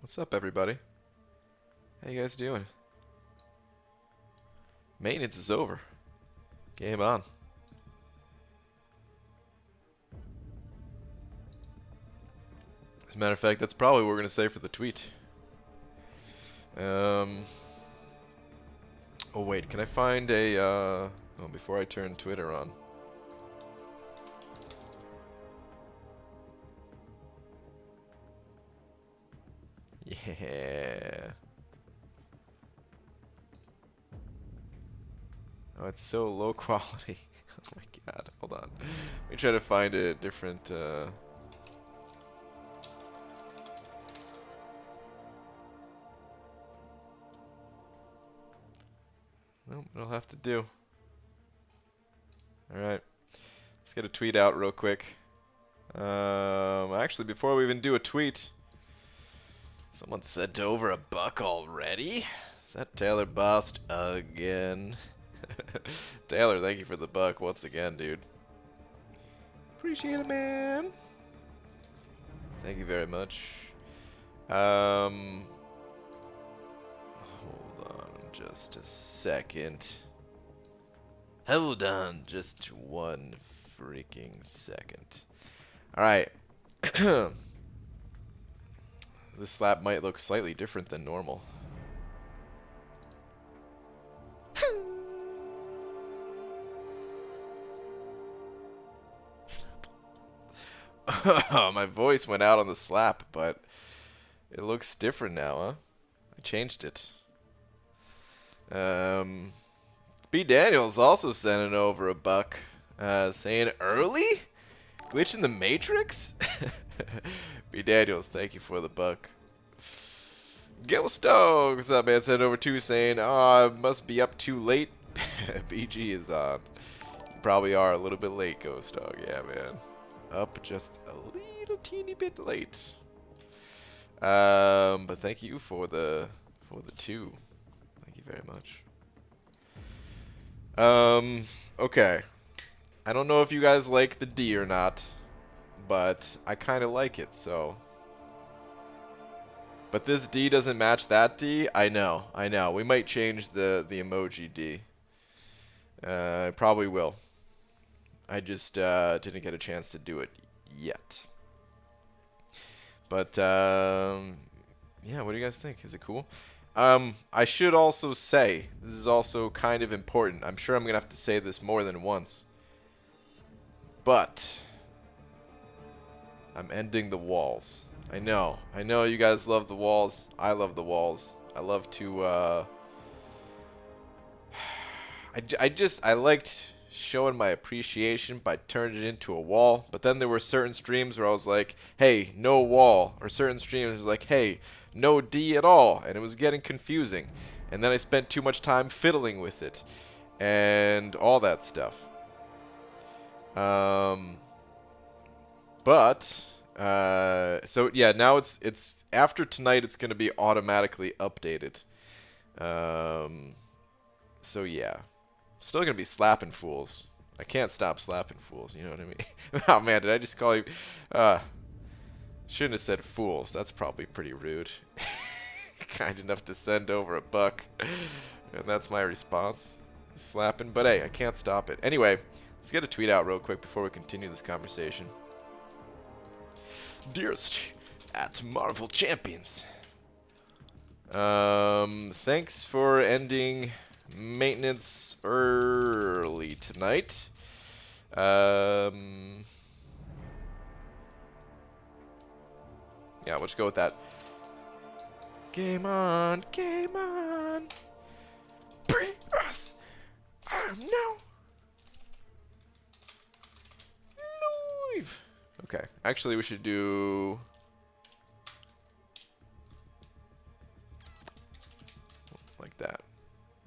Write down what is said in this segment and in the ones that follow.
What's up, everybody? How you guys doing? Maintenance is over. Game on. As a matter of fact, that's probably what we're going to say for the tweet. Oh, wait. Can I find a... Oh, before I turn Twitter on. Yeah. Oh, it's so low quality. Oh my god. Hold on. Let me try to find a different... Nope, it'll have to do. Alright. Let's get a tweet out real quick. Actually, before we even do a tweet, someone sent over a buck already? Is that Taylor Bost again? Taylor, thank you for the buck once again, dude. Appreciate it, man. Thank you very much. Hold on just a second. Hold on just one freaking second. Alright. This slap might look slightly different than normal. My voice went out on the slap, but it looks different now, huh? I changed it. B. Daniels also sending over a buck, saying early? Glitch in the Matrix? B. Daniels, thank you for the buck. Ghost Dog, what's up, man? Sent over two saying, oh, I must be up too late. BG is on. You probably are a little bit late, Ghost Dog. Yeah, man. Up just a little teeny bit late. But thank you for the two. Thank you very much. Okay. I don't know if you guys like the D or not, but I kind of like it, so. But this D doesn't match that D. I know. We might change the emoji D. I probably will. I just didn't get a chance to do it yet. But yeah, what do you guys think? Is it cool? I should also say, this is also kind of important. I'm sure I'm going to have to say this more than once. But I'm ending the walls. I know you guys love the walls. I love the walls. I love to I liked showing my appreciation by turning it into a wall, but then there were certain streams where I was like, hey, no wall, or certain streams was like, hey, no D at all, and it was getting confusing, and then I spent too much time fiddling with it and all that stuff. So yeah, now it's after tonight it's gonna be automatically updated. So yeah. Still gonna be slapping fools. I can't stop slapping fools, you know what I mean? Oh man, did I just call you? Shouldn't have said fools. That's probably pretty rude. Kind enough to send over a buck. And that's my response. Slapping. But hey, I can't stop it. Anyway, let's get a tweet out real quick before we continue this conversation. Dearest at Marvel Champions. Thanks for ending maintenance early tonight. Yeah, we'll just go with that. Game on, game on. Bring us now. Live. Okay, actually we should do like that.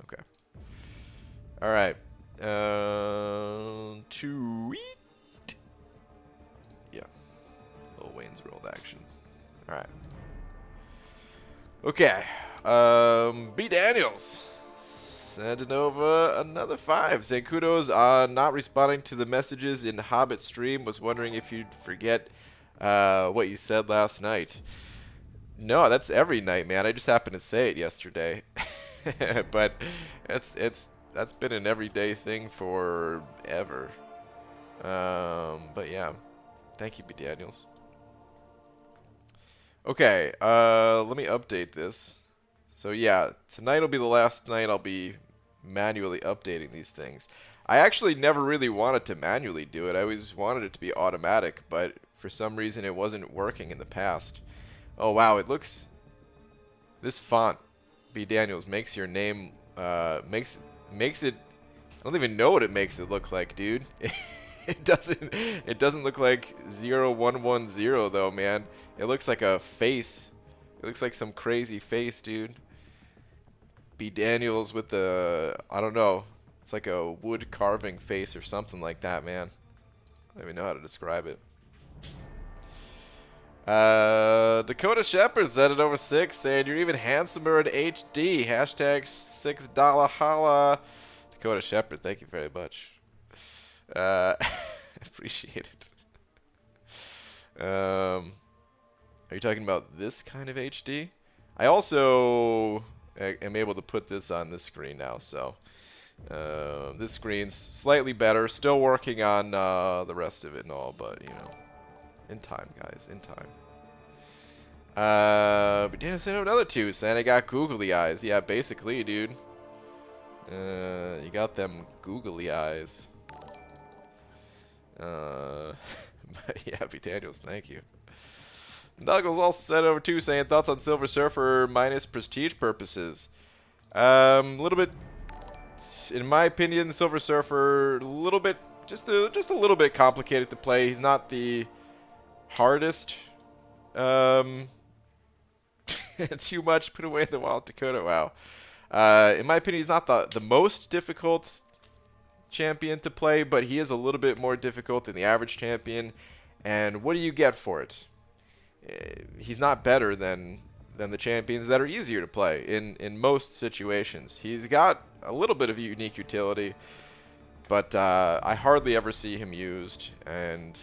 Okay. All right. Tweet. Yeah. Lil Wayne's World action. All right. Okay. B. Daniels sending over another 5. Saying kudos on not responding to the messages in Hobbit stream. Was wondering if you'd forget what you said last night. No, that's every night, man. I just happened to say it yesterday. But that's been an everyday thing forever. But yeah. Thank you, B. Daniels. Okay, let me update this. So yeah, tonight will be the last night I'll be manually updating these things. I actually never really wanted to manually do it. I always wanted it to be automatic, but for some reason it wasn't working in the past. Oh wow, it looks... This font, B. Daniels, makes your name, makes it... I don't even know what it makes it look like, dude. It doesn't look like 0110 though, man. It looks like a face. It looks like some crazy face, dude. B. Daniels with the, I don't know. It's like a wood carving face or something like that, man. I don't even know how to describe it. Dakota Shepherd said it over 6, saying you're even handsomer in HD. Hashtag $6 holla. Dakota Shepherd, thank you very much. Appreciate it. Are you talking about this kind of HD? I also am able to put this on this screen now, so this screen's slightly better. Still working on the rest of it and all, but you know, in time, guys, in time. But yeah, sent another 2. Santa got googly eyes. Yeah, basically, dude. You got them googly eyes. But yeah, B. Daniels, thank you. Knuckles also sent over 2, saying thoughts on Silver Surfer minus prestige purposes. A little bit, in my opinion, Silver Surfer, a little bit, just a little bit complicated to play. He's not the hardest. Too much. Put away the Wild Dakota. Wow. In my opinion, he's not the most difficult champion to play, but he is a little bit more difficult than the average champion. And what do you get for it? He's not better than the champions that are easier to play in most situations. He's got a little bit of unique utility, but I hardly ever see him used, and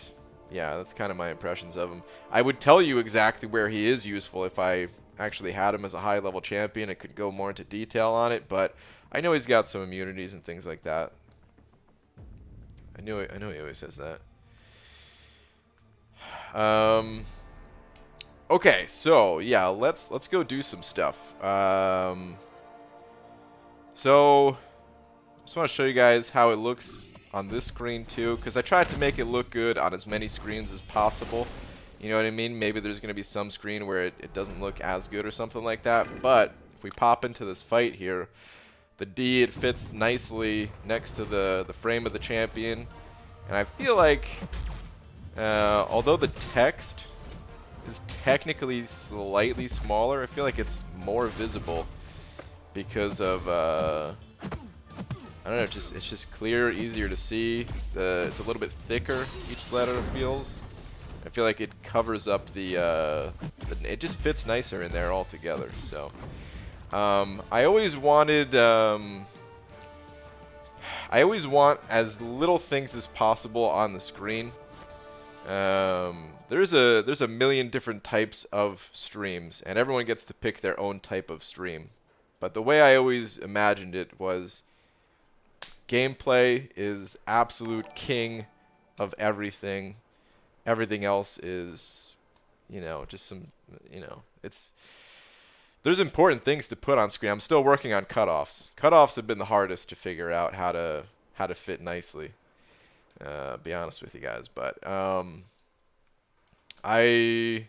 yeah, that's kind of my impressions of him. I would tell you exactly where he is useful if I actually had him as a high-level champion. I could go more into detail on it, but I know he's got some immunities and things like that. I know he always says that. Okay, so yeah, let's go do some stuff. So just want to show you guys how it looks on this screen too, because I tried to make it look good on as many screens as possible. You know what I mean? Maybe there's going to be some screen where it doesn't look as good or something like that. But if we pop into this fight here, the D, it fits nicely next to the frame of the champion. And I feel like, although the text is technically slightly smaller, I feel like it's more visible because of, I don't know, it's just clearer, easier to see. It's a little bit thicker, each letter feels. I feel like it covers up it just fits nicer in there altogether. So, I always wanted, I always want as little things as possible on the screen. There's a million different types of streams, and everyone gets to pick their own type of stream. But the way I always imagined it was gameplay is absolute king of everything. Everything else is, you know, just some, you know, there's important things to put on screen. I'm still working on cutoffs. Cutoffs have been the hardest to figure out how to fit nicely. Be honest with you guys, but the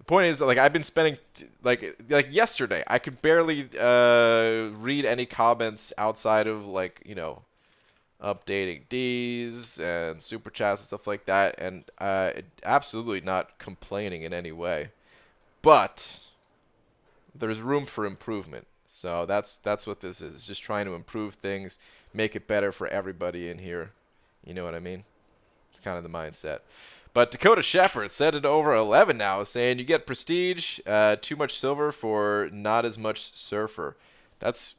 point is, like, I've been spending like yesterday, I could barely read any comments outside of, like, you know, updating Ds and super chats and stuff like that, and absolutely not complaining in any way, but there's room for improvement. So that's what this is, just trying to improve things, make it better for everybody in here. You know what I mean? It's kind of the mindset. But Dakota Shepherd said it over 11 now, saying you get prestige, too much silver for not as much surfer. That's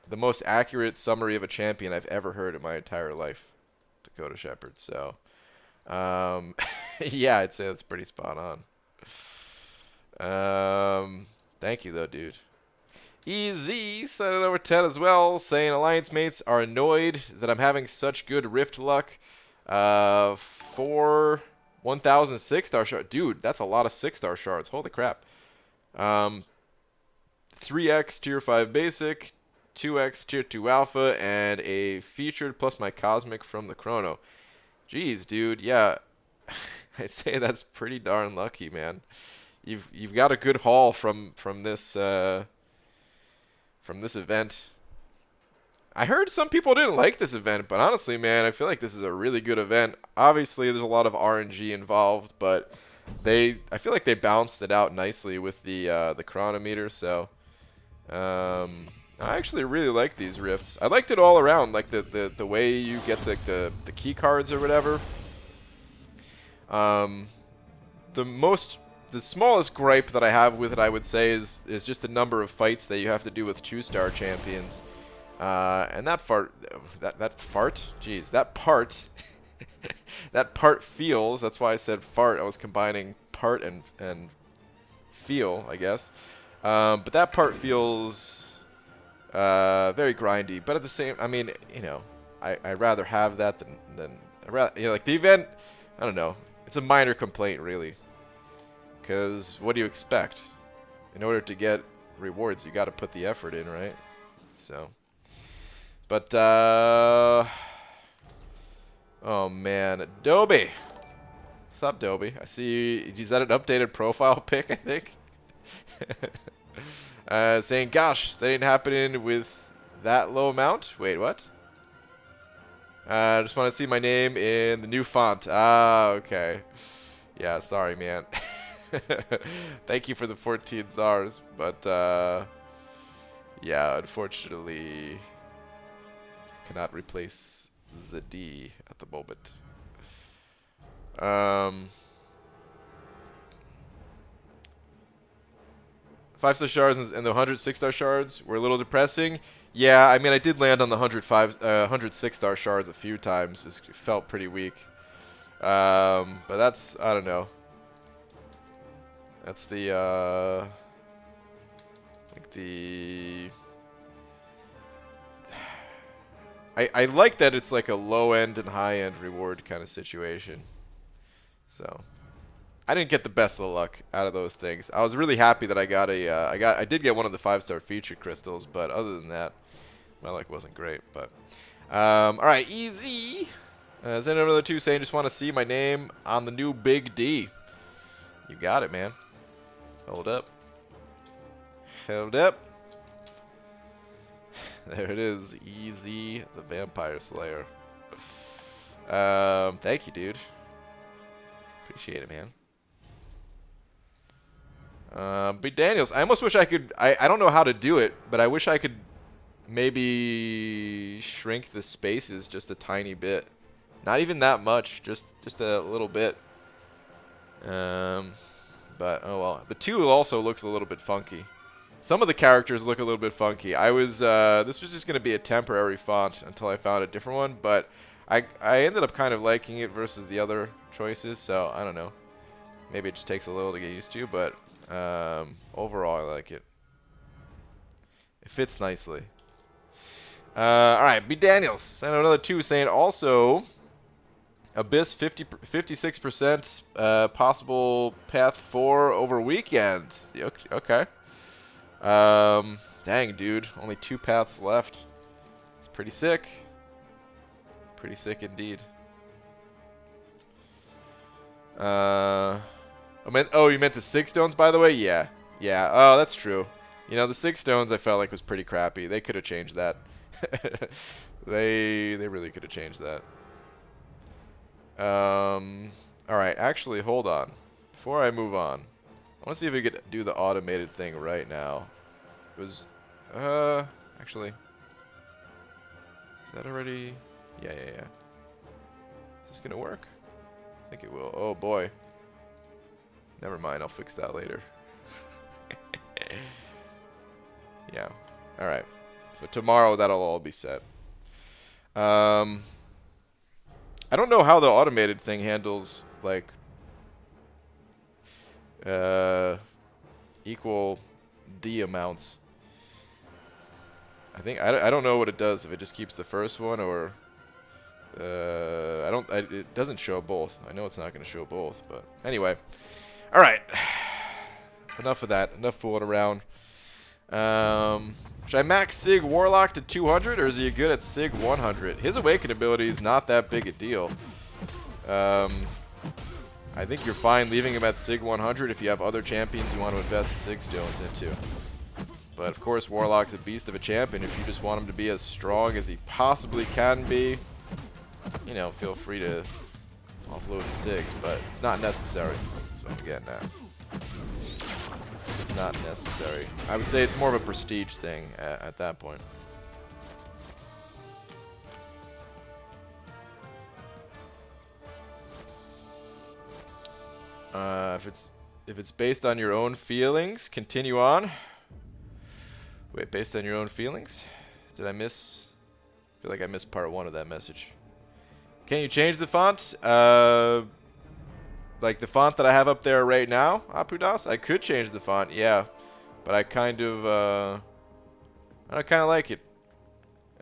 the most accurate summary of a champion I've ever heard in my entire life, Dakota Shepherd. So, yeah, I'd say that's pretty spot on. Thank you though, dude. EZ sent it over 10 as well, saying Alliance mates are annoyed that I'm having such good Rift luck. For 1,000 6-star shards. Dude, that's a lot of 6-star shards. Holy crap. 3x tier 5 basic, 2x tier 2 alpha, and a featured plus my cosmic from the chrono. Jeez, dude. Yeah. I'd say that's pretty darn lucky, man. You've got a good haul from this event. I heard some people didn't like this event, but honestly, man, I feel like this is a really good event. Obviously, there's a lot of RNG involved, but I feel like they balanced it out nicely with the chronometer. So I actually really like these rifts. I liked it all around, like the way you get the key cards or whatever. The smallest gripe that I have with it, I would say, is just the number of fights that you have to do with 2-star champions. And that part, that part feels, that's why I said fart. I was combining part and feel, I guess. But that part feels very grindy. But at the same, I mean, you know, I'd rather have that than you know, like the event, I don't know. It's a minor complaint, really. Because what do you expect? In order to get rewards, you got to put the effort in, right? So, but oh man, Adobe. What's up, Adobe? I see. Is that an updated profile pic? I think. Saying, "Gosh, that ain't happening with that low amount." Wait, what? I just want to see my name in the new font. Ah, okay. Yeah, sorry, man. Thank you for the 14 ZARs, but yeah, unfortunately, cannot replace the D at the moment. 5-star shards and the 100 6-star shards were a little depressing. Yeah, I mean, I did land on the 100 6-star shards a few times. It felt pretty weak. But that's, I don't know. That's the, like the... I like that it's like a low-end and high-end reward kind of situation. So, I didn't get the best of the luck out of those things. I was really happy that I got a, I did get one of the 5-star featured crystals, but other than that, my luck wasn't great. But, all right, easy. Send another 2 saying, just want to see my name on the new Big D. You got it, man. Hold up. Hold up. There it is. Easy, the Vampire Slayer. Thank you, dude. Appreciate it, man. But Daniels, I almost wish I could... I don't know how to do it, but I wish I could maybe shrink the spaces just a tiny bit. Not even that much, just a little bit. But, oh well. The 2 also looks a little bit funky. Some of the characters look a little bit funky. I was, this was just going to be a temporary font until I found a different one, but I ended up kind of liking it versus the other choices, so I don't know. Maybe it just takes a little to get used to, but overall I like it. It fits nicely. Alright, B. Daniels sent another 2 saying also... Abyss 56% possible path 4 over weekend. Okay. Dang, dude. Only 2 paths left. It's pretty sick. Pretty sick indeed. Oh, you meant the 6 stones, by the way? Yeah. Yeah. Oh, that's true. You know, the 6 stones I felt like was pretty crappy. They could have changed that. They really could have changed that. Alright, actually, hold on. Before I move on, I want to see if we could do the automated thing right now. It was, actually, is that already? Yeah. Is this gonna work? I think it will. Oh boy. Never mind, I'll fix that later. Yeah. Alright. So tomorrow that'll all be set. I don't know how the automated thing handles, like, equal D amounts. I don't know what it does, if it just keeps the first one or it doesn't show both. I know it's not going to show both, but anyway. All right. Enough of that. Enough fooling around. Should I max Sig Warlock to 200, or is he good at Sig 100? His Awaken ability is not that big a deal. I think you're fine leaving him at Sig 100 if you have other champions you want to invest Sig Stones into. But of course, Warlock's a beast of a champion. If you just want him to be as strong as he possibly can be, you know, feel free to offload the Sigs, but it's not necessary. That's what I'm getting at. It's not necessary. I would say it's more of a prestige thing at that point. If it's based on your own feelings, continue on. Wait, based on your own feelings? Did I miss? I feel like I missed part 1 of that message. Can you change the font? Like the font that I have up there right now, Apudas? I could change the font, yeah. But I kind of like it.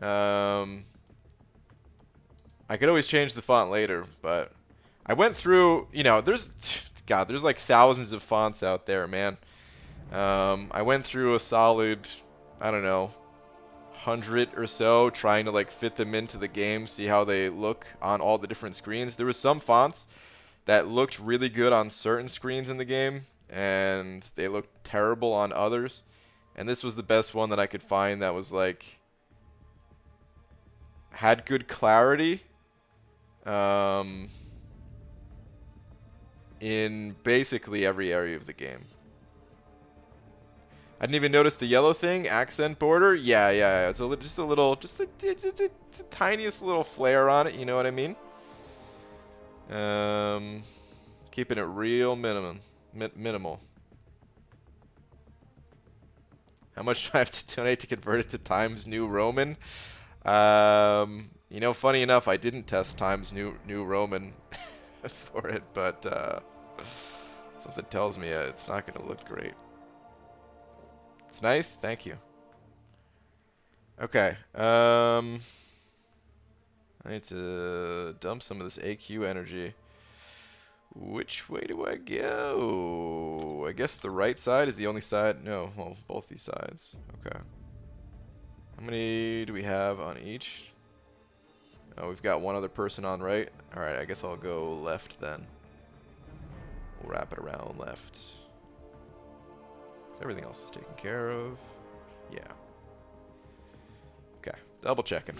I could always change the font later, but I went through, you know, there's like thousands of fonts out there, man. I went through a solid, I don't know, 100 or so, trying to like fit them into the game, see how they look on all the different screens. There were some fonts that looked really good on certain screens in the game, and they looked terrible on others. And this was the best one that I could find that was like, had good clarity in basically every area of the game. I didn't even notice the yellow thing, accent border. Yeah. It's just the tiniest little flare on it. You know what I mean? Keeping it real minimal. How much do I have to donate to convert it to Times New Roman? You know, funny enough, I didn't test Times New Roman for it, but something tells me it's not going to look great. It's nice, thank you. Okay, I need to dump some of this AQ energy. Which way do I go? I guess the right side is the only side. No, well, both these sides. Okay. How many do we have on each? Oh, we've got one other person on right. Alright, I guess I'll go left then. We'll wrap it around left. So everything else is taken care of. Yeah. Okay, double checking.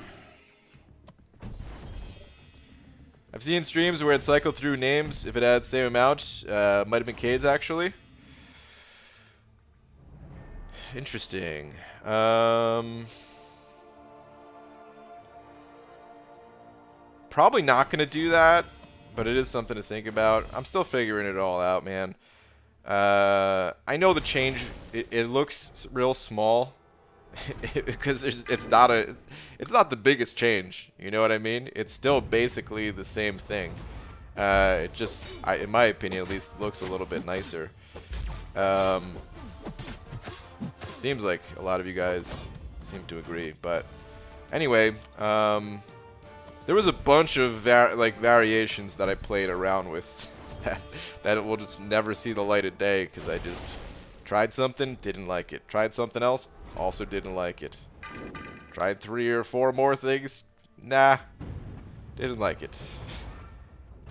I've seen streams where it cycled through names if it had the same amount. Might have been Cade's actually. Interesting. Probably not going to do that, but it is something to think about. I'm still figuring it all out, man. I know the change, it looks real small because it's not the biggest change. You know what I mean? It's still basically the same thing. It just, in my opinion at least, looks a little bit nicer. It seems like a lot of you guys seem to agree, but anyway, there was a bunch of variations that I played around with that will just never see the light of day because I just tried something, didn't like it. Tried something else, also didn't like it. Tried 3 or 4 more things, nah, didn't like it.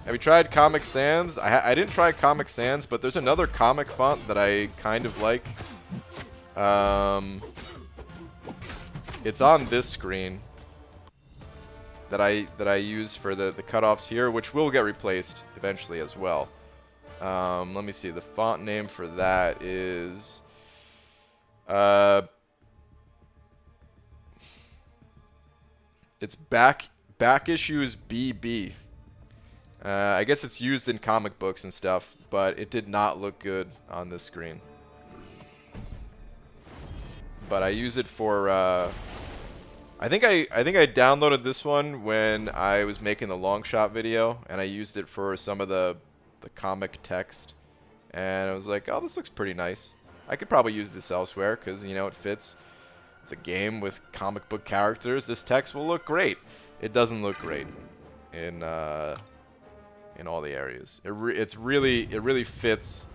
Have you tried Comic Sans? I didn't try Comic Sans, but there's another comic font that I kind of like. It's on this screen that I use for the cutoffs here, which will get replaced eventually as well. Let me see. The font name for that is it's back issues BB. I guess it's used in comic books and stuff, but it did not look good on this screen. But I use it for I think I downloaded this one when I was making the long shot video, and I used it for some of the comic text, and I was like, oh, this looks pretty nice. I could probably use this elsewhere because, you know, it fits. It's a game with comic book characters. This text will look great. It doesn't look great in all the areas. It really fits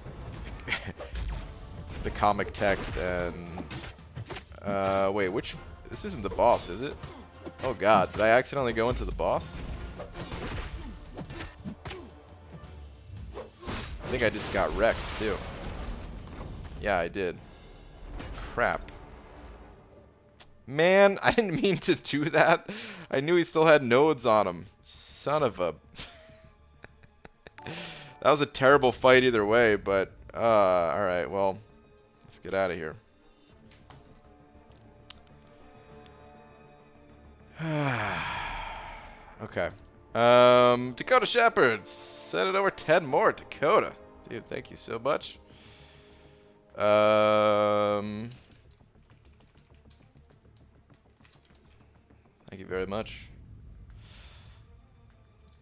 the comic text and wait, this isn't the boss, is it? Oh god, did I accidentally go into the boss? I think I just got wrecked too. Yeah, I did. Crap. Man, I didn't mean to do that. I knew he still had nodes on him. Son of a... That was a terrible fight either way, but... alright, well... Let's get out of here. Okay. Dakota Shepard. Send it over 10 more. Dakota. Dude, thank you so much. Thank you very much.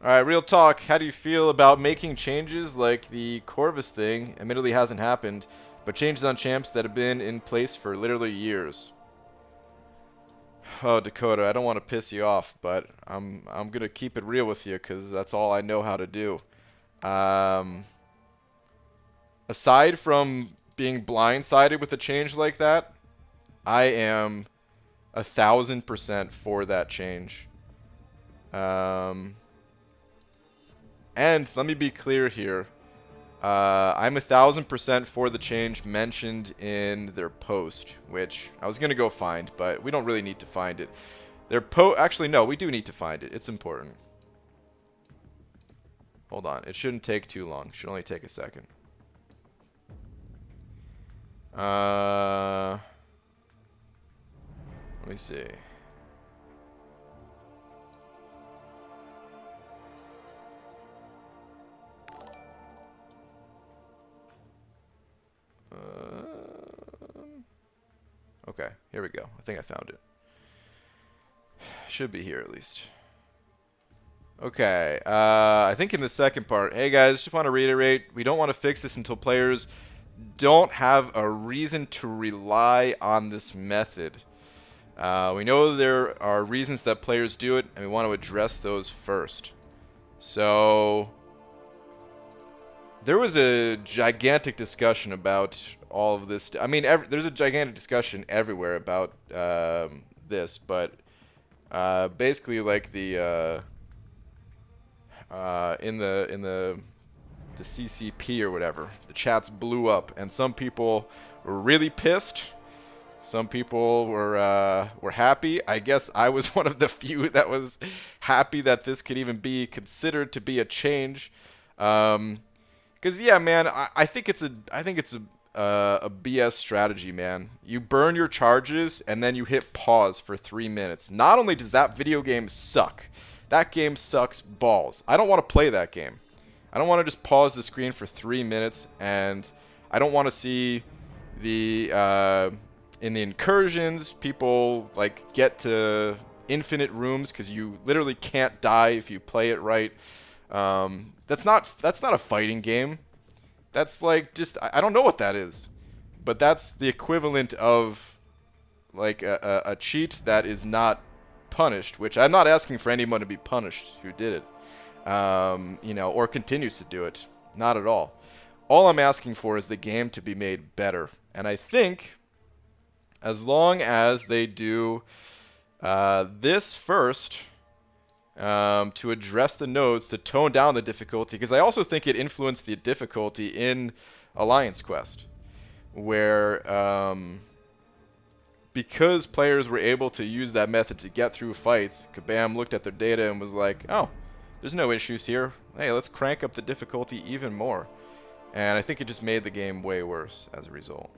Alright, real talk. How do you feel about making changes like the Corvus thing? Admittedly hasn't happened, but changes on champs that have been in place for literally years. Oh, Dakota, I don't want to piss you off, but I'm gonna keep it real with you because that's all I know how to do. Aside from being blindsided with a change like that, I am 1000% for that change. And let me be clear here. I'm 1000% for the change mentioned in their post, which I was gonna go find, but we don't really need to find it. Actually, no, we do need to find it. It's important. Hold on. It shouldn't take too long. It should only take a second. Let me see. Okay, here we go. I think I found it. Should be here at least. Okay, I think in the second part, hey guys, just want to reiterate, we don't want to fix this until players don't have a reason to rely on this method. We know there are reasons that players do it, and we want to address those first. So, there was a gigantic discussion about all of this. I mean, there's a gigantic discussion everywhere about this, but basically, like the in the CCP or whatever, the chats blew up, and some people were really pissed. Some people were happy. I guess I was one of the few that was happy that this could even be considered to be a change. Because yeah, man, I think it's a BS strategy, man. You burn your charges and then you hit pause for 3 minutes. Not only does that video game suck, that game sucks balls. I don't want to play that game. I don't want to just pause the screen for 3 minutes, and I don't want to see the in the incursions people like get to infinite rooms because you literally can't die if you play it right. That's not a fighting game. That's like just I don't know what that is, but that's the equivalent of like a cheat that is not punished. Which I'm not asking for anyone to be punished who did it, you know, or continues to do it. Not at all. All I'm asking for is the game to be made better, and I think as long as they do this first. To address the nodes, to tone down the difficulty, because I also think it influenced the difficulty in Alliance Quest, where because players were able to use that method to get through fights, Kabam looked at their data and was like, oh, there's no issues here. Hey, let's crank up the difficulty even more. And I think it just made the game way worse as a result.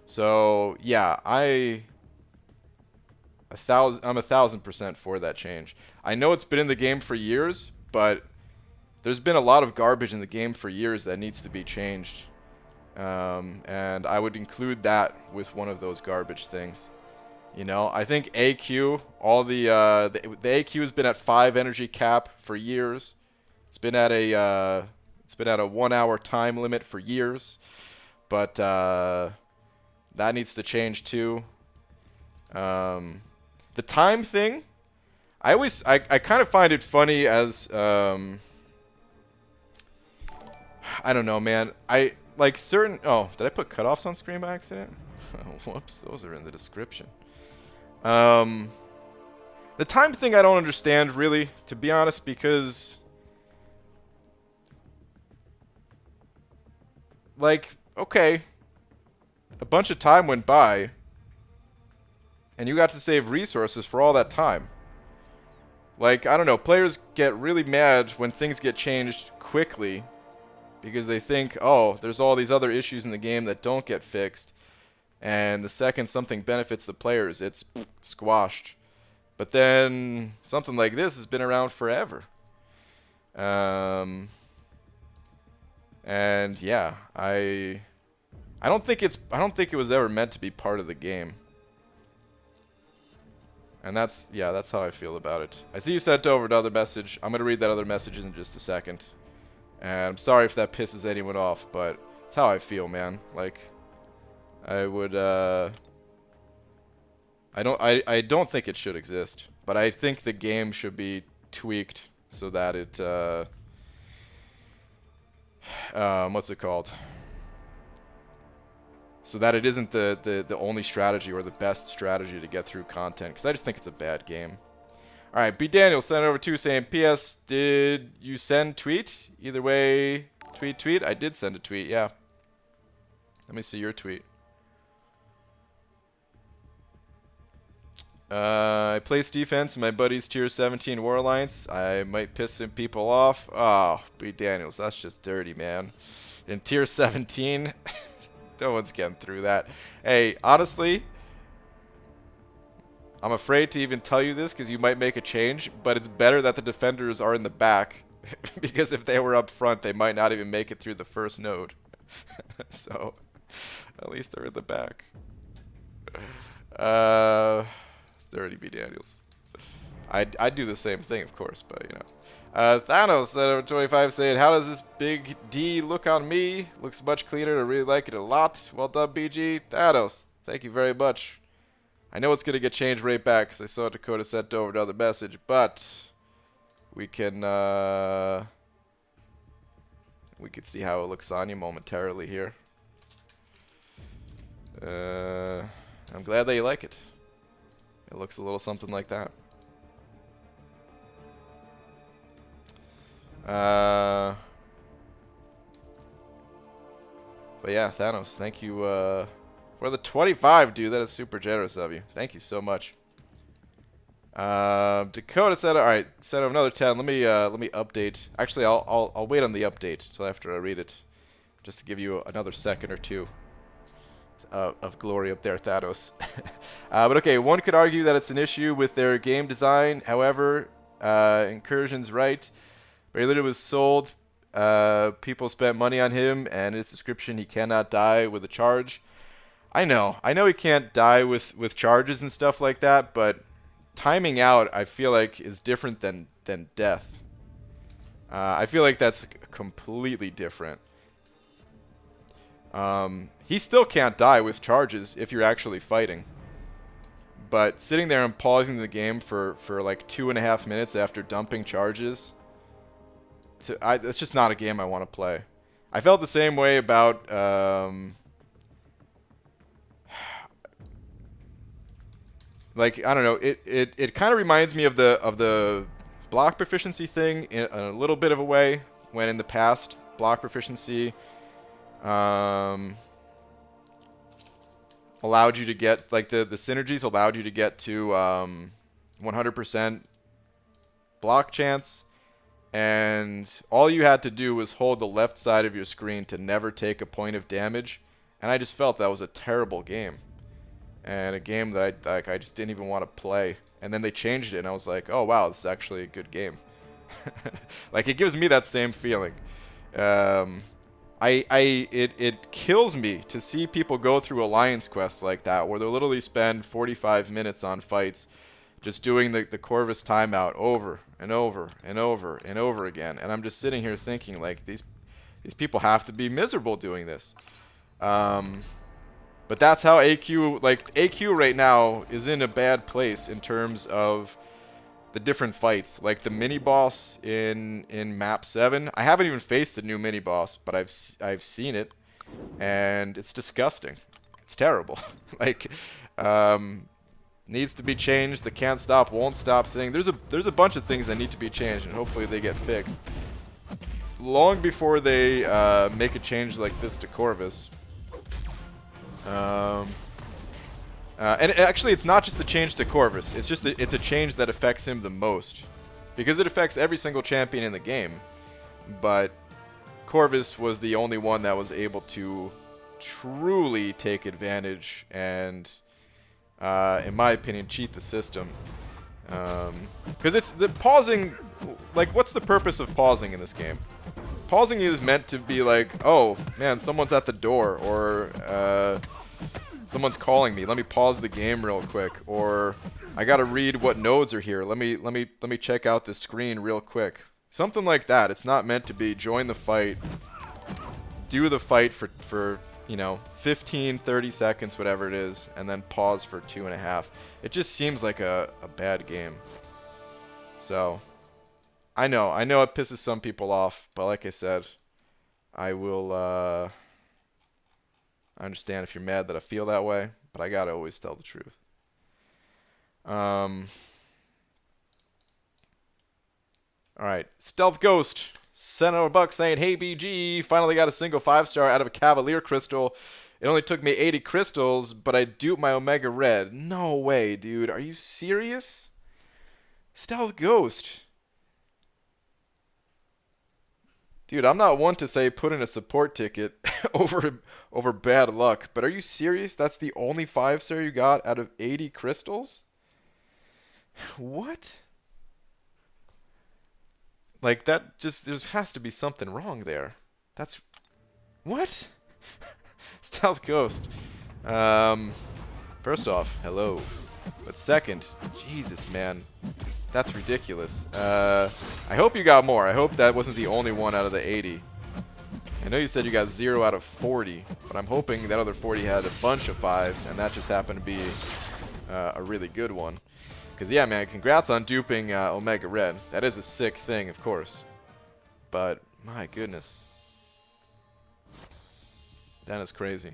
So, yeah, I'm 1000% for that change. I know it's been in the game for years, but there's been a lot of garbage in the game for years that needs to be changed. And I would include that with one of those garbage things. You know, I think AQ, all the AQ has been at 5 energy cap for years. It's been at a 1 hour time limit for years. But That needs to change too. The time thing, I kind of find it funny as I don't know, man. I like certain. Oh, did I put cutoffs on screen by accident? Whoops, those are in the description. The time thing I don't understand really, to be honest, because like, okay, a bunch of time went by and you got to save resources for all that time. Like, I don't know, players get really mad when things get changed quickly because they think, oh, there's all these other issues in the game that don't get fixed, and the second something benefits the players, it's squashed. But then something like this has been around forever. And yeah, I don't think it was ever meant to be part of the game. And that's how I feel about it. I see you sent over another message. I'm gonna read that other message in just a second. And I'm sorry if that pisses anyone off, but it's how I feel, man. Like, I would I don't think it should exist, but I think the game should be tweaked so that it what's it called? So that it isn't the only strategy or the best strategy to get through content, because I just think it's a bad game. Alright, B. Daniel sent it over too, saying, P.S. Did you send tweet? Either way, tweet. I did send a tweet, yeah. Let me see your tweet. I place defense in my buddy's tier 17 War Alliance. I might piss some people off. Oh, B. Daniels, that's just dirty, man. In tier 17, no one's getting through that. Hey, honestly, I'm afraid to even tell you this because you might make a change, but it's better that the defenders are in the back because if they were up front, they might not even make it through the first node. So, at least they're in the back. Dirty B. Daniels. I'd do the same thing, of course, but you know. Thanos at over 25 saying, how does this big D look on me? Looks much cleaner. I really like it a lot. Well done, BG. Thanos, thank you very much. I know it's going to get changed right back because I saw Dakota sent over another message, but we can see how it looks on you momentarily here. I'm glad that you like it. It looks a little something like that. But yeah, Thanos, thank you for the 25, dude. That is super generous of you. Thank you so much. Dakota said, all right, sent over another 10. Let me update. Actually, I'll wait on the update till after I read it, just to give you another second or two of glory up there, Thanos. But okay, one could argue that it's an issue with their game design. However, Incursion's right. Ray Lida was sold. People spent money on him, and in his description, he cannot die with a charge. I know he can't die with charges and stuff like that, but timing out, I feel like, is different than death. I feel like that's completely different. He still can't die with charges if you're actually fighting. But sitting there and pausing the game for like 2.5 minutes after dumping charges, it's just not a game I want to play. I felt the same way about like, I don't know, it kind of reminds me of the block proficiency thing in a little bit of a way, when in the past block proficiency allowed you to get, like, the synergies allowed you to get to 100% block chance, and all you had to do was hold the left side of your screen to never take a point of damage, and I just felt that was a terrible game, and a game that I just didn't even want to play. And then they changed it, and I was like, oh wow, this is actually a good game. Like, it gives me that same feeling. It kills me to see people go through Alliance quests like that, where they'll literally spend 45 minutes on fights just doing the Corvus timeout over and over and over and over again. And I'm just sitting here thinking, like, these people have to be miserable doing this. But that's how AQ, like, AQ right now is in a bad place in terms of the different fights. Like the mini boss in map 7. I haven't even faced the new mini boss, but I've seen it, and it's disgusting. It's terrible. Like, needs to be changed. The can't stop, won't stop thing. There's a bunch of things that need to be changed, and hopefully they get fixed long before they make a change like this to Corvus. And actually, it's not just a change to Corvus. It's just it's a change that affects him the most, because it affects every single champion in the game. But Corvus was the only one that was able to truly take advantage and, in my opinion, cheat the system. Because it's the pausing. Like, what's the purpose of pausing in this game? Pausing is meant to be like, oh man, someone's at the door, or someone's calling me. Let me pause the game real quick, or I gotta read what nodes are here. Let me check out the screen real quick. Something like that. It's not meant to be join the fight, do the fight for you know 15, 30 seconds, whatever it is, and then pause for 2.5. It just seems like a bad game. So I know it pisses some people off, but like I said, I will, I understand if you're mad that I feel that way, but I gotta always tell the truth. Alright, Stealth Ghost sent out a buck saying, hey BG, finally got a single 5-star out of a Cavalier Crystal. It only took me 80 crystals, but I duped my Omega Red. No way, dude. Are you serious? Stealth Ghost. Dude, I'm not one to say put in a support ticket over bad luck, but are you serious? That's the only 5-star you got out of 80 crystals? What? Like, that just, there has to be something wrong there. That's, what? Stealth Ghost. First off, hello. But second, Jesus, man. That's ridiculous. I hope you got more. I hope that wasn't the only one out of the 80. I know you said you got 0 out of 40, but I'm hoping that other 40 had a bunch of 5s, and that just happened to be a really good one. Because, yeah, man, congrats on duping Omega Red. That is a sick thing, of course. But, my goodness. That is crazy.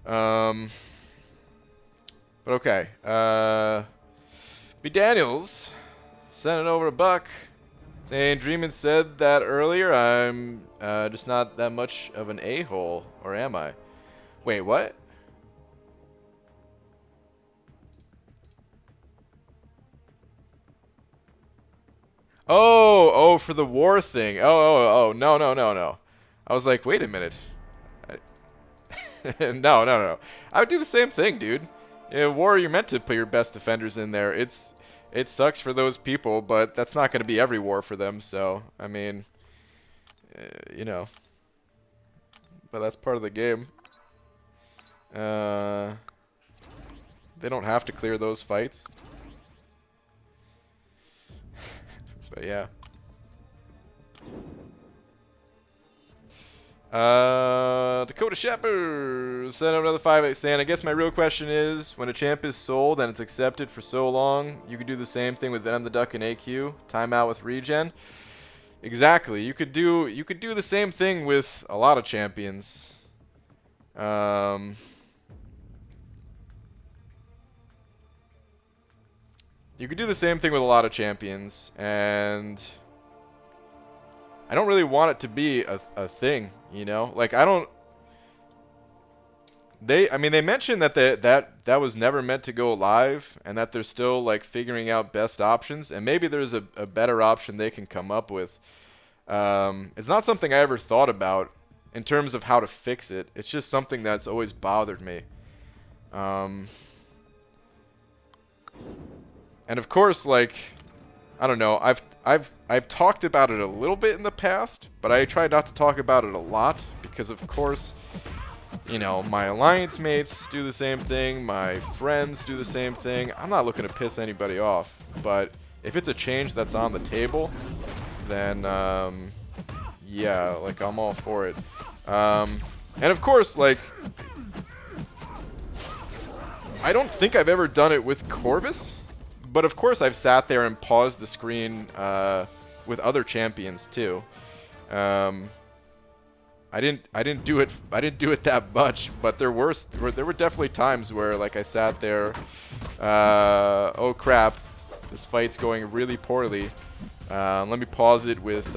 But okay. B. Daniels sending over a buck. Saying, Dreamin' said that earlier. I'm just not that much of an a-hole. Or am I? Wait, what? Oh, for the war thing. Oh, no. I was like, wait a minute. No. I would do the same thing, dude. In war, you're meant to put your best defenders in there. It sucks for those people, but that's not going to be every war for them. So, I mean, you know. But that's part of the game. They don't have to clear those fights. But yeah. Dakota Shepherd sent out another 5 saying, I guess my real question is, when a champ is sold and it's accepted for so long, you could do the same thing with Venom the Duck and AQ, timeout with regen. Exactly. You could do the same thing with a lot of champions. You could do the same thing with a lot of champions, and I don't really want it to be a thing, you know? Like, I don't... I mean, they mentioned that that was never meant to go live, and that they're still, like, figuring out best options, and maybe there's a better option they can come up with. It's not something I ever thought about in terms of how to fix it. It's just something that's always bothered me. And of course, like, I don't know, I've talked about it a little bit in the past, but I try not to talk about it a lot because, of course, you know, my alliance mates do the same thing, my friends do the same thing. I'm not looking to piss anybody off, but if it's a change that's on the table, then yeah, like, I'm all for it. And of course, like, I don't think I've ever done it with Corvus, but of course I've sat there and paused the screen with other champions too. I didn't do it that much, but there were definitely times where, like, I sat there, oh crap, this fight's going really poorly. Let me pause it with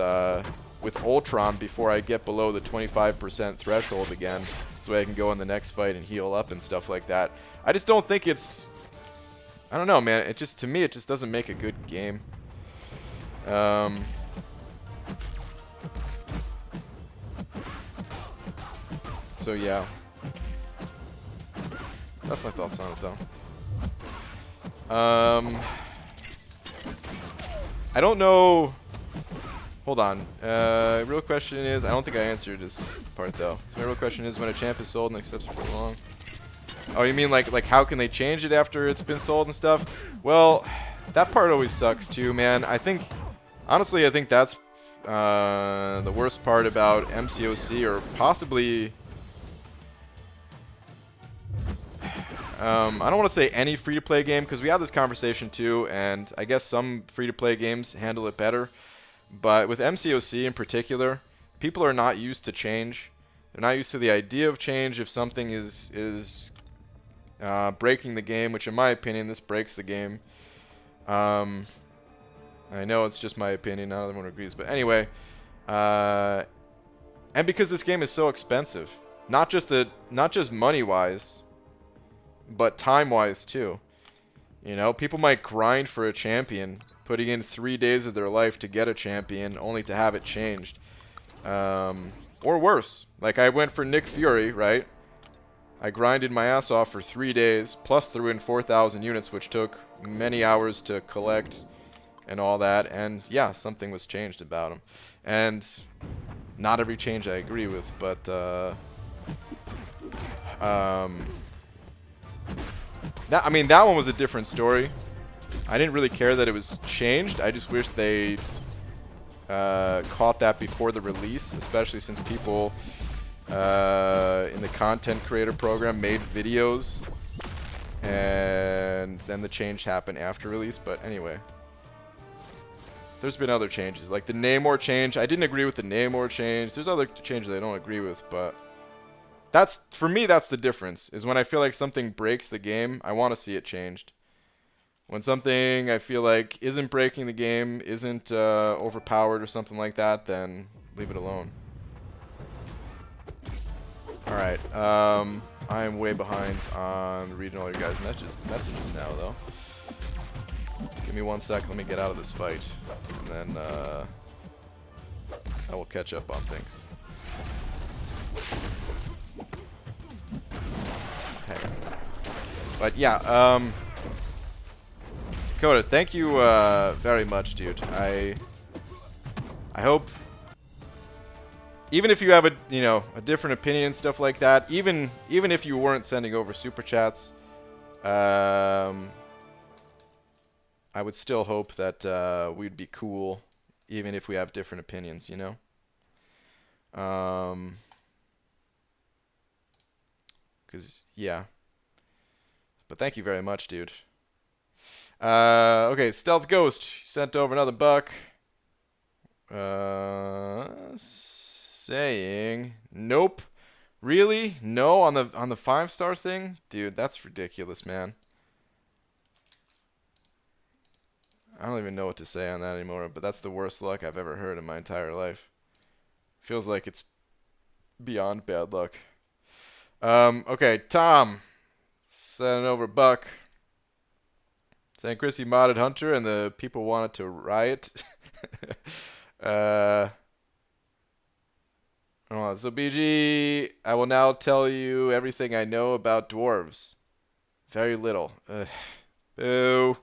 Ultron before I get below the 25% threshold again, so I can go in the next fight and heal up and stuff like that. I just don't think it's, I don't know, man. It just, to me, it just doesn't make a good game. So yeah, that's my thoughts on it, though. I don't know. Hold on. Real question is, I don't think I answered this part though. So my real question is, when a champ is sold and accepts it for long. Oh, you mean like how can they change it after it's been sold and stuff? Well, that part always sucks too, man. I think, honestly, I think that's the worst part about MCOC, or possibly. I don't want to say any free-to-play game, because we had this conversation too, and I guess some free-to-play games handle it better. But with MCOC in particular, people are not used to change. They're not used to the idea of change if something is breaking the game, which in my opinion, this breaks the game. I know it's just my opinion, not everyone agrees, but anyway. And because this game is so expensive, not just money-wise, but time-wise too. You know, people might grind for a champion, putting in 3 days of their life to get a champion, only to have it changed. Or worse. Like, I went for Nick Fury, right? I grinded my ass off for 3 days, plus threw in 4,000 units, which took many hours to collect and all that. And yeah, something was changed about him. And not every change I agree with, but that one was a different story. I didn't really care that it was changed. I just wish they caught that before the release, especially since people in the content creator program made videos, and then the change happened after release. But anyway, there's been other changes, like the Namor change. I didn't agree with the Namor change. There's other changes I don't agree with, but that's, for me, that's the difference, is when I feel like something breaks the game, I want to see it changed. When something I feel like isn't breaking the game, isn't overpowered or something like that, then leave it alone. Alright, I am way behind on reading all your guys' messages now, though. Give me 1 sec, let me get out of this fight, and then I will catch up on things. But yeah, Dakota, thank you very much, dude. I hope, even if you have a different opinion and stuff like that, even if you weren't sending over super chats, I would still hope that we'd be cool, even if we have different opinions, you know. Because yeah. But thank you very much, dude. Okay, Stealth Ghost sent over another buck. Saying nope. Really? No on the 5-star thing? Dude, that's ridiculous, man. I don't even know what to say on that anymore, but that's the worst luck I've ever heard in my entire life. Feels like it's beyond bad luck. Okay, Tom. Sending over buck. Saying Chrissy modded Hunter and the people wanted to riot. So BG, I will now tell you everything I know about dwarves. Very little. Boo.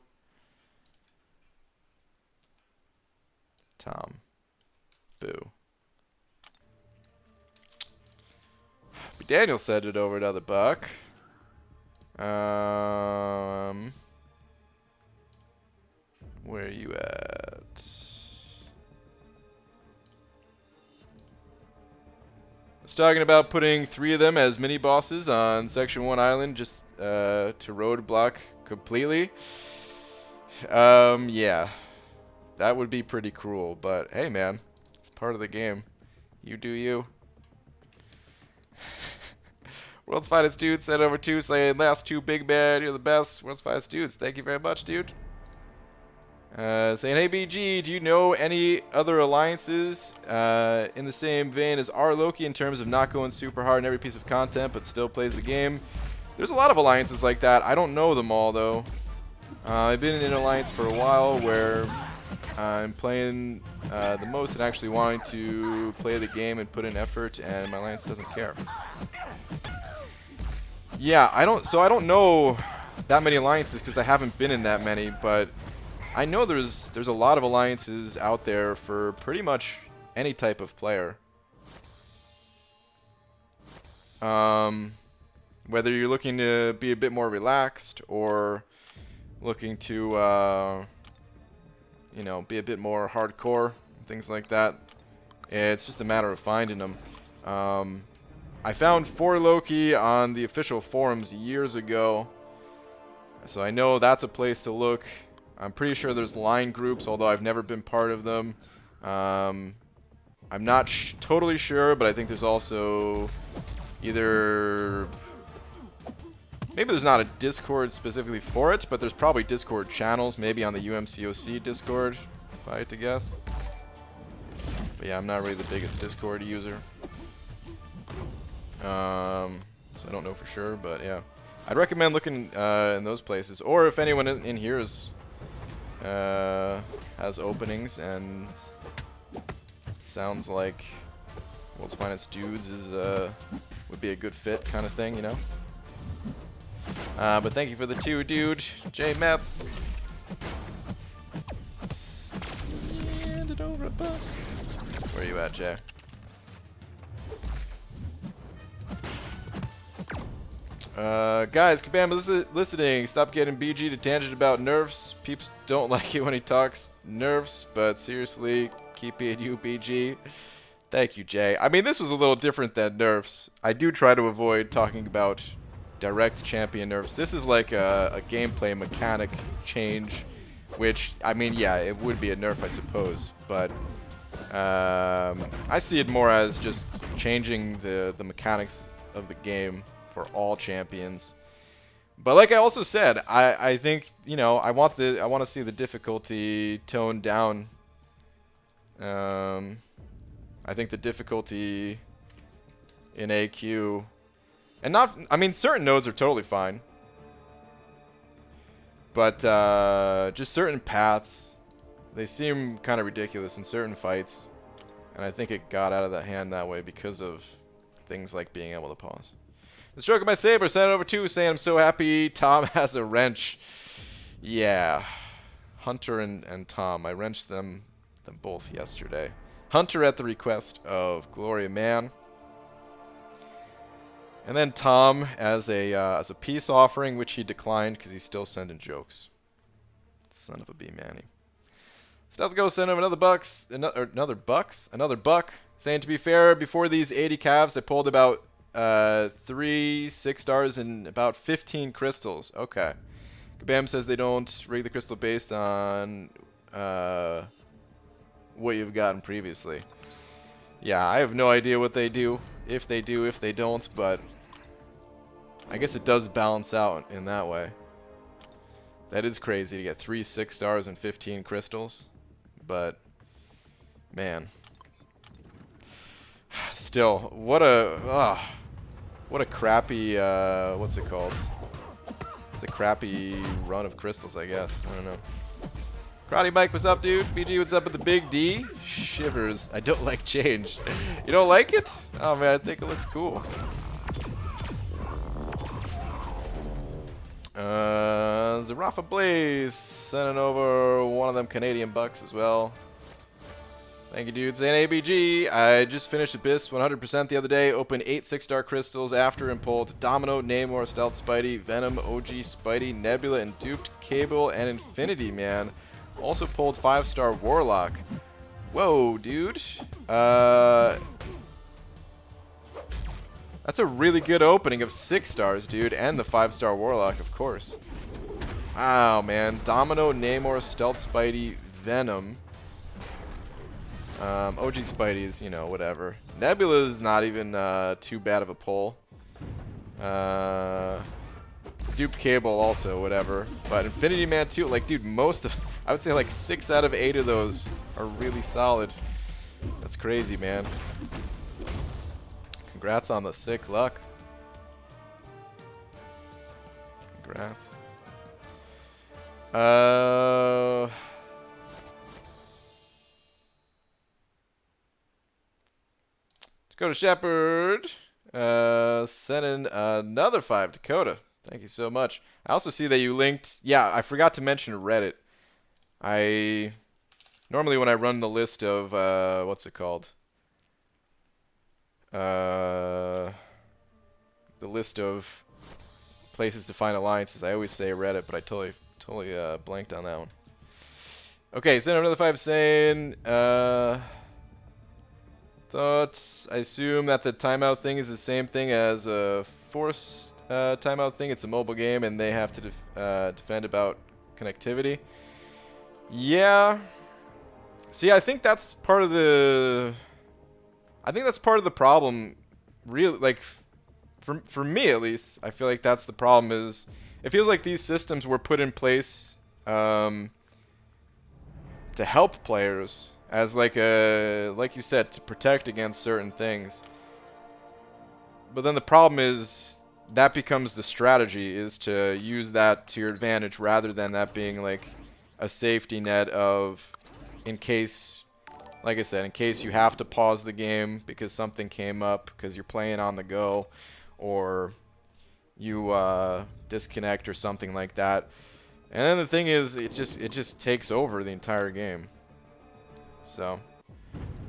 Tom. Boo. Daniel sent it over another buck. Where are you at? was talking about putting 3 of them as mini bosses on Section 1 Island just to roadblock completely. Yeah. That would be pretty cruel, but hey man, it's part of the game. You do you. World's Finest Dude sent over 2 saying, last 2 big man, you're the best. World's Finest Dudes, thank you very much, dude. Saying, hey BG, do you know any other alliances in the same vein as our Loki in terms of not going super hard in every piece of content but still plays the game? There's a lot of alliances like that. I don't know them all though. I've been in an alliance for a while where I'm playing the most and actually wanting to play the game and put in effort, and my alliance doesn't care. Yeah, I don't know that many alliances because I haven't been in that many, but I know there's a lot of alliances out there for pretty much any type of player. Whether you're looking to be a bit more relaxed or looking to you know, be a bit more hardcore, things like that. It's just a matter of finding them. I found 4 Loki on the official forums years ago, so I know that's a place to look. I'm pretty sure there's line groups, although I've never been part of them. I'm not totally sure, but I think there's also either... Maybe there's not a Discord specifically for it, but there's probably Discord channels, maybe on the UMCOC Discord, if I had to guess. But yeah, I'm not really the biggest Discord user. So I don't know for sure, but yeah. I'd recommend looking in those places, or if anyone in here is, has openings and it sounds like World's Finest Dudes is would be a good fit kind of thing, you know. But thank you for the 2, dude. J Mets. Send it over a buck. Where are you at, Jay? Guys, Kabam is listening. Stop getting BG to tangent about nerfs. Peeps don't like it when he talks nerfs, but seriously, keep being you, BG. Thank you, Jay. I mean, this was a little different than nerfs. I do try to avoid talking about direct champion nerfs. This is like a gameplay mechanic change, which, I mean, yeah, it would be a nerf, I suppose, but I see it more as just changing the mechanics of the game for all champions. But like I also said, I think, you know, I want to see the difficulty toned down. I think the difficulty in AQ, and not, I mean, certain nodes are totally fine, but just certain paths, they seem kind of ridiculous in certain fights, and I think it got out of that hand that way because of things like being able to pause. The stroke of my saber sent it over 2 saying, I'm so happy Tom has a wrench. Yeah, Hunter and Tom, I wrenched them both yesterday. Hunter at the request of Gloria Man, and then Tom as a peace offering, which he declined because he's still sending jokes. Son of a B Manny. Stealth Ghost sent him another buck, saying, to be fair, before these 80 calves, I pulled about 3 6 stars and about 15 crystals. Okay. Kabam says they don't rate the crystal based on what you've gotten previously. Yeah, I have no idea what they do, if they don't, but I guess it does balance out in that way. That is crazy to get 3 6 stars and 15 crystals, but man, still, what a crappy what's it called? It's a crappy run of crystals, I guess. I don't know. Karate Mike, what's up, dude? BG, what's up with the big D? Shivers. I don't like change. You don't like it? Oh man, I think it looks cool. Zarafa Blaze sending over one of them Canadian bucks as well. Thank you, dudes. And ABG, I just finished Abyss 100% the other day. Opened 8 6-star crystals after and pulled Domino, Namor, Stealth Spidey, Venom, OG Spidey, Nebula, and duped Cable and Infinity Man. Also pulled 5-star Warlock. Whoa, dude. That's a really good opening of 6 stars, dude, and the 5-star Warlock, of course. Wow, man. Domino, Namor, Stealth Spidey, Venom. OG Spidey is, you know, whatever. Nebula is not even too bad of a pull. Dupe Cable also, whatever. But Infinity Man 2, like, dude, most of... I would say like 6 out of 8 of those are really solid. That's crazy, man. Congrats on the sick luck. Congrats. Dakota Shepherd. Sent in another 5, Dakota. Thank you so much. I also see that you linked... Yeah, I forgot to mention Reddit. Normally when I run the list of... what's it called? The list of places to find alliances. I always say Reddit, but I totally blanked on that one. Okay, send another 5 saying... Thoughts. I assume that the timeout thing is the same thing as a forced timeout thing. It's a mobile game, and they have to defend about connectivity. Yeah. See, I think that's part of the. I think that's part of the problem. Really, like, for me at least, I feel like that's the problem. Is it feels like these systems were put in place to help players. As like you said, to protect against certain things. But then the problem is that becomes the strategy, is to use that to your advantage rather than that being like a safety net of, in case, like I said, in case you have to pause the game because something came up because you're playing on the go, or you disconnect or something like that. And then the thing is, it just takes over the entire game. So,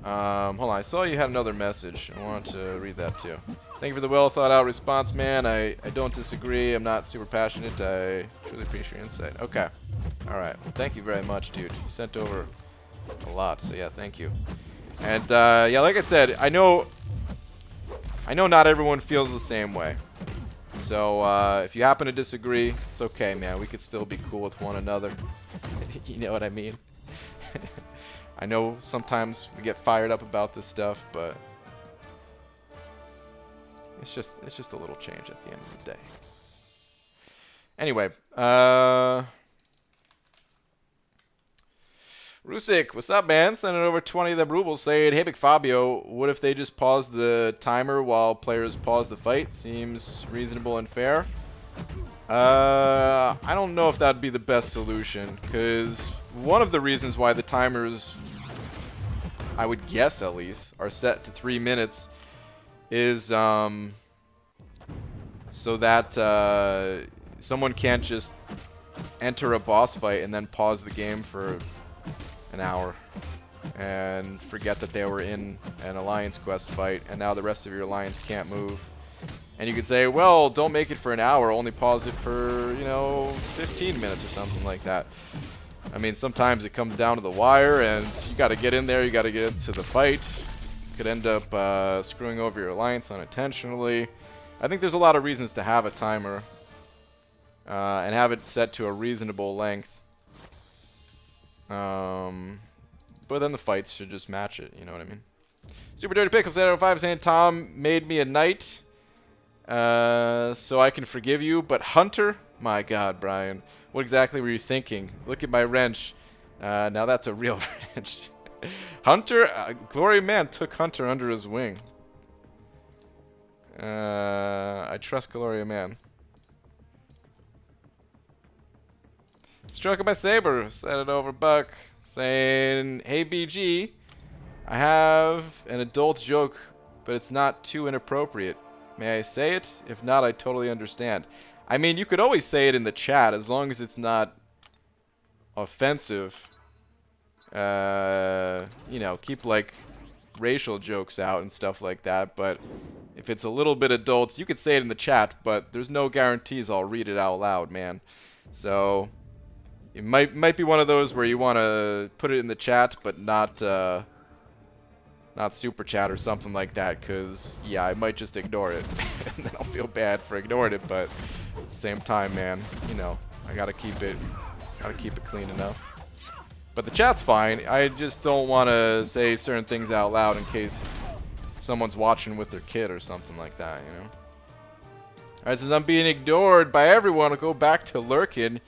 hold on. I saw you had another message. I wanted to read that too. Thank you for the well thought out response, man. I don't disagree. I'm not super passionate. I truly appreciate your insight. Okay. Alright. Well, thank you very much, dude. You sent over a lot, so yeah, thank you. And, yeah, like I said, I know not everyone feels the same way. So, if you happen to disagree, it's okay, man. We could still be cool with one another. You know what I mean? I know sometimes we get fired up about this stuff, but it's just a little change at the end of the day. Anyway, Rusik, what's up, man? Sending over 20 of them rubles saying, hey, Big Fabio, what if they just pause the timer while players pause the fight? Seems reasonable and fair. I don't know if that'd be the best solution, because one of the reasons why the timers, I would guess at least, are set to 3 minutes is so that someone can't just enter a boss fight and then pause the game for an hour and forget that they were in an Alliance Quest fight and now the rest of your Alliance can't move. And you could say, well, don't make it for an hour, only pause it for, 15 minutes or something like that. I mean, sometimes it comes down to the wire, and you got to get in there, you got to get into the fight. You could end up screwing over your Alliance unintentionally. I think there's a lot of reasons to have a timer and have it set to a reasonable length. But then the fights should just match it, you know what I mean? Super Dirty Pickles 805 saying, Tom made me a knight. So I can forgive you, but Hunter? My god, Brian. What exactly were you thinking? Look at my wrench. Now that's a real wrench. Hunter? Glory Man took Hunter under his wing. I trust Gloria Man. Stroke of my saber. Set it over Buck. Saying, hey BG, I have an adult joke, but it's not too inappropriate. May I say it? If not, I totally understand. I mean, you could always say it in the chat as long as it's not offensive. Keep like racial jokes out and stuff like that. But if it's a little bit adult, you could say it in the chat, but there's no guarantees I'll read it out loud, man. So it might be one of those where you want to put it in the chat, but not not super chat or something like that, because, yeah, I might just ignore it. And then I'll feel bad for ignoring it, but at the same time, man, you know, I gotta keep it clean enough. But the chat's fine. I just don't want to say certain things out loud in case someone's watching with their kid or something like that, you know? Alright, since I'm being ignored by everyone, I'll go back to lurking.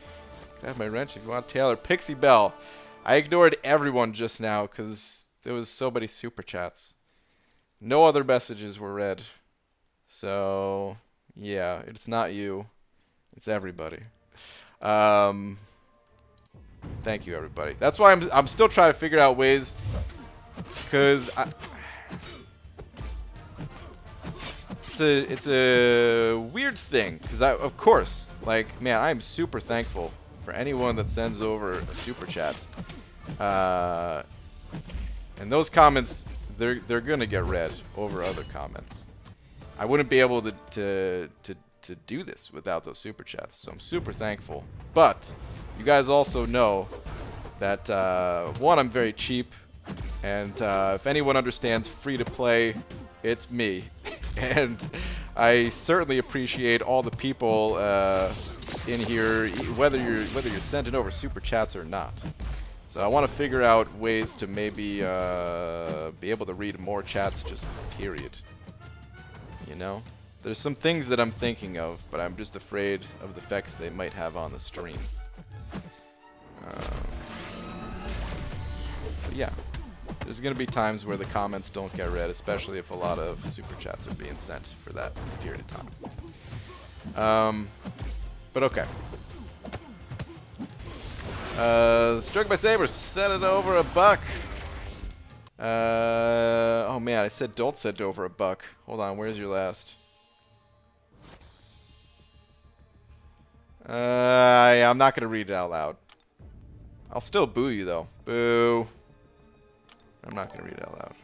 I have my wrench if you want, Taylor. Pixie Bell. I ignored everyone just now because there was so many super chats. No other messages were read. So, yeah, it's not you. It's everybody. Thank you, everybody. That's why I'm still trying to figure out ways, because it's a weird thing. Because of course, like, man, I'm super thankful for anyone that sends over a super chat. And those comments, they're gonna get read over other comments. I wouldn't be able to do this without those super chats, so I'm super thankful. But you guys also know that one, I'm very cheap, and if anyone understands free to play, it's me. And I certainly appreciate all the people in here, whether you're sending over super chats or not. So I want to figure out ways to maybe be able to read more chats, just period. You know? There's some things that I'm thinking of, but I'm just afraid of the effects they might have on the stream. But yeah, there's going to be times where the comments don't get read, especially if a lot of super chats are being sent for that period of time. But okay. Struck by Saber, sent it over a buck. Oh man, I said don't send over a buck. Hold on, where's your last? Yeah, I'm not gonna read it out loud. I'll still boo you though. Boo. I'm not gonna read it out loud.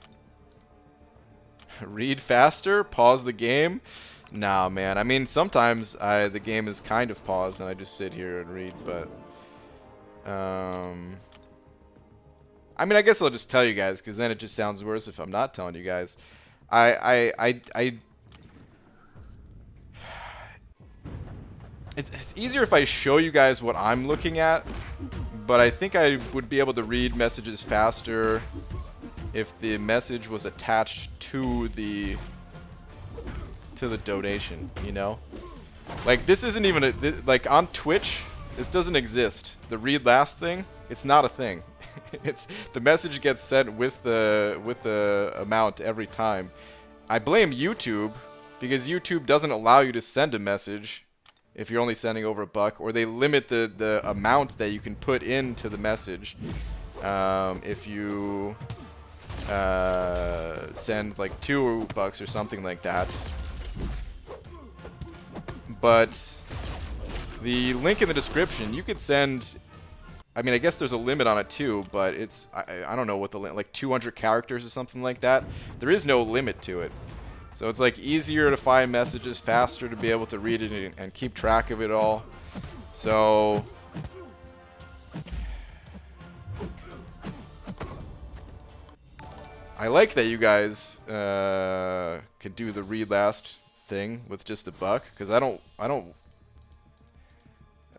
Read faster? Pause the game? Nah, man. I mean, sometimes the game is kind of paused and I just sit here and read, but I mean, I guess I'll just tell you guys, because then it just sounds worse if I'm not telling you guys. It's easier if I show you guys what I'm looking at, but I think I would be able to read messages faster if the message was attached to the donation, you know? Like, this isn't even like on Twitch, this doesn't exist. The read last thing, it's not a thing. It's the message gets sent with the amount every time. I blame YouTube, because YouTube doesn't allow you to send a message if you're only sending over a buck, or they limit the amount that you can put into the message if you send like $2 or something like that. But the link in the description, you could send, I mean, I guess there's a limit on it too, but it's, I don't know what the limit, like 200 characters or something like that. There is no limit to it. So it's like easier to find messages, faster to be able to read it and keep track of it all. So I like that you guys can do the read last thing with just a buck, because I don't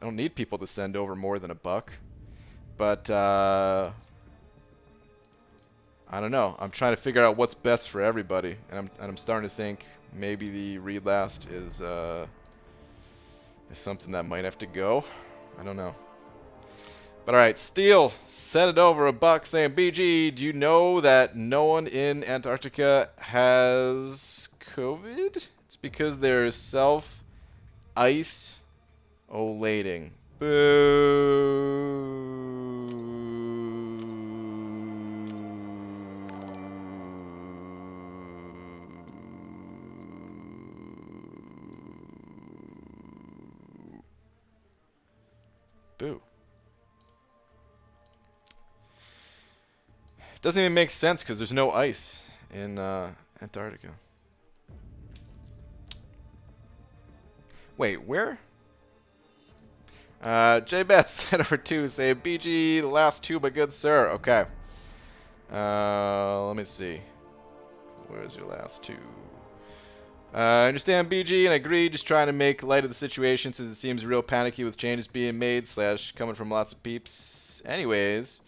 need people to send over more than a buck. But I don't know. I'm trying to figure out what's best for everybody, and I'm starting to think maybe the read last is something that might have to go. I don't know. But alright, Steel sent it over a buck saying, BG, do you know that no one in Antarctica has COVID? It's because they're self-isolating. Boo. Boo. It doesn't even make sense because there's no ice in Antarctica. Wait, where? J-Bet sent over 2 saying, BG, the last 2, my good sir. Okay. Let me see. Where's your last two? I understand BG and I agree, just trying to make light of the situation since it seems real panicky with changes being made / coming from lots of peeps. Anyways,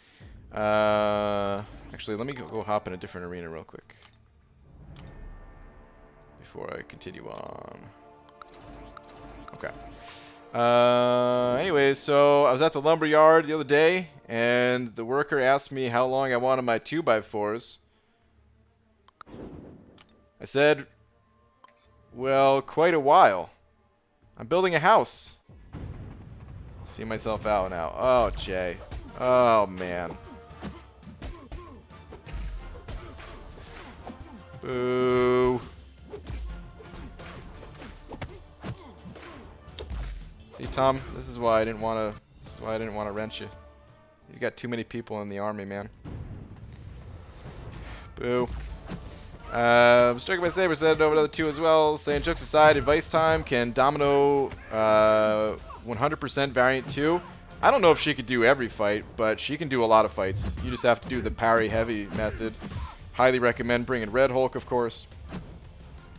actually let me go hop in a different arena real quick before I continue on. Okay. Anyways, so I was at the lumber yard the other day and the worker asked me how long I wanted my 2x4s. I said, well, quite a while. I'm building a house. See myself out now. Oh, Jay. Oh, man. Boo. See, Tom, this is why I didn't want to wrench you. You got too many people in the army, man. Boo. Striker by Saber said over to the two as well, saying, jokes aside, advice time, can Domino 100% variant 2? I don't know if she could do every fight, but she can do a lot of fights. You just have to do the parry heavy method. Highly recommend bringing Red Hulk, of course,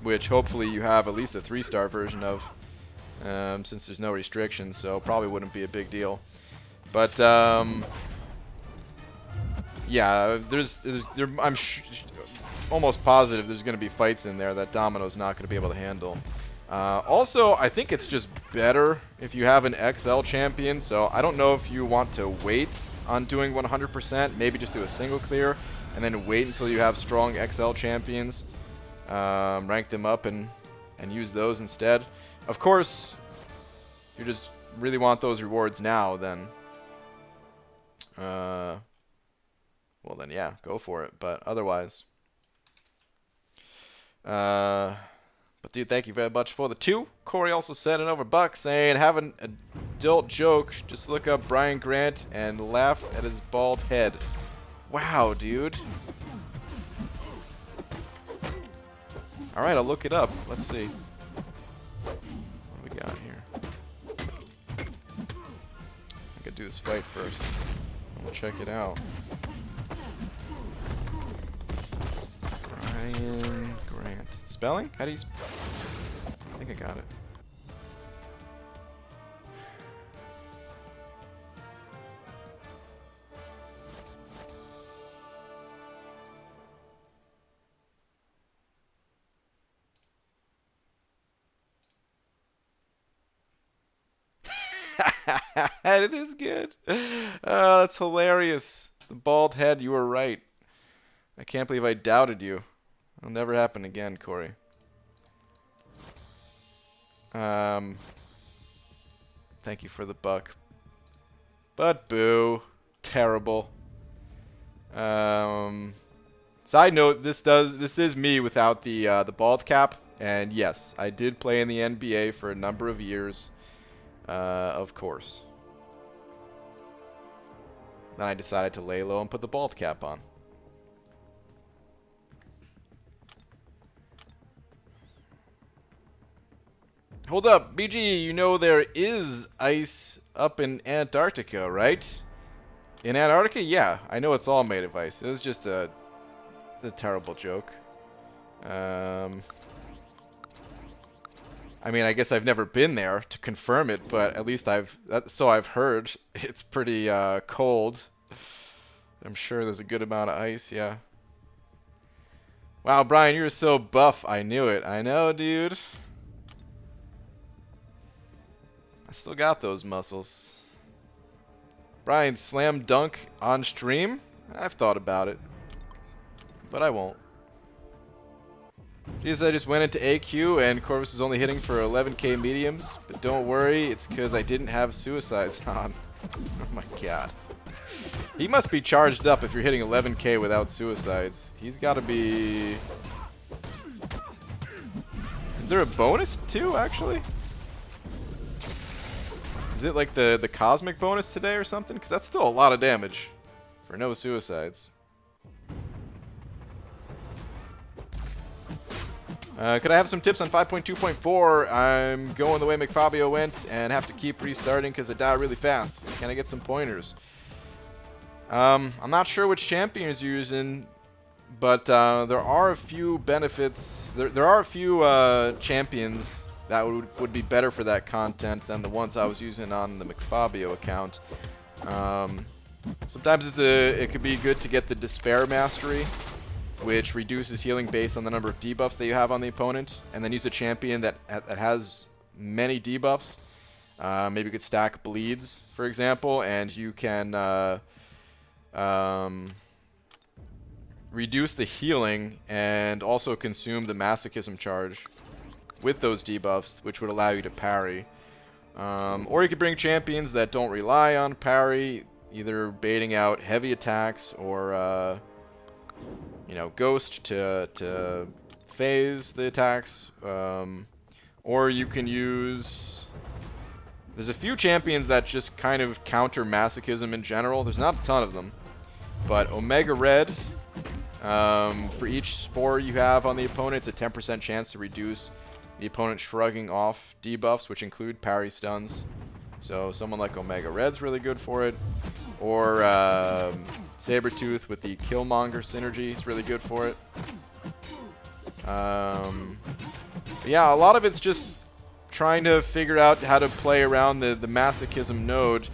which hopefully you have at least a 3-star version of, since there's no restrictions, so probably wouldn't be a big deal. But, yeah, I'm almost positive there's going to be fights in there that Domino's not going to be able to handle. Also, I think it's just better if you have an XL champion, so I don't know if you want to wait on doing 100%, maybe just do a single clear, and then wait until you have strong XL champions, rank them up and use those instead. Of course, if you just really want those rewards now, then well then yeah, go for it, but otherwise but dude, thank you very much for the 2. Corey also said an over buck saying, have an adult joke, just look up Brian Grant and laugh at his bald head. Wow, dude. Alright, I'll look it up. Let's see. What do we got here? I could do this fight first. I'm gonna check it out. Brian Grant. Spelling? How do you I think I got it. It is good. Oh, that's hilarious. The bald head, you were right. I can't believe I doubted you. It'll never happen again, Corey. Thank you for the buck. But boo. Terrible. Side note, this is me without the bald cap. And yes, I did play in the NBA for a number of years. Of course. Then I decided to lay low and put the bald cap on. Hold up, BG, you know there is ice up in Antarctica, right? In Antarctica? Yeah, I know it's all made of ice. It was just a terrible joke. I mean, I guess I've never been there to confirm it, but at least I've heard. It's pretty cold. I'm sure there's a good amount of ice, yeah. Wow, Brian, you're so buff. I knew it. I know, dude. I still got those muscles. Brian, slam dunk on stream? I've thought about it, but I won't. Geez, I just went into AQ and Corvus is only hitting for 11k mediums, but don't worry, it's because I didn't have suicides on. Oh my god. He must be charged up if you're hitting 11k without suicides. He's got to be... Is there a bonus too, actually? Is it like the cosmic bonus today or something? Because that's still a lot of damage for no suicides. Could I have some tips on 5.2.4? I'm going the way McFabio went and have to keep restarting because I die really fast. Can I get some pointers? I'm not sure which champions you're using, but there are a few benefits. There are a few champions that would be better for that content than the ones I was using on the McFabio account. Sometimes it could be good to get the Despair Mastery, which reduces healing based on the number of debuffs that you have on the opponent, and then use a champion that has many debuffs. Maybe you could stack Bleeds, for example, and you can reduce the healing and also consume the Masochism charge with those debuffs, which would allow you to parry. Or you could bring champions that don't rely on parry, either baiting out heavy attacks or you know, Ghost to phase the attacks. Or you can use... There's a few champions that just kind of counter Masochism in general. There's not a ton of them. But Omega Red, for each spore you have on the opponent, it's a 10% chance to reduce the opponent shrugging off debuffs, which include parry stuns. So someone like Omega Red's really good for it. Or Sabretooth with the Killmonger synergy is really good for it. Yeah, a lot of it's just trying to figure out how to play around the Masochism node.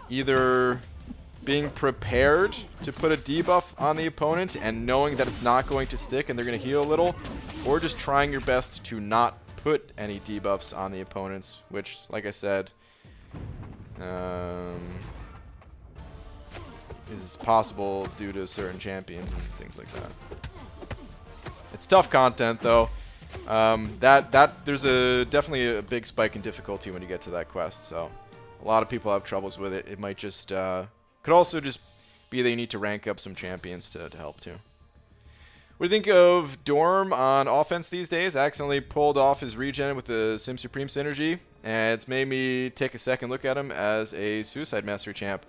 Either being prepared to put a debuff on the opponent and knowing that it's not going to stick and they're going to heal a little, or just trying your best to not put any debuffs on the opponents, which, like I said, is possible due to certain champions and things like that. It's tough content, though. There's definitely a big spike in difficulty when you get to that quest, so a lot of people have troubles with it. It might just could also just be that you need to rank up some champions to help too. What do you think of Dorm on offense these days? I accidentally pulled off his regen with the Sim Supreme synergy, and it's made me take a second look at him as a Suicide Mastery champ.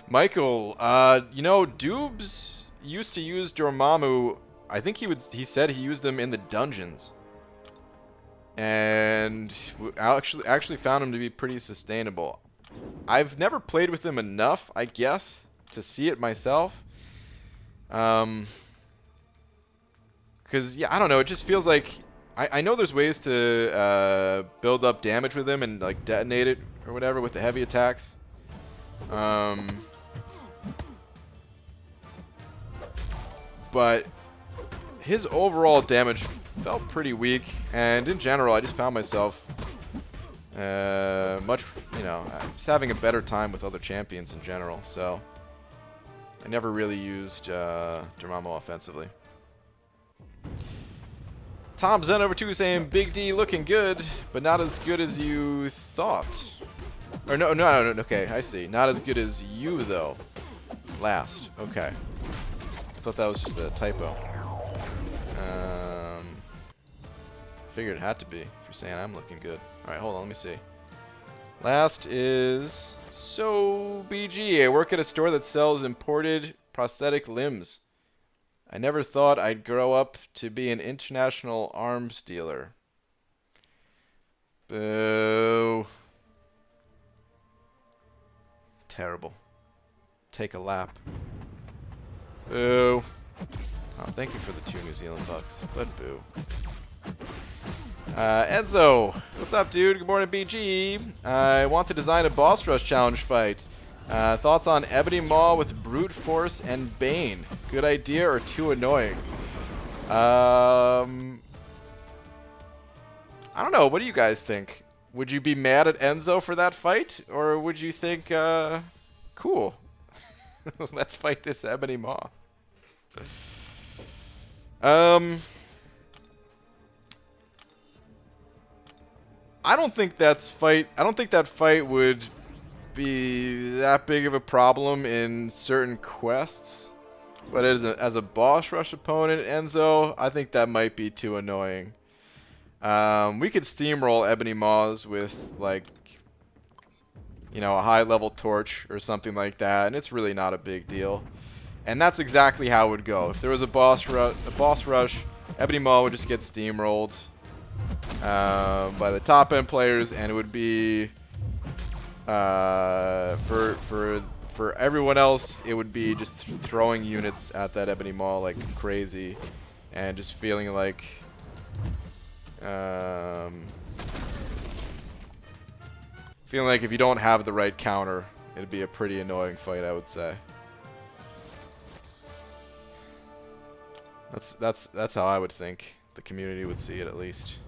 Michael, you know, Doobs used to use Dormammu. I think he said he used them in the dungeons, and I actually found him to be pretty sustainable. I've never played with him enough, I guess, to see it myself. Because, yeah, I don't know, it just feels like... I know there's ways to build up damage with him and, like, detonate it or whatever with the heavy attacks. But his overall damage felt pretty weak, and in general, I just found myself just having a better time with other champions in general, so I never really used Dormammu offensively. Tom Zen over 2 saying, Big D looking good, but not as good as you thought. Or no, okay, I see. Not as good as you, though. Last. Okay. I thought that was just a typo. Figured it had to be, if you're saying I'm looking good. Alright, hold on, let me see. Last is So BG. I work at a store that sells imported prosthetic limbs. I never thought I'd grow up to be an international arms dealer. Boo. Terrible. Take a lap. Boo. Oh, thank you for the 2 New Zealand bucks, but boo. Enzo, what's up, dude? Good morning, BG. I want to design a boss rush challenge fight. Thoughts on Ebony Maw with Brute Force and Bane? Good idea or too annoying? I don't know. What do you guys think? Would you be mad at Enzo for that fight, or would you think, cool? Let's fight this Ebony Maw. I don't think that fight would be that big of a problem in certain quests, but as a boss rush opponent, Enzo, I think that might be too annoying. We could steamroll Ebony Maws with, like, you know, a high level torch or something like that, and it's really not a big deal. And that's exactly how it would go. If there was a boss rush, Ebony Maw would just get steamrolled by the top end players, and it would be for For everyone else, it would be just throwing units at that Ebony Maw like crazy, and just feeling like if you don't have the right counter, it'd be a pretty annoying fight, I would say. That's how I would think the community would see it, at least.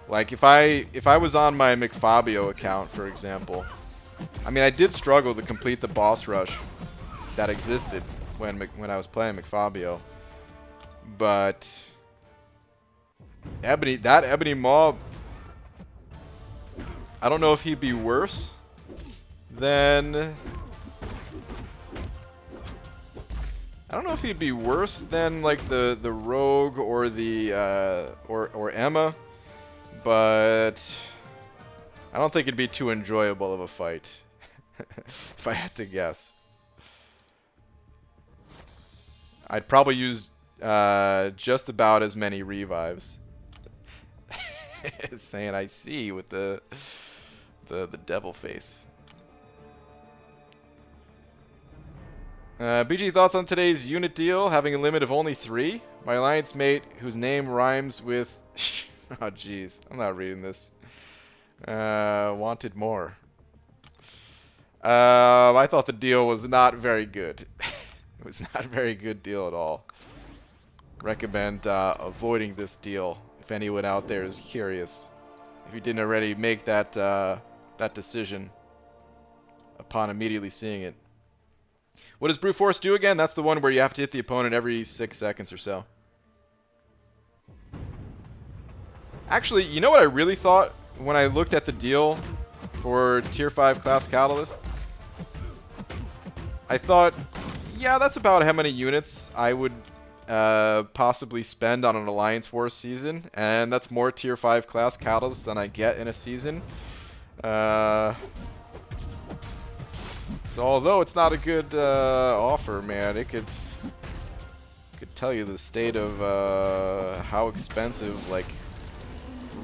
Like if I was on my McFabio account, for example, I mean, I did struggle to complete the boss rush that existed when I was playing McFabio, but that Ebony Maw, I don't know if he'd be worse than. I don't know if he'd be worse than like the Rogue or the or Emma, but I don't think it'd be too enjoyable of a fight if I had to guess. I'd probably use just about as many revives. Saying I see with the devil face. BG, thoughts on today's unit deal? Having a limit of only 3? My alliance mate, whose name rhymes with... oh, jeez. I'm not reading this. Wanted more. I thought the deal was not very good. It was not a very good deal at all. Recommend avoiding this deal if anyone out there is curious. If you didn't already make that, that decision upon immediately seeing it. What does Brute Force do again? That's the one where you have to hit the opponent every 6 seconds or so. Actually, you know what I really thought when I looked at the deal for Tier 5 class Catalyst? I thought, yeah, that's about how many units I would possibly spend on an Alliance Wars season. And that's more Tier 5 class Catalyst than I get in a season. So although it's not a good offer, man, it could tell you the state of how expensive, like,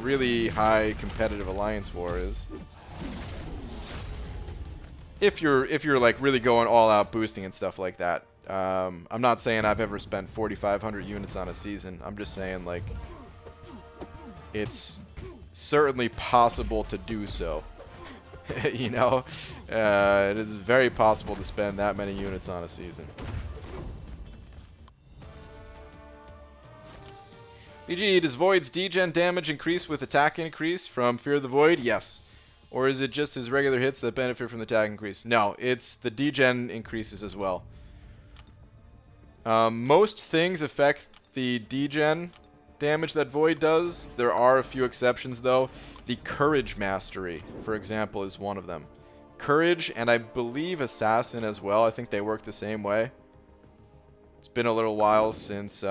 really high competitive Alliance War is. If you're like really going all out boosting and stuff like that. I'm not saying I've ever spent 4,500 units on a season. I'm just saying, like, it's certainly possible to do so. You know, it is very possible to spend that many units on a season. BG, does Void's degen damage increase with attack increase from Fear of the Void? Yes. Or is it just his regular hits that benefit from the attack increase? No, it's the degen increases as well. Most things affect the degen damage that Void does. There are a few exceptions, though. The Courage Mastery, for example, is one of them. Courage, and I believe Assassin as well. I think they work the same way. It's been a little while since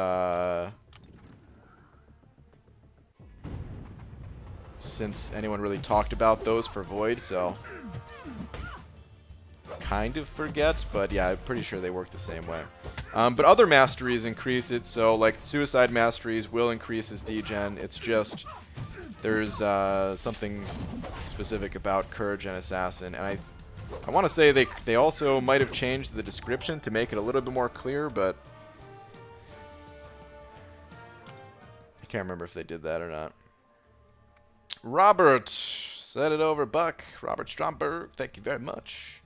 anyone really talked about those for Void, so kind of forget, but yeah, I'm pretty sure they work the same way. But other masteries increase it, so like Suicide Masteries will increase his degen. It's just there's something specific about Courage and Assassin, and I want to say they also might have changed the description to make it a little bit more clear, but I can't remember if they did that or not. Robert, set it over, Buck. Robert Stromberg, thank you very much.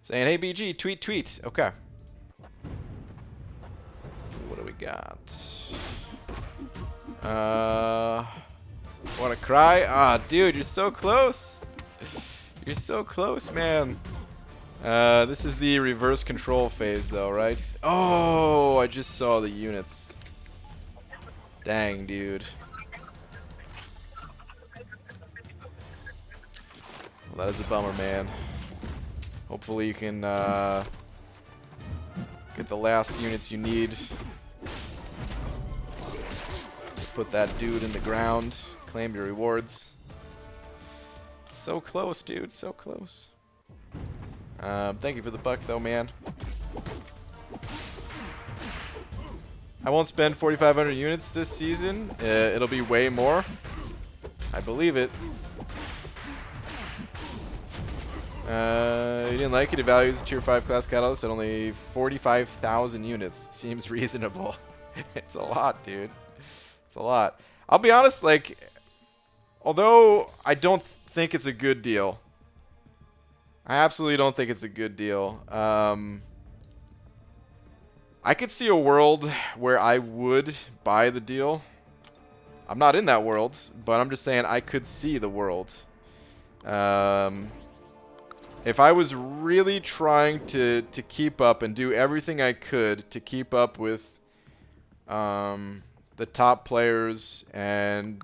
Saying, hey, BG, tweet. Okay. What do we got? Wanna cry? Ah, dude, you're so close. You're so close, man. This is the reverse control phase, though, right? Oh, I just saw the units. Dang, dude. Well, that is a bummer, man. Hopefully you can get the last units you need to put that dude in the ground. Claim your rewards. So close, dude. So close. Thank you for the buck, though, man. I won't spend 4,500 units this season. It'll be way more. I believe it. You didn't like it. It values tier 5 class catalyst at only 45,000 units. Seems reasonable. It's a lot, dude. It's a lot. I'll be honest, like, although I don't think it's a good deal. I absolutely don't think it's a good deal. I could see a world where I would buy the deal. I'm not in that world, but I'm just saying I could see the world. If I was really trying to keep up and do everything I could to keep up with the top players, and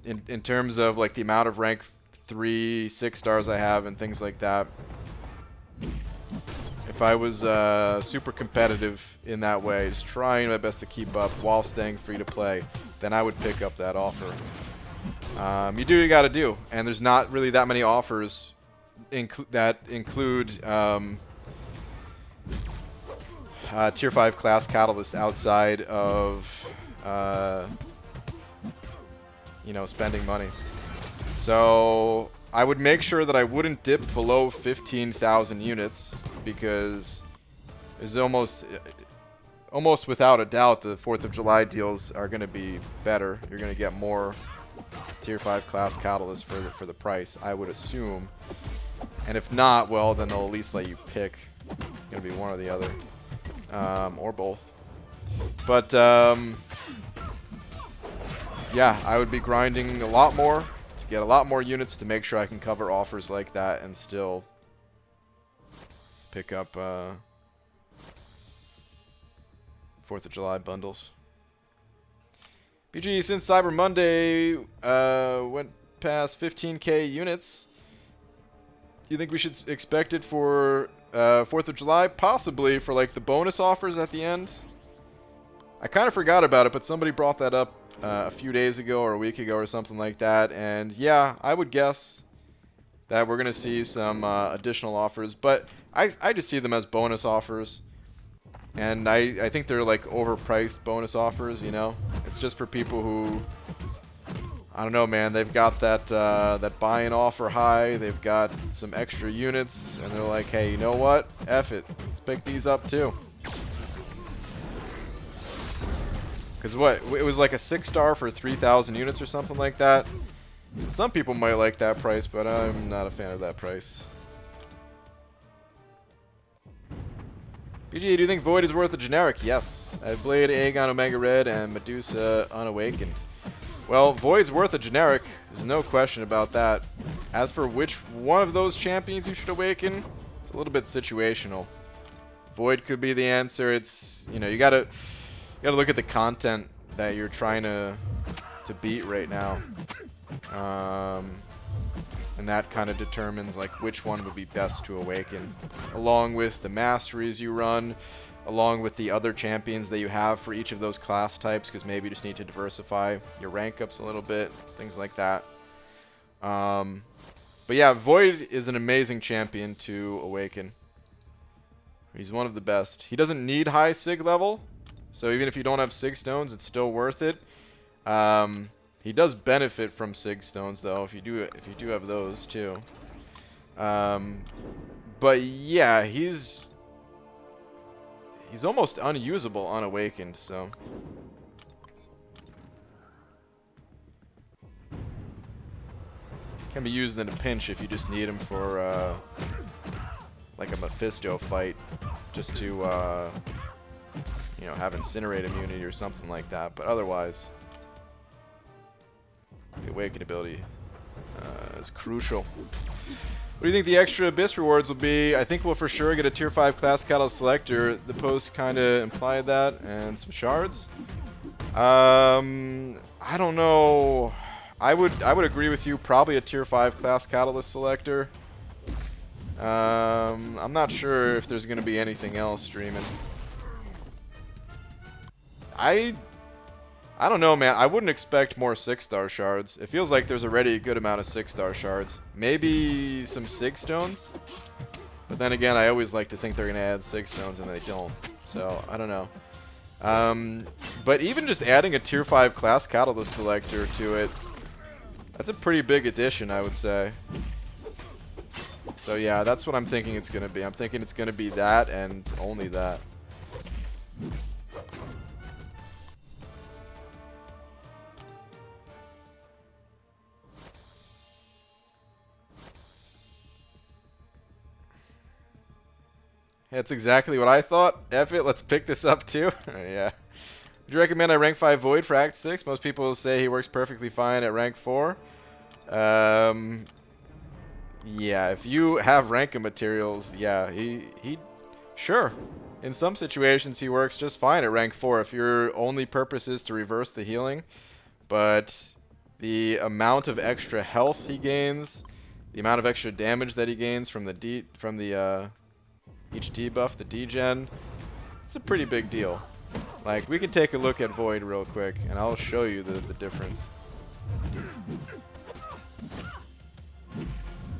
in terms of like the amount of rank 3, 6 stars I have and things like that, if I was super competitive in that way, just trying my best to keep up while staying free to play, then I would pick up that offer. You do what you gotta do, and there's not really that many offers that include tier 5 class catalyst outside of you know, spending money. So I would make sure that I wouldn't dip below 15,000 units, because there's almost without a doubt the 4th of July deals are going to be better. You're going to get more tier 5 class catalyst for the price, I would assume. And if not, well, then they'll at least let you pick. It's going to be one or the other. Or both. But, yeah, I would be grinding a lot more to get a lot more units to make sure I can cover offers like that and still pick up 4th of July bundles. BG, since Cyber Monday went past 15k units, do you think we should expect it for 4th of July? Possibly, for like the bonus offers at the end. I kind of forgot about it, but somebody brought that up a few days ago or a week ago or something like that. And yeah, I would guess that we're going to see some additional offers, but I just see them as bonus offers. And I think they're like overpriced bonus offers, you know? It's just for people who, I don't know, man, they've got that that buy-in offer high, they've got some extra units, and they're like, hey, you know what? F it. Let's pick these up too. Because what? It was like a 6-star for 3,000 units or something like that. Some people might like that price, but I'm not a fan of that price. BG, do you think Void is worth a generic? Yes. I have Blade, Aegon, Omega Red, and Medusa Unawakened. Well, Void's worth a generic. There's no question about that. As for which one of those champions you should awaken, it's a little bit situational. Void could be the answer. It's, you know, you gotta look at the content that you're trying to beat right now. And that kind of determines like which one would be best to awaken, along with the masteries you run, along with the other champions that you have for each of those class types, because maybe you just need to diversify your rank ups a little bit, things like that. But yeah, Void is an amazing champion to awaken. He's one of the best. He doesn't need high sig level, so even if you don't have sig stones, it's still worth it. He does benefit from sig stones though, if you do have those too. But yeah, he's almost unusable unawakened, so can be used in a pinch if you just need him for like a Mephisto fight, just to you know, have incinerate immunity or something like that. But otherwise, the awaken ability is crucial. What do you think the extra Abyss rewards will be? I think we'll for sure get a tier 5 class catalyst selector. The post kind of implied that, and some shards. I don't know. I would agree with you. Probably a tier 5 class catalyst selector. I'm not sure if there's going to be anything else streaming. I don't know, man. I wouldn't expect more 6-star shards. It feels like there's already a good amount of 6-star shards. Maybe some sig stones? But then again, I always like to think they're going to add sig stones, and they don't. So, I don't know. But even just adding a tier 5 class catalyst selector to it, that's a pretty big addition, I would say. So yeah, that's what I'm thinking it's going to be. I'm thinking it's going to be that and only that. That's exactly what I thought. F it, let's pick this up too. Yeah. Would you recommend I rank 5 Void for Act 6? Most people say he works perfectly fine at rank 4. Yeah, if you have ranking materials, yeah, he sure. In some situations he works just fine at rank 4 if your only purpose is to reverse the healing. But the amount of extra health he gains, the amount of extra damage that he gains from the each debuff, the degen, it's a pretty big deal. Like, we can take a look at Void real quick, and I'll show you the difference.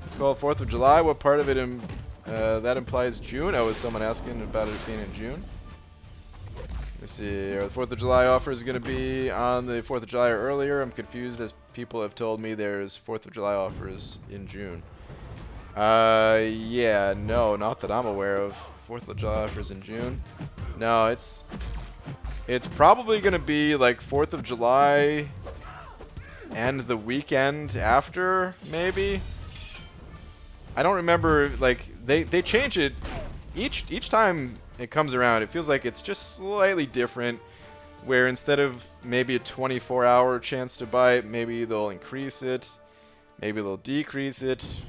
It's called 4th of July. What part of it that implies June? Oh, is someone asking about it being in June? Let me see. The 4th of July offer is going to be on the 4th of July or earlier. I'm confused as people have told me there's 4th of July offers in June. Yeah, no, not that I'm aware of. 4th of July offers in June. No, it's probably going to be like 4th of July and the weekend after, maybe. I don't remember, like, they change it each time it comes around. It feels like it's just slightly different, where instead of maybe a 24-hour chance to buy it, maybe they'll increase it, maybe they'll decrease it.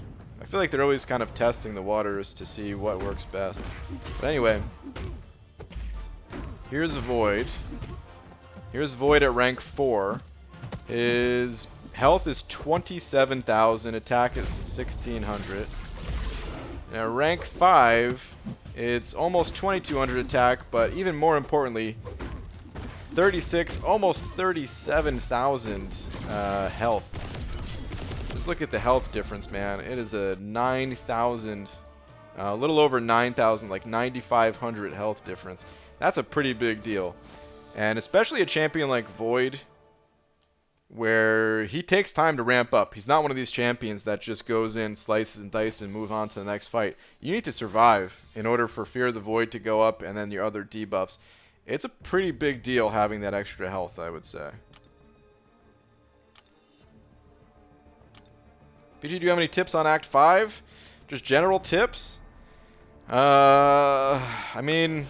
I feel like they're always kind of testing the waters to see what works best. But anyway, here's Void. Here's Void at rank 4. His health is 27,000, attack is 1,600. Now rank 5, it's almost 2,200 attack, but even more importantly, 36, almost 37,000 health. Just look at the health difference, man. It is a 9,000, a little over 9,000, like 9,500 health difference. That's a pretty big deal. And especially a champion like Void, where he takes time to ramp up. He's not one of these champions that just goes in, slices and dices, and move on to the next fight. You need to survive in order for Fear of the Void to go up and then your other debuffs. It's a pretty big deal having that extra health, I would say. PG, do you have any tips on Act 5? Just general tips? I mean,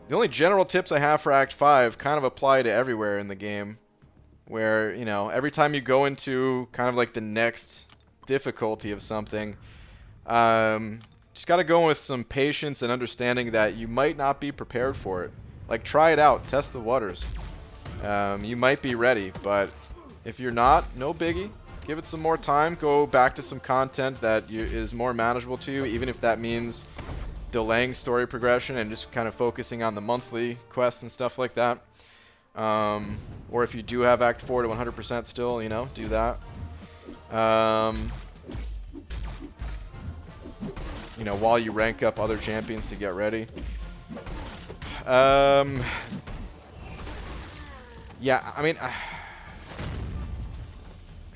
the only general tips I have for Act 5 kind of apply to everywhere in the game. Where, you know, every time you go into kind of like the next difficulty of something, just got to go with some patience and understanding that you might not be prepared for it. Like, try it out. Test the waters. You might be ready, but if you're not, no biggie. Give it some more time. Go back to some content that is more manageable to you, even if that means delaying story progression and just kind of focusing on the monthly quests and stuff like that. Or if you do have Act 4 to 100% still, you know, do that. You know, while you rank up other champions to get ready. Yeah, I mean, I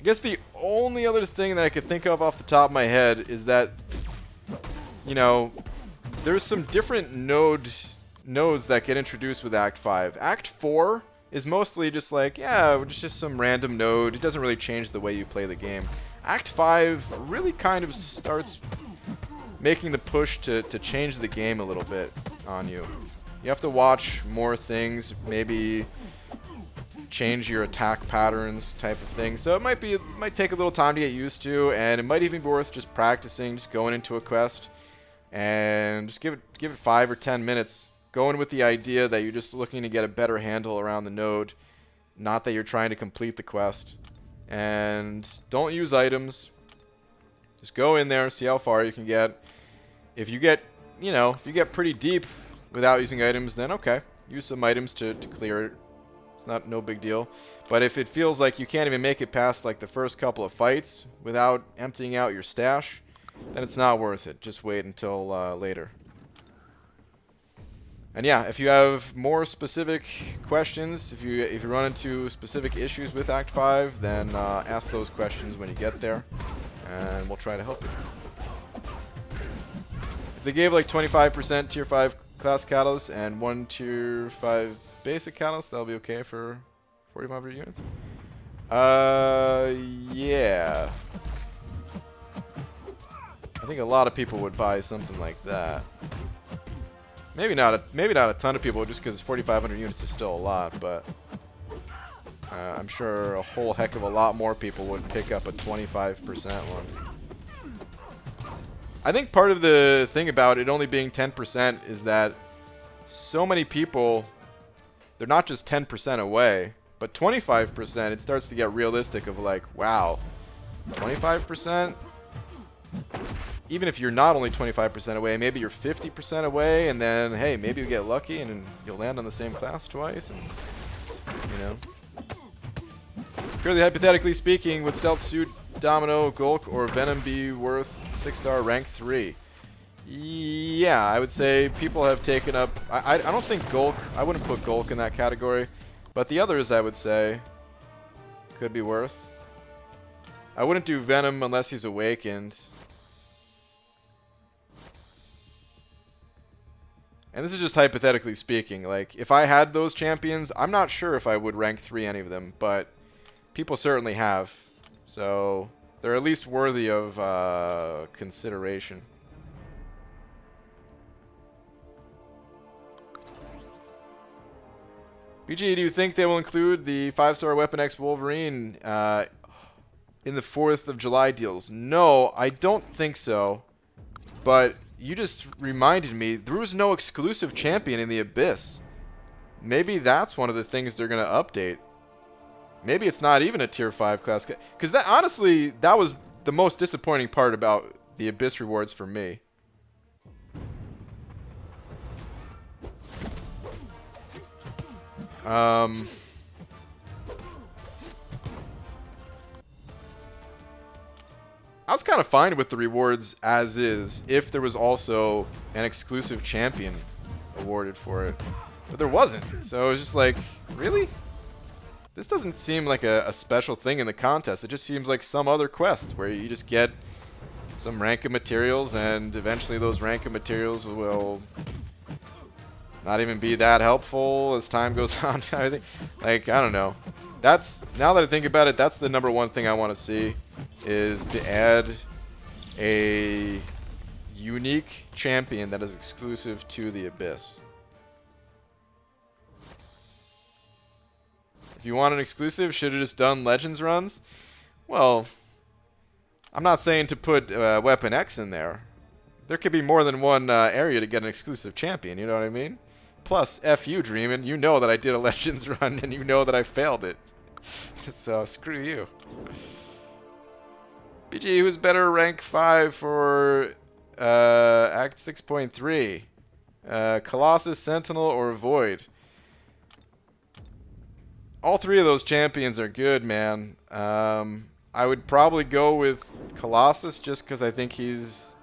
guess the only other thing that I could think of off the top of my head is that, you know, there's some different nodes that get introduced with Act 5. Act 4 is mostly just like, yeah, it's just some random node. It doesn't really change the way you play the game. Act 5 really kind of starts making the push to change the game a little bit on you. You have to watch more things, maybe change your attack patterns type of thing. So it might take a little time to get used to, and it might even be worth just practicing, just going into a quest and just give it 5 or 10 minutes. Go in with the idea that you're just looking to get a better handle around the node, not that you're trying to complete the quest. And don't use items. Just go in there, see how far you can get. If you get, you know, if you get pretty deep without using items, then okay, use some items to clear it. It's no big deal. But if it feels like you can't even make it past like the first couple of fights without emptying out your stash, then it's not worth it. Just wait until later. And yeah, if you have more specific questions, if you run into specific issues with Act 5, then ask those questions when you get there. and we'll try to help you. If they gave like 25% tier 5 class catalyst and 1 tier 5 basic catalyst, that'll be okay for 4,500 units. Yeah. I think a lot of people would buy something like that. Maybe not a ton of people, just because 4,500 units is still a lot, but I'm sure a whole heck of a lot more people would pick up a 25% one. I think part of the thing about it only being 10% is that so many people, they're not just 10% away, but 25%, it starts to get realistic of like, wow, 25%? Even if you're not only 25% away, maybe you're 50% away, and then, hey, maybe you get lucky and you'll land on the same class twice, and, you know. Purely hypothetically speaking, would Stealth Suit, Domino, Gulk, or Venom be worth 6-star rank 3? Yeah, I would say people have taken up... I don't think Gulk... I wouldn't put Gulk in that category. But the others, I would say, could be worth. I wouldn't do Venom unless he's awakened. And this is just hypothetically speaking. Like, if I had those champions, I'm not sure if I would rank 3 any of them. But people certainly have. So they're at least worthy of consideration. BG, do you think they will include the 5-star Weapon X Wolverine in the 4th of July deals? No, I don't think so. But you just reminded me, there was no exclusive champion in the Abyss. Maybe that's one of the things they're going to update. Maybe it's not even a tier 5 class. Because that, honestly, that was the most disappointing part about the Abyss rewards for me. I was kind of fine with the rewards as is, if there was also an exclusive champion awarded for it. But there wasn't, so it was just like, really? This doesn't seem like a special thing in the contest. It just seems like some other quest where you just get some rank of materials, and eventually those rank of materials will not even be that helpful as time goes on. I think, like, I don't know. That's, now that I think about it, that's the #1 thing I want to see, is to add a unique champion that is exclusive to the Abyss. If you want an exclusive, should have just done Legends runs? Well, I'm not saying to put Weapon X in there. There could be more than one area to get an exclusive champion, you know what I mean? Plus, F you, Dreamin'. You know that I did a Legends run, and you know that I failed it. So, screw you. BG, who's better rank 5 for Act 6.3? Colossus, Sentinel, or Void? All 3 of those champions are good, man. I would probably go with Colossus just because I think he's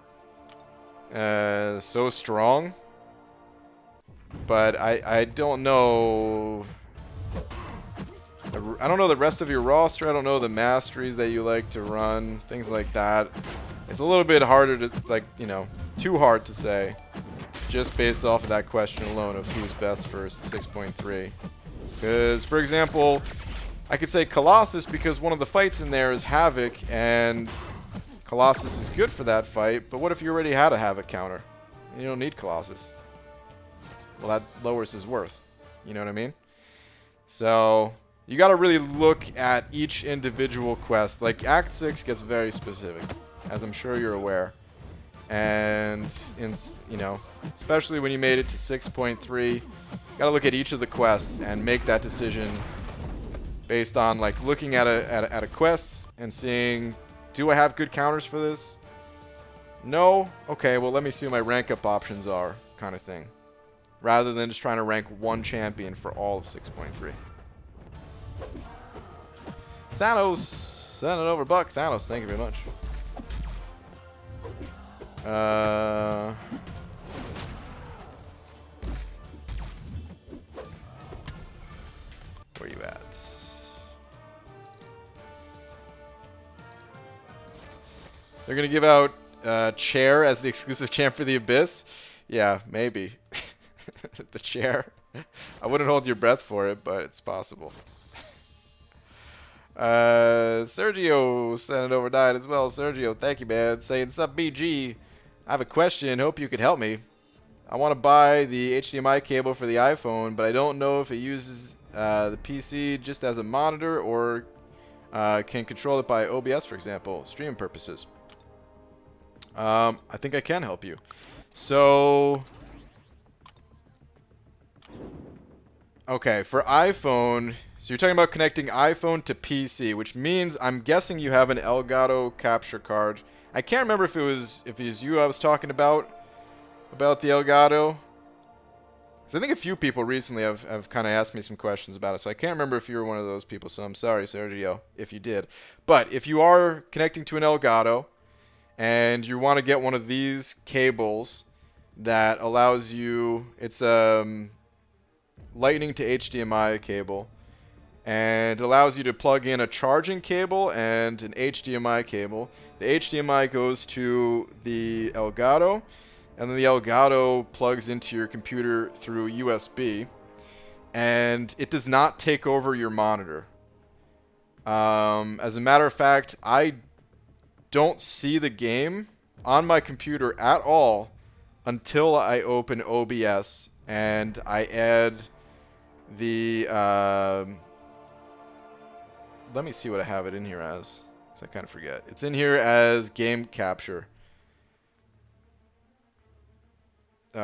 so strong. But I don't know. I don't know the rest of your roster. I don't know the masteries that you like to run, things like that. It's a little bit harder to, like, you know, too hard to say, just based off of that question alone of who's best for 6.3. Because, for example, I could say Colossus because one of the fights in there is Havoc, and Colossus is good for that fight. But what if you already had a Havoc counter? You don't need Colossus. Well, that lowers his worth. You know what I mean? So, you got to really look at each individual quest. Like, Act 6 gets very specific, as I'm sure you're aware. And, you know, especially when you made it to 6.3, you got to look at each of the quests and make that decision based on, like, looking at a quest and seeing, do I have good counters for this? No? Okay, well, let me see what my rank up options are, kind of thing. Rather than just trying to rank one champion for all of 6.3. Thanos, send it over, Buck. Thanos, thank you very much. Where you at? They're gonna give out Chair as the exclusive champ for the Abyss. Yeah, maybe. The Chair. I wouldn't hold your breath for it, but it's possible. Sergio sent it overnight as well. Sergio, thank you, man. Saying, sup, BG? I have a question. Hope you could help me. I want to buy the HDMI cable for the iPhone, but I don't know if it uses the PC just as a monitor or can control it by OBS, for example, streaming purposes. I think I can help you. So, okay, for iPhone, so you're talking about connecting iPhone to PC, which means I'm guessing you have an Elgato capture card. I can't remember if it was you I was talking about the Elgato. So I think a few people recently have kind of asked me some questions about it, so I can't remember if you were one of those people, so I'm sorry, Sergio, if you did. But if you are connecting to an Elgato and you want to get one of these cables that allows you, it's Lightning to HDMI cable, and it allows you to plug in a charging cable and an HDMI cable. The HDMI goes to the Elgato, and then the Elgato plugs into your computer through USB, and it does not take over your monitor. As a matter of fact, I don't see the game on my computer at all until I open OBS and I add the let me see what I have it in here as, because I kind of forget. It's in here as game capture. You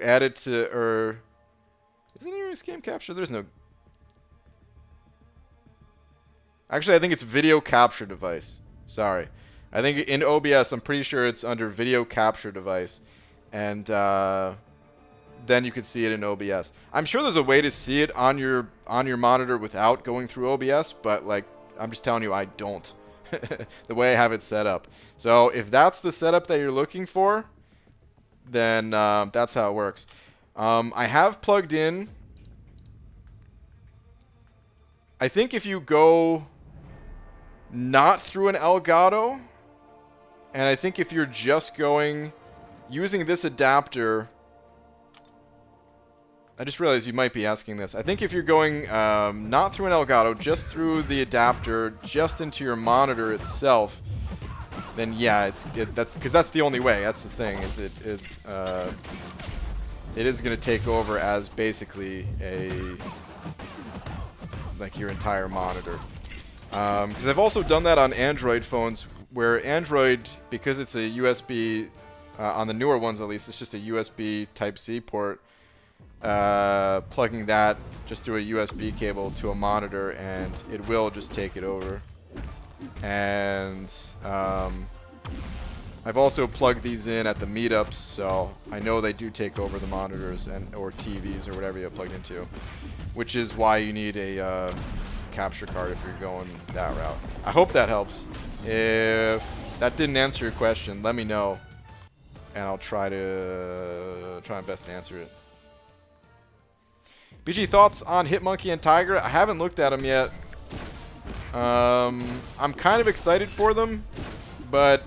add it to, or is it in here as game capture? There's no. Actually, I think it's video capture device. Sorry. I think in OBS, I'm pretty sure it's under video capture device. And then you can see it in OBS. I'm sure there's a way to see it on your monitor without going through OBS, but like I'm just telling you, I don't. The way I have it set up. So if that's the setup that you're looking for, then that's how it works. I have plugged in. I think if you go not through an Elgato, and I think if you're just going using this adapter, I just realized you might be asking this. I think if you're going not through an Elgato, just through the adapter, just into your monitor itself, then yeah, that's because that's the only way. That's the thing. It is going to take over as basically like your entire monitor. Because I've also done that on Android phones, where Android, because it's a USB, on the newer ones at least, it's just a USB Type-C port, plugging that just through a USB cable to a monitor, and it will just take it over. And I've also plugged these in at the meetups, so I know they do take over the monitors or TVs or whatever you have plugged into, which is why you need a capture card if you're going that route. I hope that helps. If that didn't answer your question, let me know, and I'll try my best to answer it. BG, thoughts on Hitmonkey and Tiger? I haven't looked at them yet. I'm kind of excited for them, but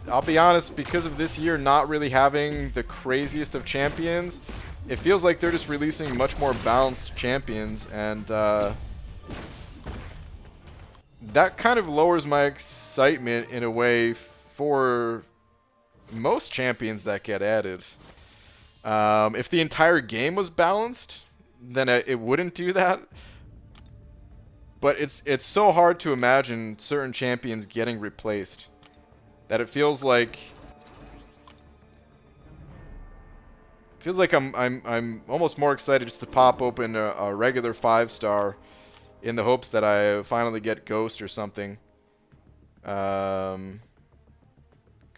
I'll be honest, because of this year not really having the craziest of champions, it feels like they're just releasing much more balanced champions, and that kind of lowers my excitement in a way for most champions that get added. If the entire game was balanced, then it wouldn't do that. But it's so hard to imagine certain champions getting replaced that it feels like I'm almost more excited just to pop open a regular 5-star in the hopes that I finally get Ghost or something. Because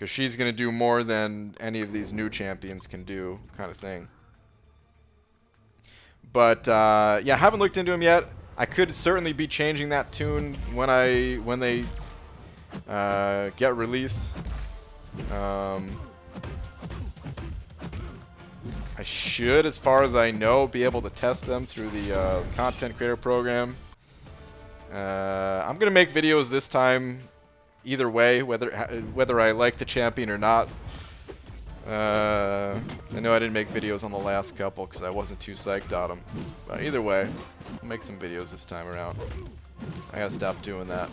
she's going to do more than any of these new champions can do, kind of thing. But, yeah, I haven't looked into them yet. I could certainly be changing that tune when they get released. I should, as far as I know, be able to test them through the content creator program. I'm going to make videos this time either way, whether I like the champion or not. I know I didn't make videos on the last couple because I wasn't too psyched on them. But either way, I'll make some videos this time around. I gotta stop doing that.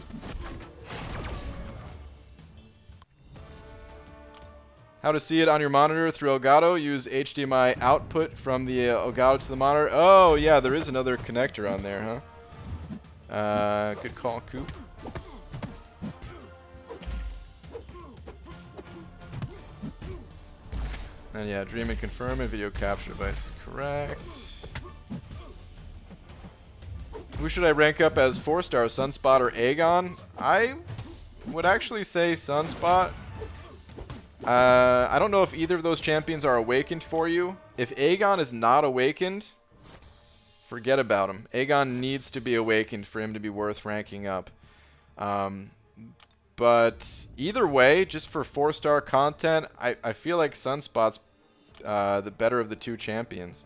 How to see it on your monitor through Elgato. Use HDMI output from the Elgato to the monitor. Oh, yeah, there is another connector on there, huh? Good call, Coop. And yeah, dream and confirm and video capture device is correct. Who should I rank up as 4-star, Sunspot or Aegon? I would actually say Sunspot. I don't know if either of those champions are awakened for you. If Aegon is not awakened, forget about him. Aegon needs to be awakened for him to be worth ranking up. But either way, just for 4-star content, I feel like Sunspot's the better of the two champions.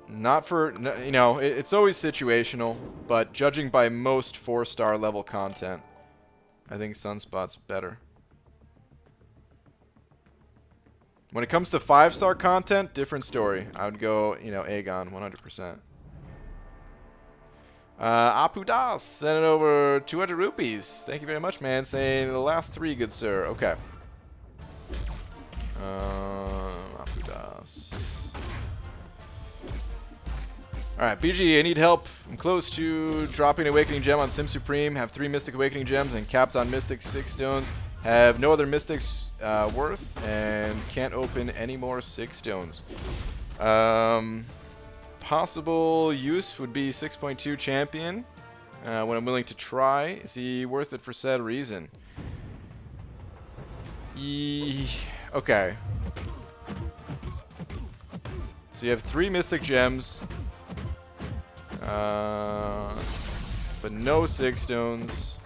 Not for, you know, it's always situational, but judging by most 4-star level content, I think Sunspot's better. When it comes to 5-star content, different story. I would go, you know, Aegon 100%. Apu Das sent it over 200 rupees. Thank you very much, man. Saying the last 3, good sir. Okay. Apu Das. Alright, BG, I need help. I'm close to dropping Awakening Gem on Sim Supreme. Have 3 Mystic Awakening Gems and capped on Mystic 6 stones. Have no other Mystics worth and can't open any more 6 stones. Possible use would be 6.2 champion when I'm willing to try. Is he worth it for said reason? Okay. So you have 3 Mystic Gems. But no 6 stones.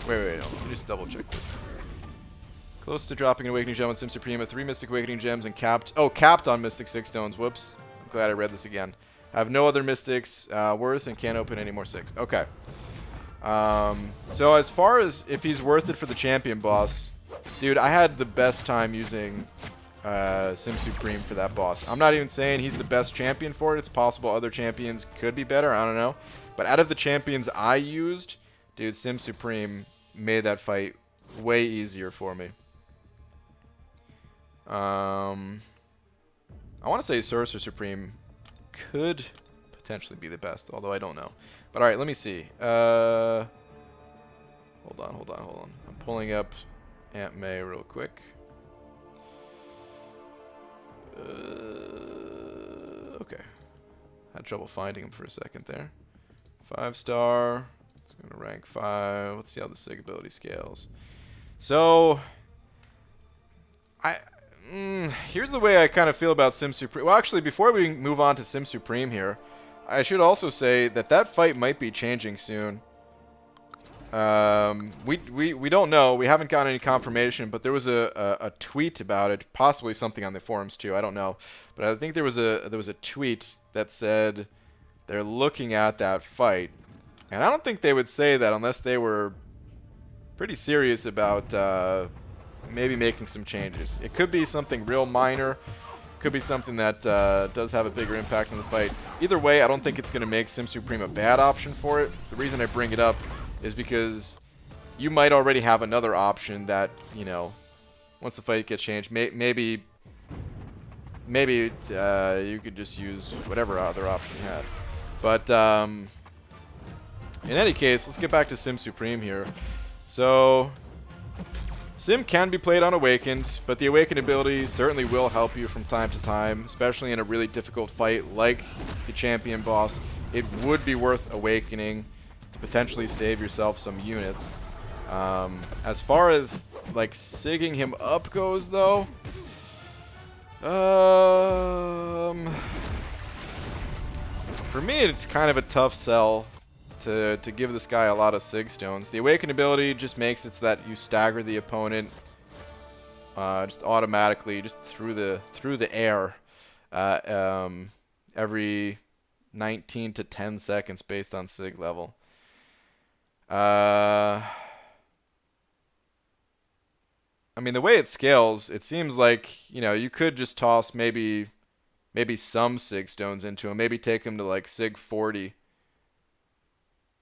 Wait, let me just double check this. Close to dropping an Awakening Gem on Sim Supreme. 3 Mystic Awakening Gems and capped. Oh, capped on Mystic 6 stones. Whoops. I'm glad I read this again. I have no other Mystics worth and can't open any more 6. Okay. So as far as if he's worth it for the champion boss, dude, I had the best time using Sim Supreme for that boss. I'm not even saying he's the best champion for it. It's possible other champions could be better. I don't know. But out of the champions I used, dude, Sim Supreme made that fight way easier for me. I want to say Sorcerer Supreme could potentially be the best, although I don't know. But alright, let me see. Hold on. I'm pulling up Aunt May real quick. Okay. Had trouble finding him for a second there. 5-star. It's going to rank 5. Let's see how the SIG ability scales. So, here's the way I kind of feel about Sim Supreme. Well, actually, before we move on to Sim Supreme here, I should also say that that fight might be changing soon. We don't know. We haven't gotten any confirmation, but there was a tweet about it, possibly something on the forums too. I don't know, but I think there was a tweet that said they're looking at that fight, and I don't think they would say that unless they were pretty serious about maybe making some changes. It could be something real minor. Could be something that does have a bigger impact on the fight. Either way, I don't think it's going to make Sim Supreme a bad option for it. The reason I bring it up is because you might already have another option that, you know, once the fight gets changed, maybe you could just use whatever other option you had. But in any case, let's get back to Sim Supreme here. So, Sim can be played unawakened, but the Awakened ability certainly will help you from time to time, especially in a really difficult fight like the champion boss. It would be worth awakening to potentially save yourself some units. As far as like sigging him up goes, though, for me it's kind of a tough sell to give this guy a lot of sig stones. The Awakened ability just makes it so that you stagger the opponent just automatically, just through the air, every 19 to 10 seconds based on SIG level. I mean, the way it scales, it seems like, you know, you could just toss maybe some SIG stones into him. Maybe take him to like SIG 40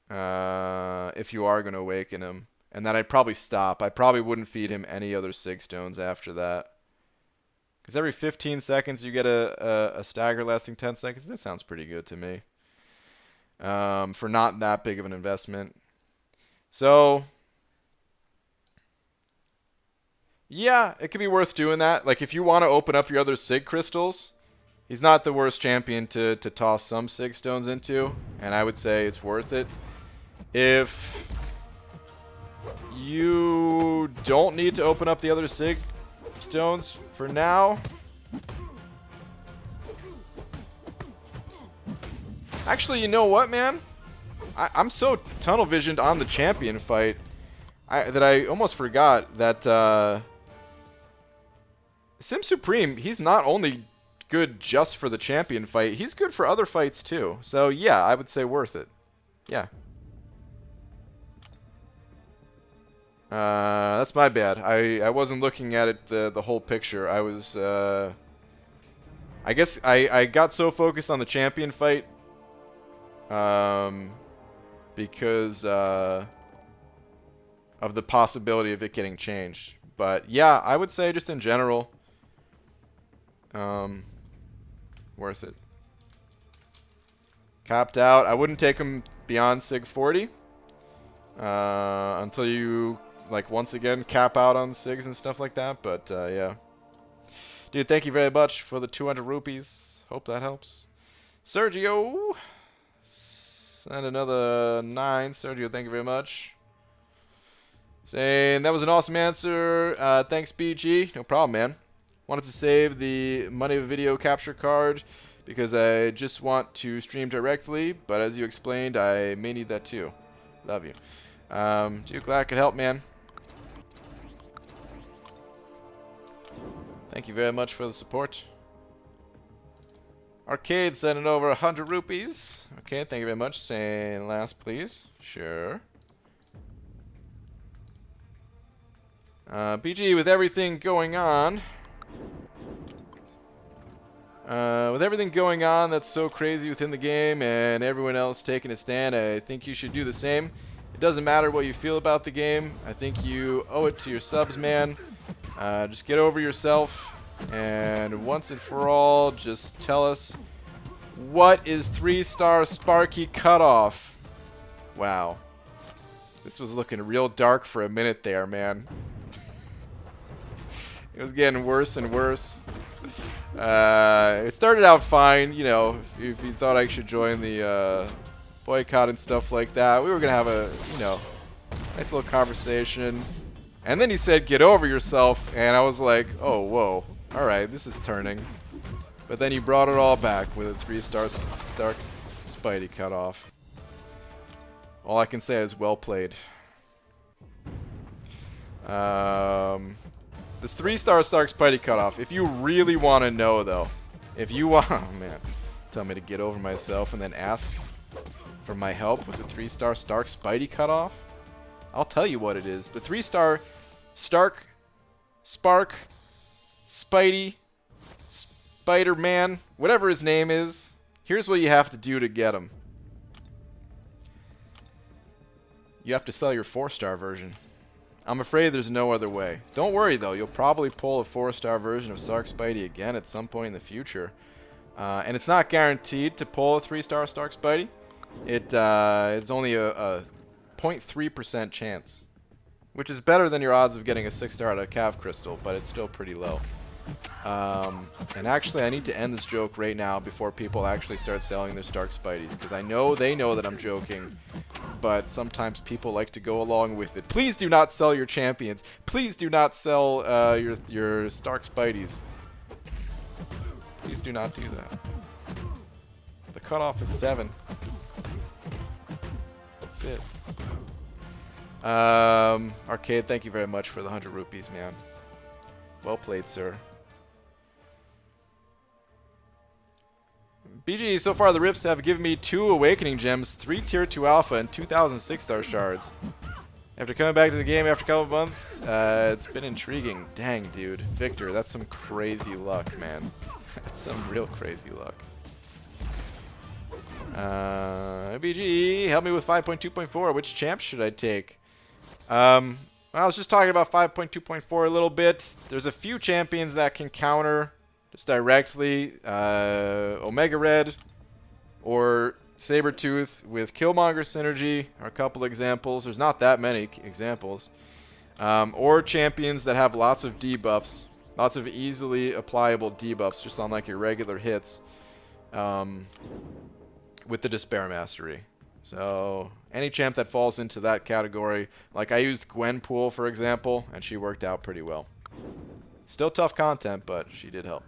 if you are going to awaken him. And then I'd probably stop. I probably wouldn't feed him any other SIG stones after that. Because every 15 seconds you get a stagger lasting 10 seconds. That sounds pretty good to me. For not that big of an investment. So, yeah, it could be worth doing that. Like, if you want to open up your other SIG crystals, he's not the worst champion to toss some SIG stones into. And I would say it's worth it. If you don't need to open up the other SIG stones for now. Actually, you know what, man? I'm so tunnel visioned on the champion fight that I almost forgot that Sim Supreme, he's not only good just for the champion fight, he's good for other fights too. So yeah, I would say worth it. Yeah. That's my bad. I wasn't looking at it the whole picture. I was I guess I got so focused on the champion fight because of the possibility of it getting changed. But yeah, I would say just in general worth it. Capped out. I wouldn't take him beyond SIG 40 until you like once again cap out on SIGs and stuff like that. But yeah, dude, thank you very much for the 200 rupees. Hope that helps. Sergio, send another 9. Sergio, thank you very much. Saying that was an awesome answer. Thanks, BG. No problem, man. Wanted to save the money of a video capture card because I just want to stream directly, but as you explained, I may need that too. Love you. Dude, glad I could help, man. Thank you very much for the support. Arcade sending over 100 rupees. Okay, thank you very much. Saying last, please. Sure. BG, with everything going on... with everything going on that's so crazy within the game and everyone else taking a stand, I think you should do the same. It doesn't matter what you feel about the game. I think you owe it to your subs, man. Just get over yourself and once and for all, just tell us, what is 3-star Sparky Cutoff? Wow. This was looking real dark for a minute there, man. It was getting worse and worse. It started out fine, you know, if you thought I should join the boycott and stuff like that. We were going to have a, you know, nice little conversation. And then you said, get over yourself, and I was like, oh, whoa, alright, this is turning. But then you brought it all back with a 3-star Spidey Cutoff. All I can say is well played. This 3-star Stark Spidey Cutoff, if you really want to know, though, if you want... Oh, man. Tell me to get over myself and then ask for my help with the 3-star Stark Spidey Cutoff? I'll tell you what it is. The 3-star Stark, Spark, Spidey, Spider-Man, whatever his name is, here's what you have to do to get him. You have to sell your 4-star version. I'm afraid there's no other way. Don't worry, though. You'll probably pull a 4-star version of Stark Spidey again at some point in the future. And it's not guaranteed to pull a 3-star Stark Spidey. It's only a 0.3% chance. Which is better than your odds of getting a 6-star out of Cav Crystal, but it's still pretty low. And actually, I need to end this joke right now before people actually start selling their Stark Spideys. Because I know they know that I'm joking. But sometimes people like to go along with it. Please do not sell your champions. Please do not sell your Stark Spideys. Please do not do that. The cutoff is 7. That's it. Arcade, thank you very much for the 100 rupees, man. Well played, sir. BG, so far the Rifts have given me 2 Awakening Gems, 3 Tier 2 Alpha, and 2,000 6-star shards. After coming back to the game after a couple of months, it's been intriguing. Dang, dude. Victor, that's some crazy luck, man. That's some real crazy luck. BG, help me with 5.2.4. Which champ should I take? Well, I was just talking about 5.2.4 a little bit. There's a few champions that can counter just directly. Omega Red or Sabretooth with Killmonger synergy are a couple examples. There's not that many examples. Or champions that have lots of debuffs. Lots of easily applicable debuffs just on like your regular hits. With the Despair Mastery. So any champ that falls into that category, like I used Gwenpool for example, and she worked out pretty well. Still tough content, but she did help.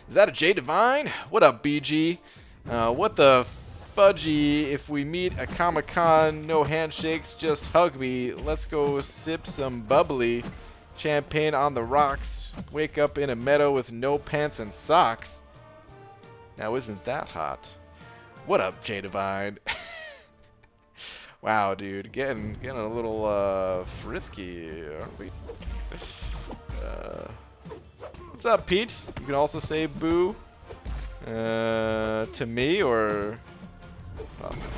Is that a J Divine? What up, BG? What the fudgy? If we meet a Comic-Con, no handshakes, just hug me. Let's go sip some bubbly champagne on the rocks. Wake up in a meadow with no pants and socks. Now isn't that hot? What up, J Divine? Wow, dude, getting a little frisky, aren't we? What's up, Pete? You can also say boo to me or possibly.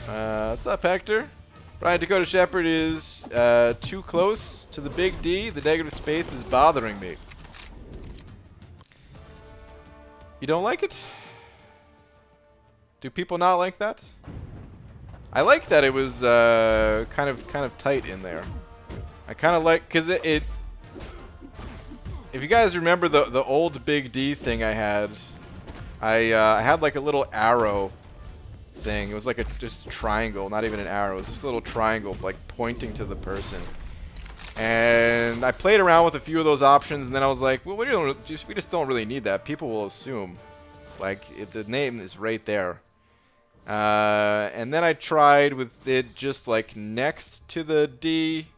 What's up, Hector? Brian Dakota Shepherd is too close to the big D. The negative space is bothering me. You don't like it? Do people not like that? I like that it was kind of tight in there. I kind of like, cause it if you guys remember the old Big D thing I had had like a little arrow thing. It was like a just triangle, not even an arrow. It was just a little triangle like pointing to the person. And I played around with a few of those options, and then I was like, well, we just don't really need that. People will assume, like the name is right there. And then I tried with it just like next to the D,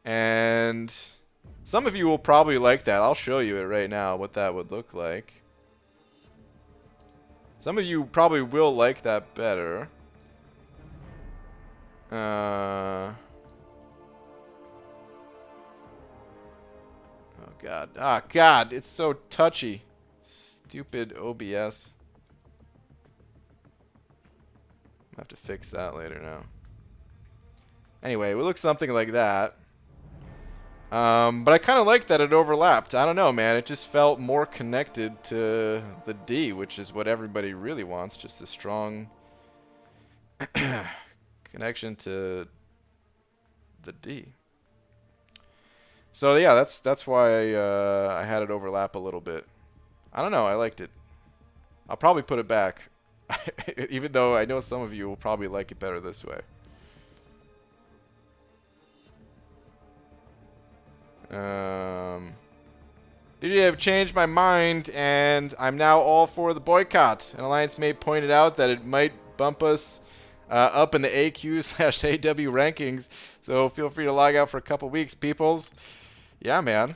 and some of you will probably like that. I'll show you it right now, what that would look like. Some of you probably will like that better. Oh god. Ah, god, it's so touchy. Stupid OBS. I'll have to fix that later now. Anyway, it would look something like that. But I kind of like that it overlapped. I don't know, man. It just felt more connected to the D, which is what everybody really wants. Just a strong connection to the D. So yeah, that's why I had it overlap a little bit. I don't know. I liked it. I'll probably put it back. Even though I know some of you will probably like it better this way. BJ, have changed my mind, and I'm now all for the boycott. An alliance mate pointed out that it might bump us up in the AQ/AW rankings, so feel free to log out for a couple weeks, peoples. Yeah, man.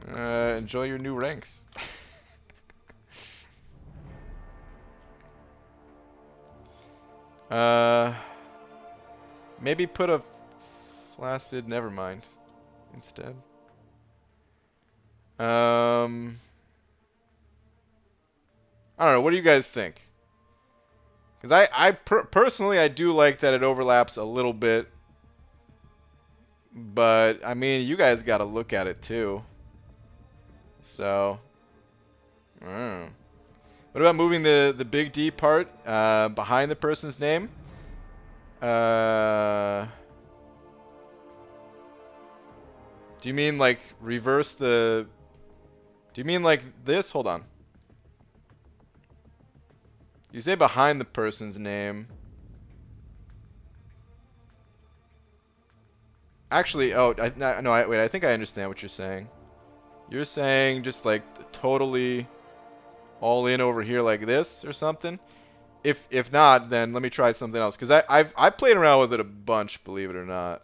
Enjoy your new ranks. Maybe put a flaccid, never mind, instead. I don't know, what do you guys think? Because personally, I do like that it overlaps a little bit. But, I mean, you guys got to look at it, too. So, what about moving the big D part behind the person's name? Do you mean like reverse the... Do you mean like this? Hold on. You say behind the person's name. Actually, oh, wait, I think I understand what you're saying. You're saying just like totally all in over here like this or something? If not, then let me try something else. Because I've played around with it a bunch, believe it or not.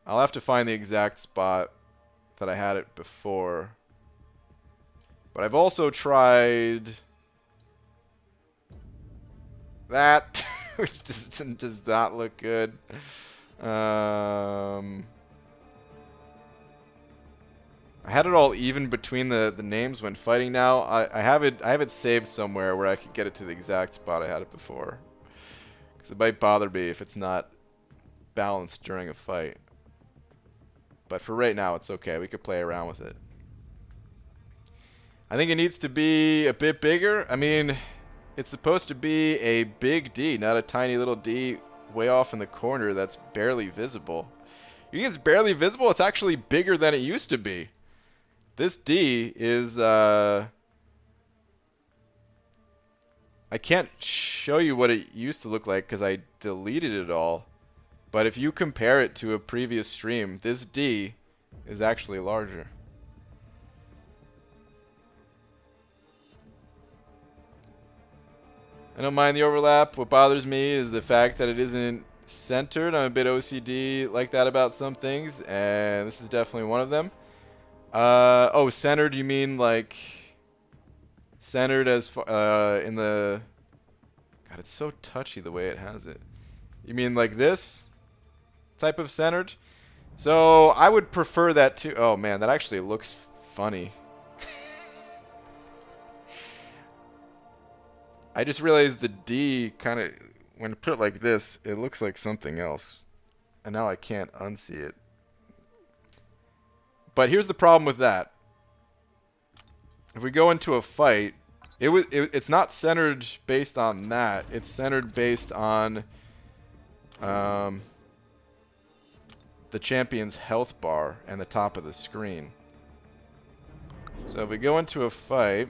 I'll have to find the exact spot that I had it before. But I've also tried that, which does not look good. I had it all even between the names when fighting now. I have it saved somewhere where I could get it to the exact spot I had it before. Because it might bother me if it's not balanced during a fight. But for right now, it's okay. We could play around with it. I think it needs to be a bit bigger. I mean, it's supposed to be a big D, not a tiny little D way off in the corner that's barely visible. You think it's barely visible? It's actually bigger than it used to be. This D is, I can't show you what it used to look like because I deleted it all. But if you compare it to a previous stream, this D is actually larger. I don't mind the overlap. What bothers me is the fact that it isn't centered. I'm a bit OCD like that about some things, and this is definitely one of them. Oh, centered, you mean like centered as far, in the... God, it's so touchy the way it has it. You mean like this type of centered? So I would prefer that too. Oh man, that actually looks funny. I just realized the D kind of, when put it like this, it looks like something else. And now I can't unsee it. But here's the problem with that. If we go into a fight, it's not centered based on that. It's centered based on the champion's health bar and the top of the screen. So if we go into a fight...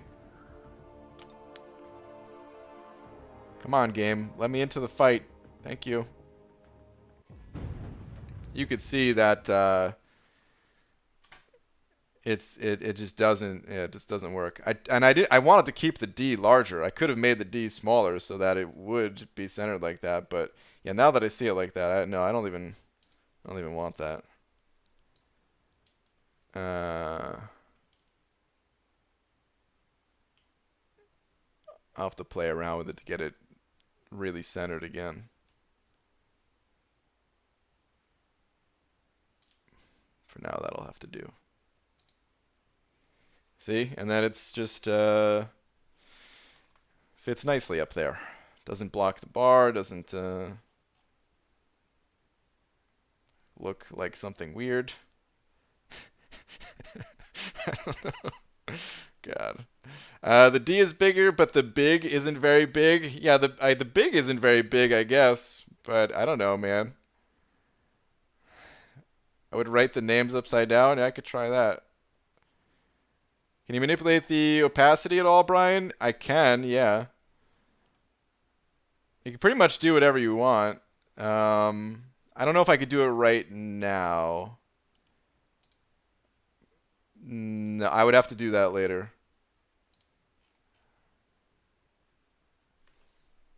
Come on, game. Let me into the fight. Thank you. You could see that it just doesn't work. I wanted to keep the D larger. I could have made the D smaller so that it would be centered like that. But yeah, now that I see it like that, I don't even want that. I'll have to play around with it to get it really centered again. For now, that'll have to do. See? And then it's just fits nicely up there. Doesn't block the bar, doesn't look like something weird. I don't know. God. The D is bigger, but the big isn't very big. Yeah, the big isn't very big, I guess. But I don't know, man. I would write the names upside down. Yeah, I could try that. Can you manipulate the opacity at all, Brian? I can, yeah. You can pretty much do whatever you want. I don't know if I could do it right now. No, I would have to do that later.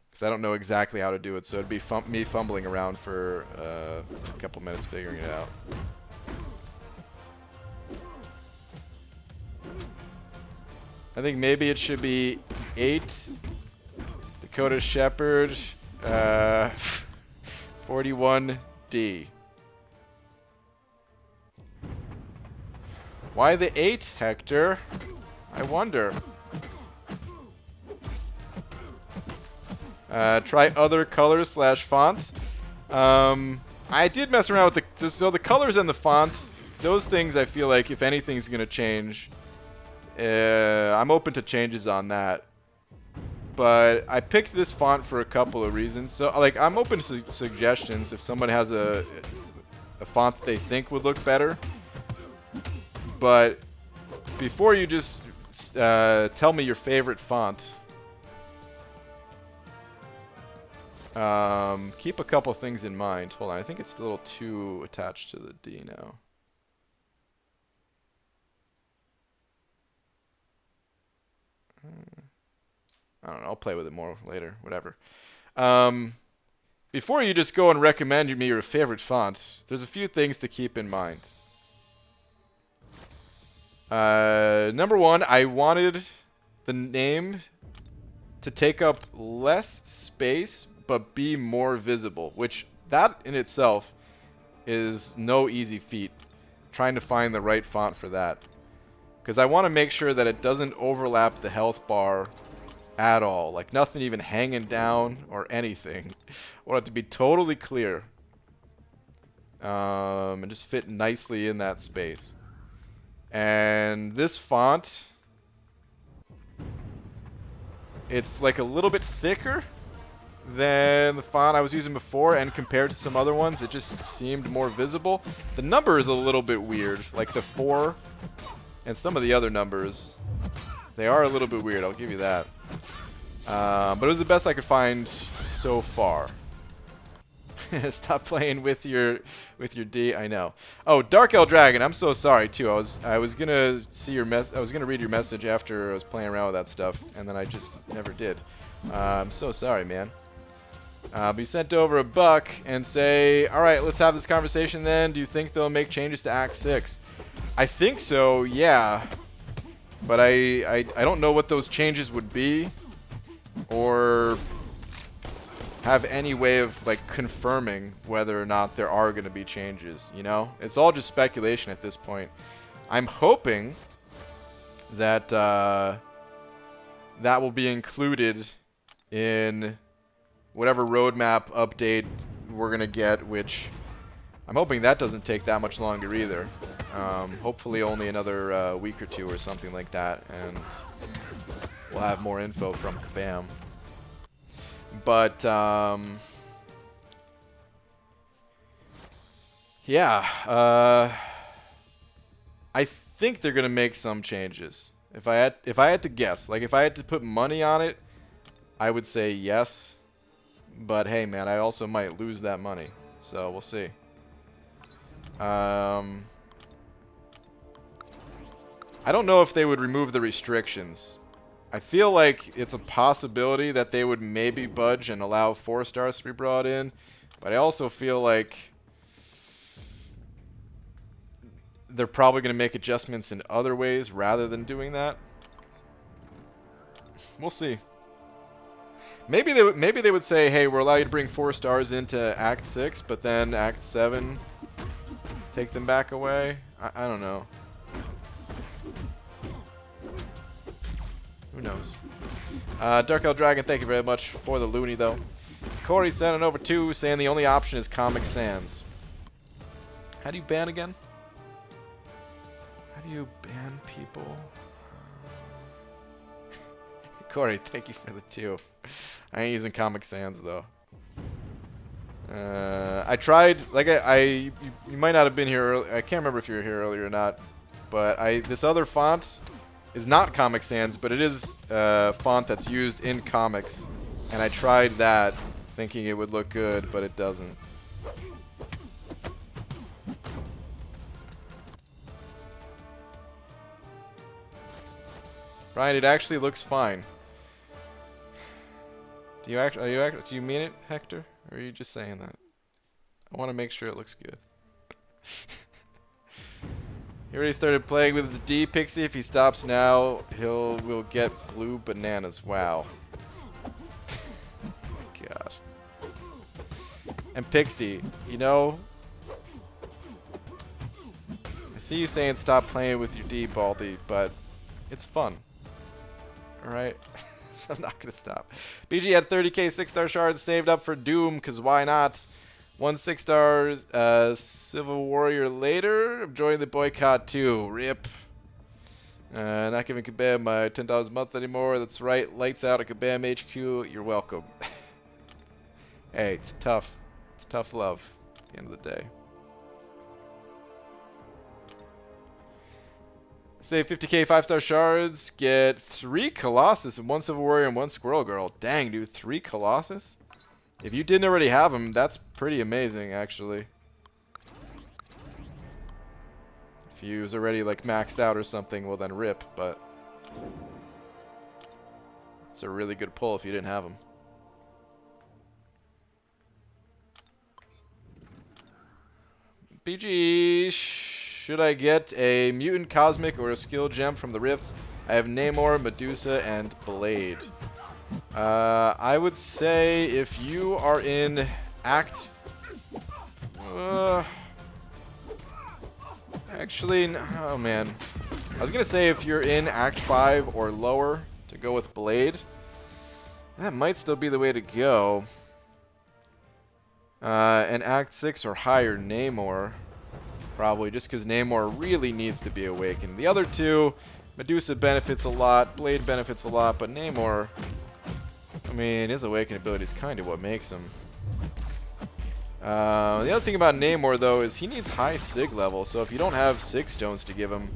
Because I don't know exactly how to do it, so it'd be me fumbling around for a couple minutes figuring it out. I think maybe it should be 8. Dakota Shepherd, 41D. Why the 8, Hector? I wonder. Try other colors / font. I did mess around with so the colors and the font. Those things I feel like if anything's gonna change, I'm open to changes on that. But I picked this font for a couple of reasons. So like I'm open to suggestions if someone has a font that they think would look better. But before you just tell me your favorite font, keep a couple things in mind. Hold on, I think it's a little too attached to the D now. I don't know, I'll play with it more later, whatever. Before you just go and recommend me your favorite font, there's a few things to keep in mind. Number one, I wanted the name to take up less space but be more visible, which that in itself is no easy feat. Trying to find the right font for that. Because I want to make sure that it doesn't overlap the health bar at all. Like nothing even hanging down or anything. I want it to be totally clear. And just fit nicely in that space. And this font, it's like a little bit thicker than the font I was using before, and compared to some other ones, it just seemed more visible. The number is a little bit weird, like the 4 and some of the other numbers. They are a little bit weird, I'll give you that. But it was the best I could find so far. Stop playing with your D. I know. Oh, Dark Elf Dragon. I'm so sorry too. I was gonna see your I was gonna read your message after I was playing around with that stuff, and then I just never did. I'm so sorry, man. But you sent over $1 and say, all right, let's have this conversation then. Do you think they'll make changes to Act 6? I think so, yeah. But I don't know what those changes would be, or have any way of like confirming whether or not there are going to be changes, you know? It's all just speculation at this point. I'm hoping that that will be included in whatever roadmap update we're going to get, which I'm hoping that doesn't take that much longer either. Hopefully only another week or two or something like that, and we'll have more info from Kabam. But, yeah, I think they're gonna make some changes. If I had to guess, like if I had to put money on it, I would say yes. But hey, man, I also might lose that money, so we'll see. I don't know if they would remove the restrictions. I feel like it's a possibility that they would maybe budge and allow 4 stars to be brought in, but I also feel like they're probably going to make adjustments in other ways rather than doing that. We'll see. Maybe they would say, hey, we'll allow you to bring 4 stars into Act 6, but then Act 7, take them back away. I don't know. Who knows? Dark Elf Dragon, thank you very much for the loony, though. Corey sent it over too, saying the only option is Comic Sans. How do you ban again? How do you ban people? Corey, thank you for the 2. I ain't using Comic Sans, though. I tried, like you might not have been here early. I can't remember if you were here earlier or not, but this other font is not Comic Sans, but it is a font that's used in comics, and I tried that thinking it would look good, but it doesn't. Brian, it actually looks fine. Do you mean it, Hector, or are you just saying that? I want to make sure it looks good. He already started playing with his D, Pixie. If he stops now, we'll get blue bananas. Wow. Gosh. And Pixie, you know, I see you saying stop playing with your D, Baldy, but it's fun. Alright? So I'm not going to stop. BG had 30k 6-star shards saved up for Doom, because why not? 1 6-star Civil Warrior later. I'm joining the boycott too. RIP. Not giving Kabam my $10 a month anymore. That's right. Lights out at Kabam HQ. You're welcome. Hey, it's tough. It's tough love at the end of the day. Save 50k 5-star shards. Get 3 Colossus and 1 Civil Warrior and 1 Squirrel Girl. Dang, dude. 3 Colossus? If you didn't already have them, that's pretty amazing, actually. If you was already like maxed out or something, well then rip, but it's a really good pull if you didn't have them. BG Should I get a Mutant, Cosmic, or a Skill Gem from the Rifts? I have Namor, Medusa, and Blade. I would say if you are in Act... actually, oh man. I was going to say if you're in Act 5 or lower, to go with Blade. That might still be the way to go. And Act 6 or higher, Namor. Probably, just because Namor really needs to be awakened. The other two, Medusa benefits a lot, Blade benefits a lot, but Namor, I mean, his awakening ability is kind of what makes him. The other thing about Namor, though, is he needs high Sig level, so if you don't have Sig Stones to give him,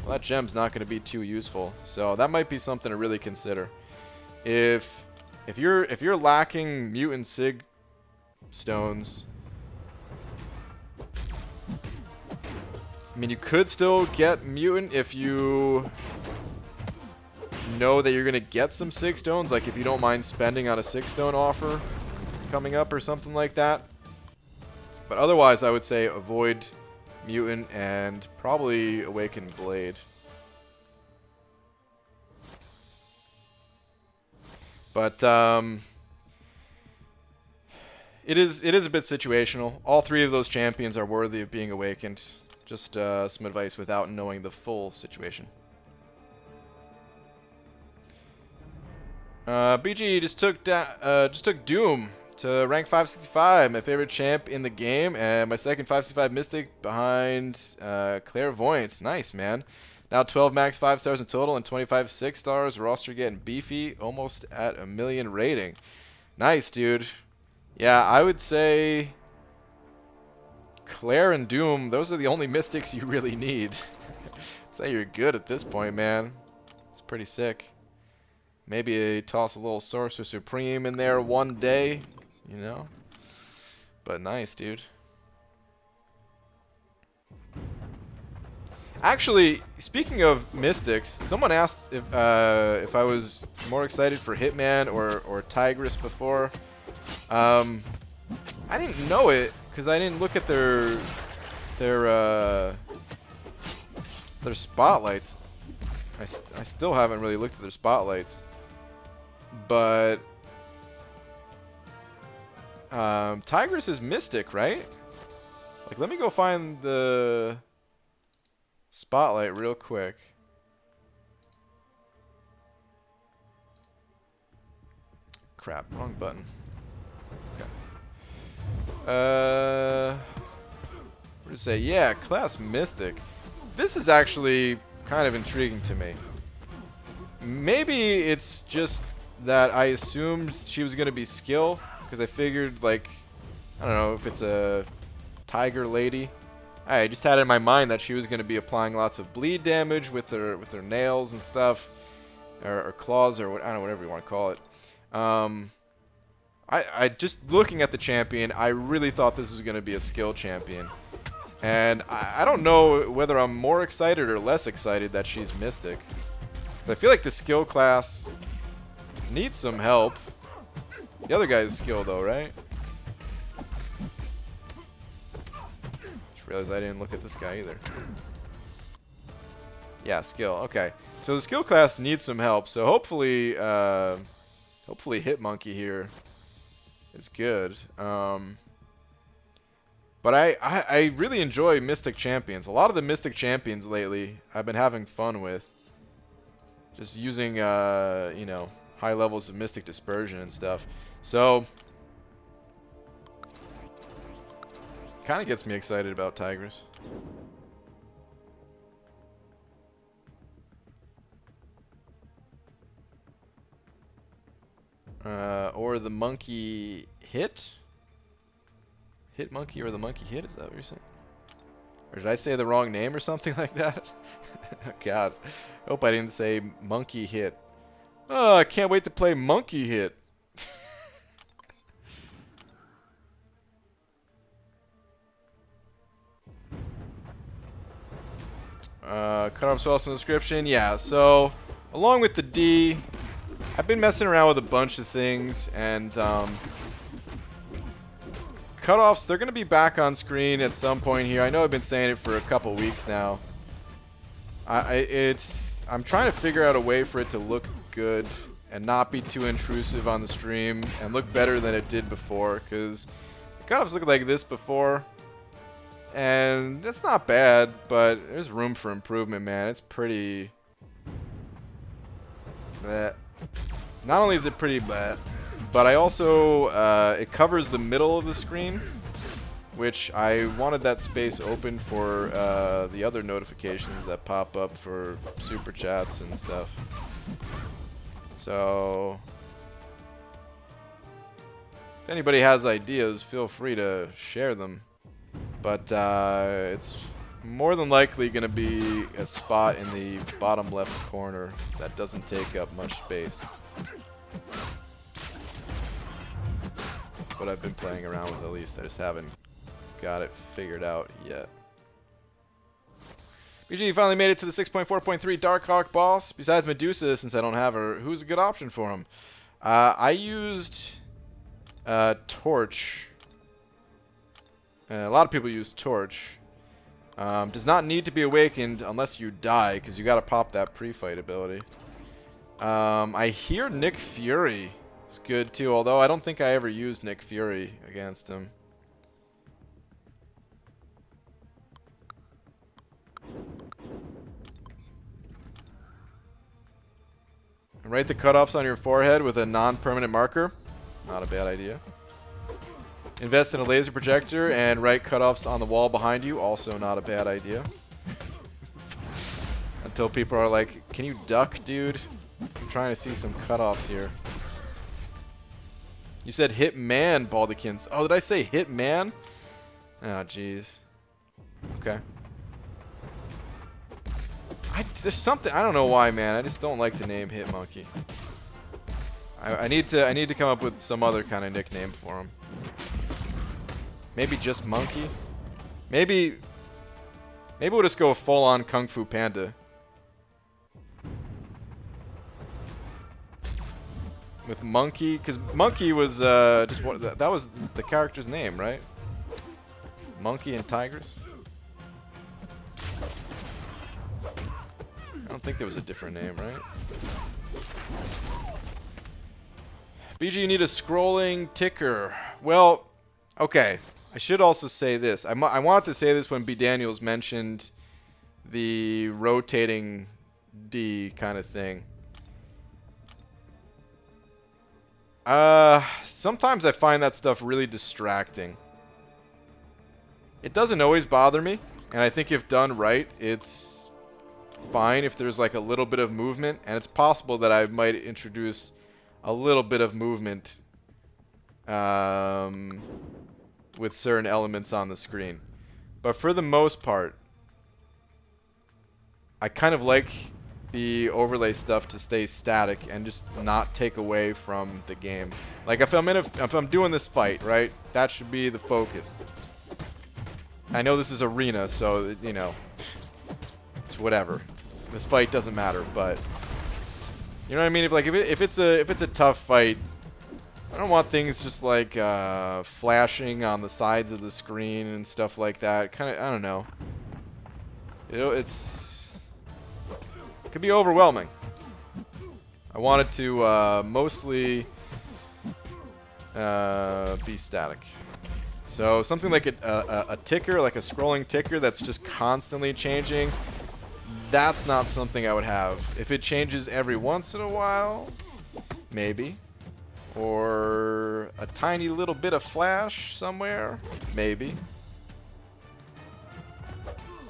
well, that gem's not going to be too useful. So that might be something to really consider. If you're lacking Mutant Sig Stones, I mean, you could still get Mutant if you know that you're going to get some Sig Stones, like if you don't mind spending on a Sig Stone offer coming up or something like that. But otherwise, I would say avoid Mutant and probably awaken Blade. But it is a bit situational. All three of those champions are worthy of being awakened. Just some advice without knowing the full situation. BG just took Doom to rank 565, my favorite champ in the game, and my second 565 Mystic behind Clairvoyant. Nice, man. Now 12 max 5 stars in total and 25 6 stars. Roster getting beefy, almost at 1 million rating. Nice, dude. Yeah, I would say Claire and Doom, those are the only Mystics you really need. I'd say you're good at this point, man. It's pretty sick. Maybe toss a little Sorcerer Supreme in there one day, you know? But nice, dude. Actually, speaking of Mystics, someone asked if I was more excited for Hitman or Tigress before. I didn't know it because I didn't look at their spotlights. I still haven't really looked at their spotlights. But Tigress is Mystic, right? Like, let me go find the spotlight real quick. Crap, wrong button. Okay. What did it say? Yeah, class Mystic. This is actually kind of intriguing to me. Maybe it's just that I assumed she was going to be skill, because I figured, like, I don't know if it's a tiger lady. I just had it in my mind that she was going to be applying lots of bleed damage with her nails and stuff, or claws, or what, I don't know, whatever you want to call it. I just looking at the champion, I really thought this was going to be a skill champion. And I don't know whether I'm more excited or less excited that she's Mystic. Because I feel like the skill class needs some help. The other guy's skill though, right? Just realized I didn't look at this guy either. Yeah, skill. Okay. So the skill class needs some help. So hopefully Hitmonkey here is good. But I really enjoy Mystic Champions. A lot of the Mystic Champions lately I've been having fun with. Just using, you know, high levels of Mystic Dispersion and stuff. So, kind of gets me excited about Tigress. Or the monkey hit? Hit monkey or the monkey hit? Is that what you're saying? Or did I say the wrong name or something like that? God. I hope I didn't say monkey hit. Oh, I can't wait to play monkey hit. Cutoff also in the description. Yeah, so along with the D, I've been messing around with a bunch of things and Cutoffs, they're going to be back on screen at some point here. I know I've been saying it for a couple weeks now. I'm trying to figure out a way for it to look good and not be too intrusive on the stream and look better than it did before, because Cutoffs looked like this before. And it's not bad, but there's room for improvement, man. It's pretty... bleh. Not only is it pretty bleh, but I also... it covers the middle of the screen, which I wanted that space open for the other notifications that pop up for super chats and stuff. So... if anybody has ideas, feel free to share them. But it's more than likely going to be a spot in the bottom left corner that doesn't take up much space. What I've been playing around with, at least. I just haven't got it figured out yet. BG finally made it to the 6.4.3 Darkhawk boss. Besides Medusa, since I don't have her, who's a good option for him? I used Torch. A lot of people use Torch. Does not need to be awakened unless you die, because you got to pop that pre-fight ability. I hear Nick Fury is good too, although I don't think I ever used Nick Fury against him. Write the cutoffs on your forehead with a non-permanent marker. Not a bad idea. Invest in a laser projector and write cutoffs on the wall behind you. Also not a bad idea. Until people are like, can you duck, dude? I'm trying to see some cutoffs here. You said Hitman, Baldikins. Oh, did I say Hitman? Oh, jeez. Okay. There's something, I don't know why, man. I just don't like the name Hitmonkey. I need to come up with some other kind of nickname for him. Maybe just Monkey? Maybe we'll just go full on Kung Fu Panda. With Monkey, because Monkey was just what that was the character's name, right? Monkey and Tigers? I don't think there was a different name, right? BG, you need a scrolling ticker. Well, okay. I should also say this. I wanted to say this when B. Daniels mentioned the rotating D kind of thing. Sometimes I find that stuff really distracting. It doesn't always bother me, and I think if done right, it's fine if there's like a little bit of movement, and it's possible that I might introduce a little bit of movement with certain elements on the screen. But for the most part, I kind of like the overlay stuff to stay static and just not take away from the game. Like if I'm doing this fight, right? That should be the focus. I know this is arena, so you know, it's whatever. This fight doesn't matter, but you know what I mean? If it's a tough fight, I don't want things just like flashing on the sides of the screen and stuff like that. Kind of, I don't know. You know, it could be overwhelming. I want it to mostly be static. So something like a ticker, like a scrolling ticker that's just constantly changing, that's not something I would have. If it changes every once in a while, maybe. Or a tiny little bit of flash somewhere, maybe.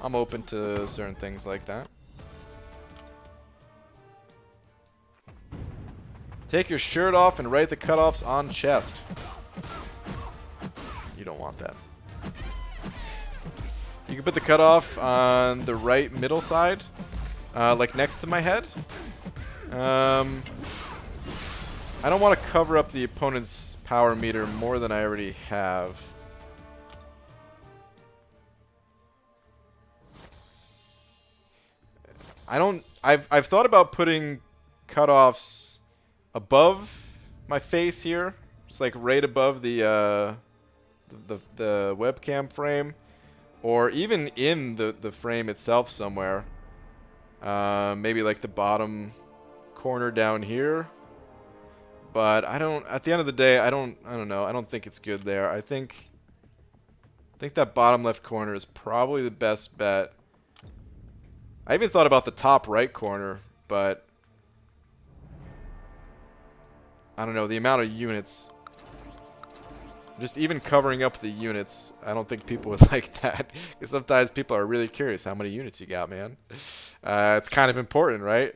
I'm open to certain things like that. Take your shirt off and write the cutoffs on chest. You don't want that. You can put the cutoff on the right middle side, like next to my head. I don't want to cover up the opponent's power meter more than I already have. I've thought about putting cutoffs above my face here, just like right above the the webcam frame, or even in the frame itself somewhere. Maybe like the bottom corner down here. But I don't. At the end of the day, I don't know. I don't think it's good there. I think that bottom left corner is probably the best bet. I even thought about the top right corner, but I don't know. The amount of units, just even covering up the units, I don't think people would like that. Because sometimes people are really curious how many units you got, man. It's kind of important, right?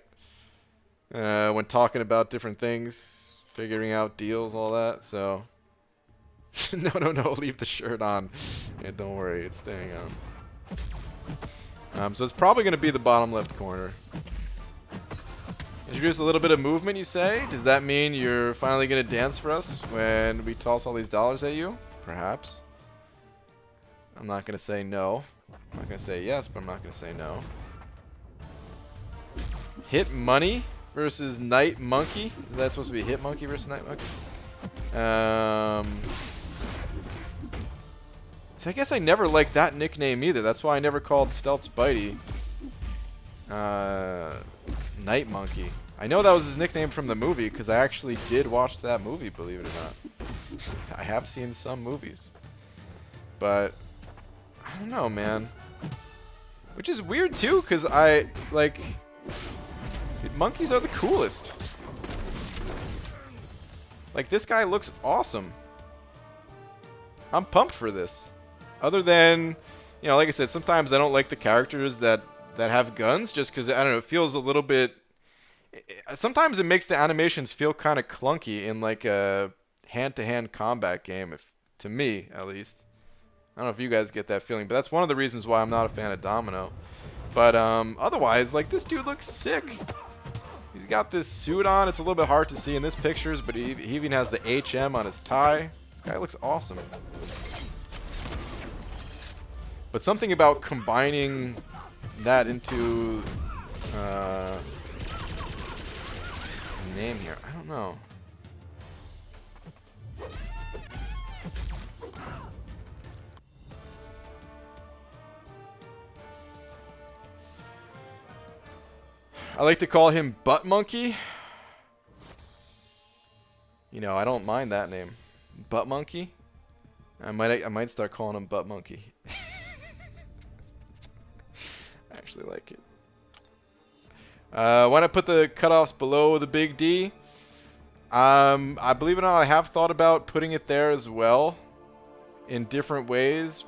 When talking about different things, figuring out deals, all that. So, no, leave the shirt on. Yeah, don't worry, it's staying on. So it's probably going to be the bottom left corner. Introduce a little bit of movement, you say? Does that mean you're finally going to dance for us when we toss all these dollars at you? Perhaps. I'm not going to say no. I'm not going to say yes, but I'm not going to say no. Hit Money versus Night Monkey? Is that supposed to be Hit Monkey versus Night Monkey? So I guess I never liked that nickname either. That's why I never called Stealth Spidey Night Monkey. I know that was his nickname from the movie because I actually did watch that movie, believe it or not. I have seen some movies. But I don't know, man. Which is weird too, because dude, monkeys are the coolest. Like, this guy looks awesome. I'm pumped for this. Other than, you know, like I said, sometimes I don't like the characters that have guns just because, I don't know, it feels a little bit... Sometimes it makes the animations feel kind of clunky in like a hand-to-hand combat game, to me, at least. I don't know if you guys get that feeling, but that's one of the reasons why I'm not a fan of Domino. But otherwise, like, this dude looks sick. He's got this suit on. It's a little bit hard to see in this pictures, but he even has the HM on his tie. This guy looks awesome. But something about combining that into his name here, I don't know. I like to call him Butt Monkey. You know, I don't mind that name. Butt Monkey. I might start calling him Butt Monkey. I actually like it. Why not put the cutoffs below the big D? I believe it or not, I have thought about putting it there as well, in different ways.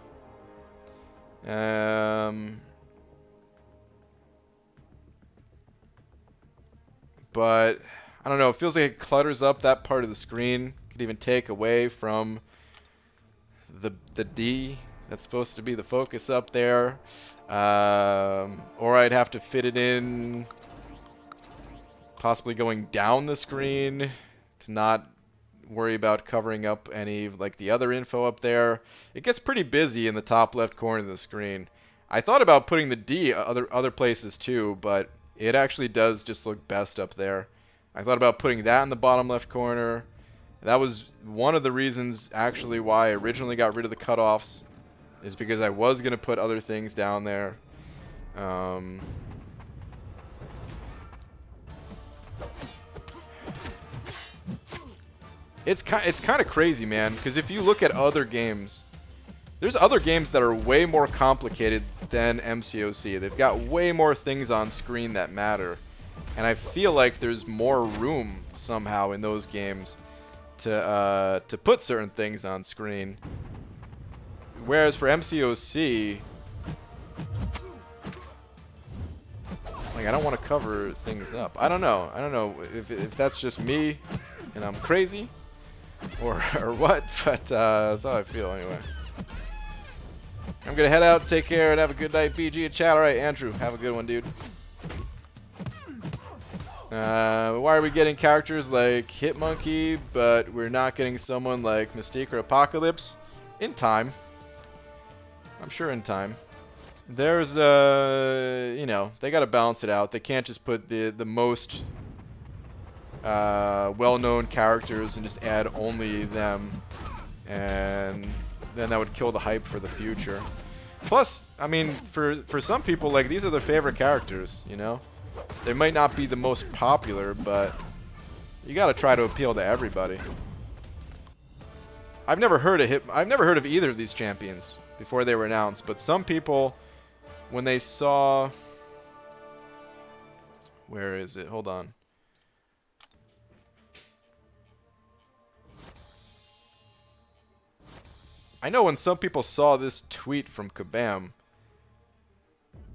But I don't know, it feels like it clutters up that part of the screen. Could even take away from the D that's supposed to be the focus up there. Or I'd have to fit it in possibly going down the screen to not worry about covering up any like the other info up there. It gets pretty busy in the top left corner of the screen. I thought about putting the D other places too, but it actually does just look best up there. I thought about putting that in the bottom left corner. That was one of the reasons actually why I originally got rid of the cutoffs, is because I was going to put other things down there. It's kind of crazy, man, because if you look at other games, there's other games that are way more complicated than MCOC. They've got way more things on screen that matter. And I feel like there's more room somehow in those games to put certain things on screen. Whereas for MCOC, like, I don't want to cover things up. I don't know. I don't know if that's just me and I'm crazy or what, but that's how I feel anyway. I'm going to head out, take care, and have a good night, BG and chat. All right, Andrew, have a good one, dude. Why are we getting characters like Hitmonkey, but we're not getting someone like Mystique or Apocalypse? In time. I'm sure in time. There's, you know, they got to balance it out. They can't just put the most well-known characters and just add only them. And then that would kill the hype for the future. Plus, I mean, for some people, like, these are their favorite characters, you know? They might not be the most popular, but you gotta try to appeal to everybody. I've never heard of either of these champions before they were announced, but some people, when they saw... Where is it? Hold on. I know when some people saw this tweet from Kabam,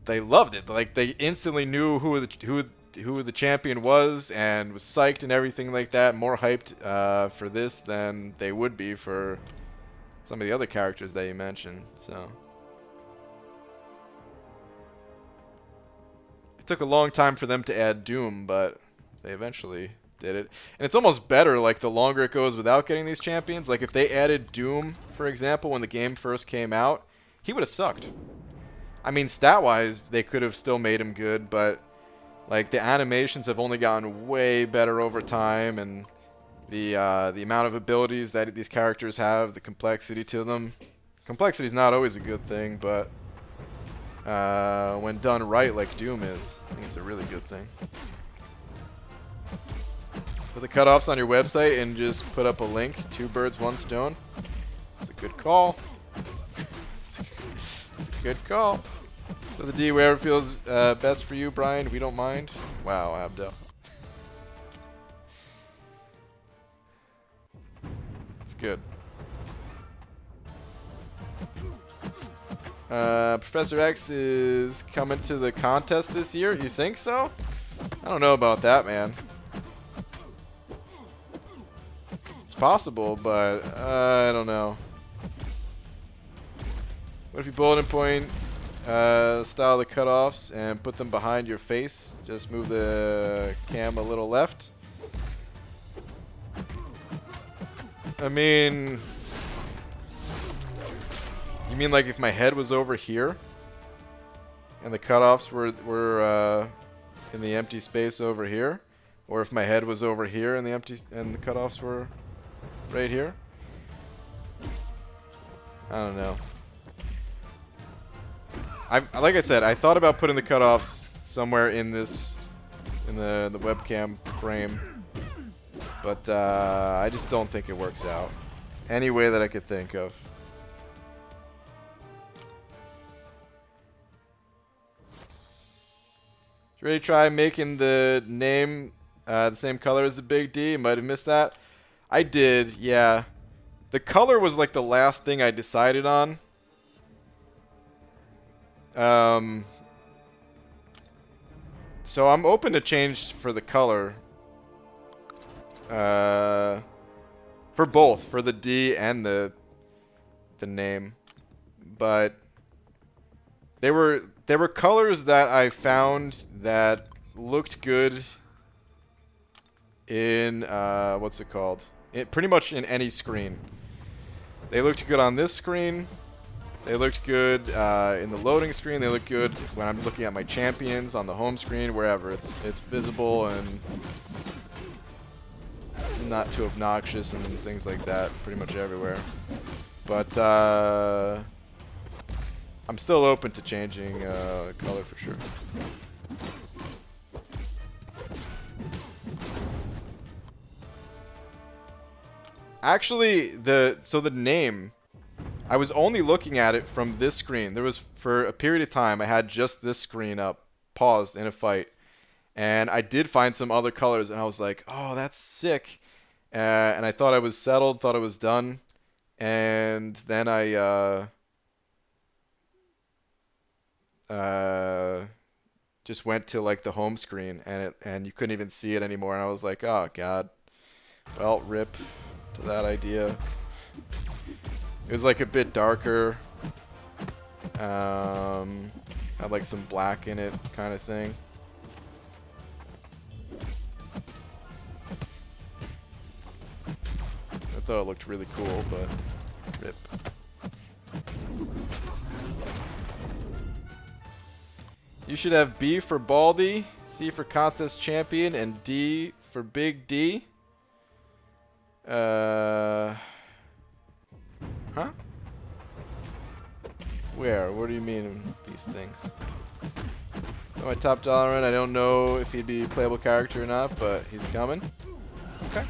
they loved it. Like, they instantly knew who the champion was and was psyched and everything like that. More hyped for this than they would be for some of the other characters that you mentioned. So it took a long time for them to add Doom, but they eventually did it. And it's almost better, like, the longer it goes without getting these champions. Like, if they added Doom, for example, when the game first came out, he would have sucked. I mean, stat-wise, they could have still made him good, but, like, the animations have only gotten way better over time, and the amount of abilities that these characters have, the complexity to them. Complexity is not always a good thing, but when done right, like Doom is, I think it's a really good thing. Put the cutoffs on your website and just put up a link. 2 birds, 1 stone. It's a good call. It's a good call. So the D, wherever feels best for you, Brian. We don't mind. Wow, Abdo. It's good. Professor X is coming to the contest this year. You think so? I don't know about that, man. It's possible, but I don't know. What if you bullet point style the cutoffs and put them behind your face? Just move the cam a little left. I mean, you mean like if my head was over here and the cutoffs were in the empty space over here, or if my head was over here and the cutoffs were right here? I don't know. Like I said, I thought about putting the cutoffs somewhere in the webcam frame, but I just don't think it works out any way that I could think of. You ready to try making the name the same color as the big D? You might have missed that. I did, yeah. The color was like the last thing I decided on. So I'm open to change for the color. For both, for the D and the name. But they were colors that I found that looked good in what's it called? Pretty much in any screen. They looked good on this screen. They looked good in the loading screen. They look good when I'm looking at my champions on the home screen, wherever it's visible and not too obnoxious and things like that. Pretty much everywhere. But I'm still open to changing color for sure. Actually, the name, I was only looking at it from this screen. There was, for a period of time, I had just this screen up, paused in a fight. And I did find some other colors, and I was like, oh, that's sick. And I thought I was settled, thought I was done. And then I just went to like the home screen, and you couldn't even see it anymore. And I was like, oh, God. Well, rip to that idea. It was like a bit darker. Had like some black in it kind of thing. I thought it looked really cool, but rip. You should have B for Baldy, C for Contest Champion, and D for Big D. Huh? Where? What do you mean these things? My top tolerant. I don't know if he'd be a playable character or not, but he's coming. Okay.